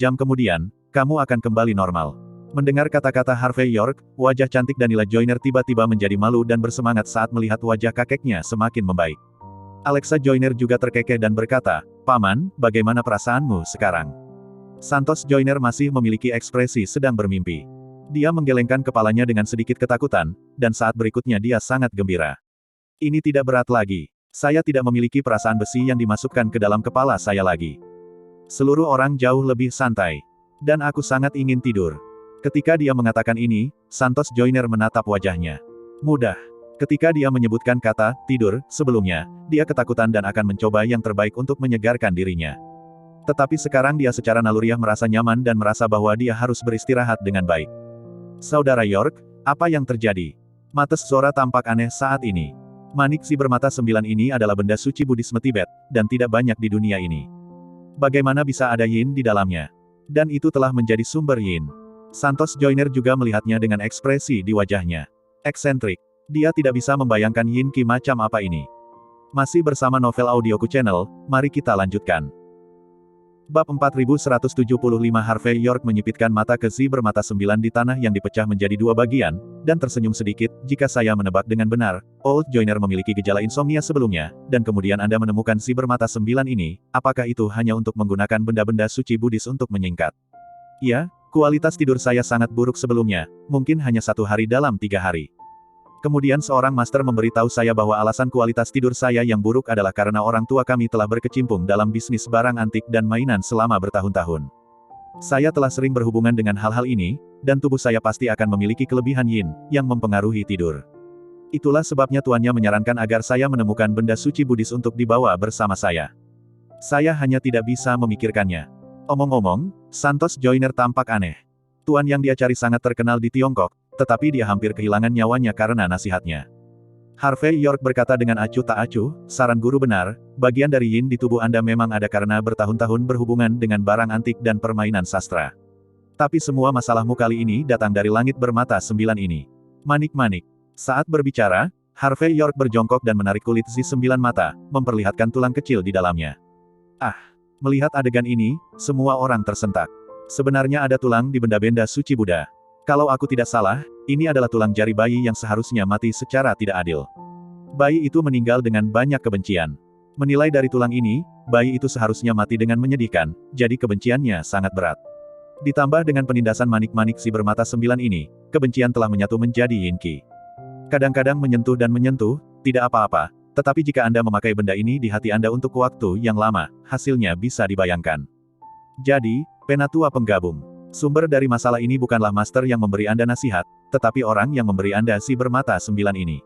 jam kemudian, kamu akan kembali normal. Mendengar kata-kata Harvey York, wajah cantik Danila Joyner tiba-tiba menjadi malu dan bersemangat saat melihat wajah kakeknya semakin membaik. Alexa Joyner juga terkekeh dan berkata, Paman, bagaimana perasaanmu sekarang? Santos Joyner masih memiliki ekspresi sedang bermimpi. Dia menggelengkan kepalanya dengan sedikit ketakutan, dan saat berikutnya dia sangat gembira. Ini tidak berat lagi. Saya tidak memiliki perasaan besi yang dimasukkan ke dalam kepala saya lagi. Seluruh orang jauh lebih santai. Dan aku sangat ingin tidur. Ketika dia mengatakan ini, Santos Joyner menatap wajahnya. Mudah. Ketika dia menyebutkan kata tidur sebelumnya, dia ketakutan dan akan mencoba yang terbaik untuk menyegarkan dirinya. Tetapi sekarang dia secara naluriah merasa nyaman dan merasa bahwa dia harus beristirahat dengan baik. Saudara York, apa yang terjadi? Mata Zora tampak aneh saat ini. Manik si bermata 9 ini adalah benda suci Buddhisme Tibet, dan tidak banyak di dunia ini. Bagaimana bisa ada yin di dalamnya? Dan itu telah menjadi sumber yin. Santos Joyner juga melihatnya dengan ekspresi di wajahnya. Eksentrik. Dia tidak bisa membayangkan yin ki macam apa ini. Masih bersama Novel Audioku Channel, mari kita lanjutkan. Bab 4175 Harvey York menyipitkan mata ke si bermata 9 di tanah yang dipecah menjadi dua bagian, dan tersenyum sedikit. Jika saya menebak dengan benar, Old Joyner memiliki gejala insomnia sebelumnya, dan kemudian Anda menemukan si bermata 9 ini, apakah itu hanya untuk menggunakan benda-benda suci Buddhis untuk menyingkat? Ya, kualitas tidur saya sangat buruk sebelumnya, mungkin hanya 1 hari dalam 3 hari. Kemudian seorang master memberitahu saya bahwa alasan kualitas tidur saya yang buruk adalah karena orang tua kami telah berkecimpung dalam bisnis barang antik dan mainan selama bertahun-tahun. Saya telah sering berhubungan dengan hal-hal ini, dan tubuh saya pasti akan memiliki kelebihan yin, yang mempengaruhi tidur. Itulah sebabnya tuannya menyarankan agar saya menemukan benda suci Buddhis untuk dibawa bersama saya. Saya hanya tidak bisa memikirkannya. Omong-omong, Santos Joyner tampak aneh. Tuan yang dia cari sangat terkenal di Tiongkok, tetapi dia hampir kehilangan nyawanya karena nasihatnya. Harvey York berkata dengan acuh tak acuh, saran guru benar, bagian dari yin di tubuh Anda memang ada karena bertahun-tahun berhubungan dengan barang antik dan permainan sastra. Tapi semua masalahmu kali ini datang dari langit bermata 9 ini. Manik-manik. Saat berbicara, Harvey York berjongkok dan menarik kulit si 9 mata, memperlihatkan tulang kecil di dalamnya. Ah! Melihat adegan ini, semua orang tersentak. Sebenarnya ada tulang di benda-benda suci Buddha. Kalau aku tidak salah, ini adalah tulang jari bayi yang seharusnya mati secara tidak adil. Bayi itu meninggal dengan banyak kebencian. Menilai dari tulang ini, bayi itu seharusnya mati dengan menyedihkan, jadi kebenciannya sangat berat. Ditambah dengan penindasan manik-manik si bermata 9 ini, kebencian telah menyatu menjadi yin ki. Kadang-kadang menyentuh dan menyentuh, tidak apa-apa, tetapi jika Anda memakai benda ini di hati Anda untuk waktu yang lama, hasilnya bisa dibayangkan. Jadi, penatua penggabung. Sumber dari masalah ini bukanlah master yang memberi Anda nasihat, tetapi orang yang memberi Anda si bermata 9 ini.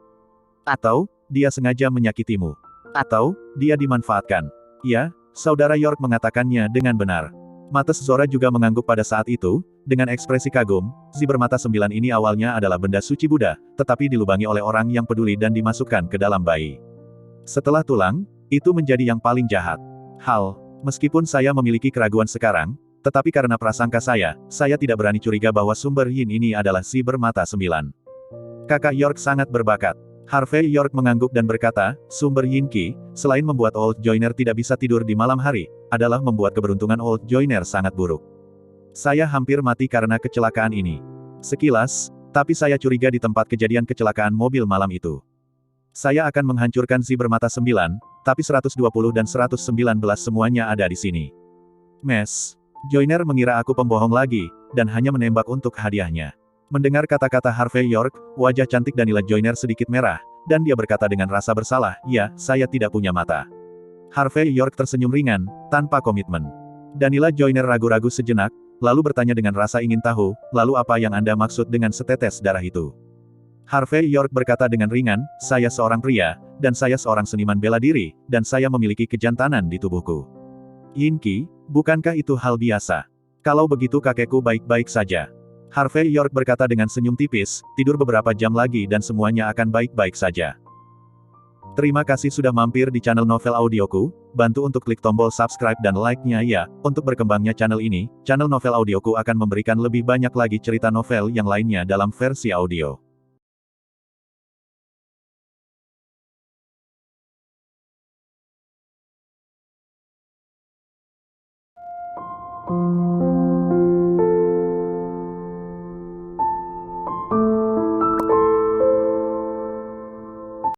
Atau, dia sengaja menyakitimu. Atau, dia dimanfaatkan. Ya, saudara York mengatakannya dengan benar. Mata Zora juga mengangguk pada saat itu, dengan ekspresi kagum. Si bermata 9 ini awalnya adalah benda suci Buddha, tetapi dilubangi oleh orang yang peduli dan dimasukkan ke dalam bayi. Setelah tulang, itu menjadi yang paling jahat. Meskipun saya memiliki keraguan sekarang, tetapi karena prasangka saya tidak berani curiga bahwa sumber yin ini adalah si bermata 9. Kakak York sangat berbakat. Harvey York mengangguk dan berkata, sumber yin ki, selain membuat Old Joyner tidak bisa tidur di malam hari, adalah membuat keberuntungan Old Joyner sangat buruk. Saya hampir mati karena kecelakaan ini. Sekilas, tapi saya curiga di tempat kejadian kecelakaan mobil malam itu. Saya akan menghancurkan si bermata 9, tapi 120 dan 119 semuanya ada di sini. Joyner mengira aku pembohong lagi, dan hanya menembak untuk hadiahnya. Mendengar kata-kata Harvey York, wajah cantik Danila Joyner sedikit merah, dan dia berkata dengan rasa bersalah, ya, saya tidak punya mata. Harvey York tersenyum ringan, tanpa komitmen. Danila Joyner ragu-ragu sejenak, lalu bertanya dengan rasa ingin tahu, lalu apa yang Anda maksud dengan setetes darah itu? Harvey York berkata dengan ringan, saya seorang pria, dan saya seorang seniman bela diri, dan saya memiliki kejantanan di tubuhku. Yin ki, bukankah itu hal biasa? Kalau begitu kakekku baik-baik saja. Harvey York berkata dengan senyum tipis, tidur beberapa jam lagi dan semuanya akan baik-baik saja. Terima kasih sudah mampir di channel Novel Audioku, bantu untuk klik tombol subscribe dan like-nya ya, untuk berkembangnya channel ini, channel Novel Audioku akan memberikan lebih banyak lagi cerita novel yang lainnya dalam versi audio.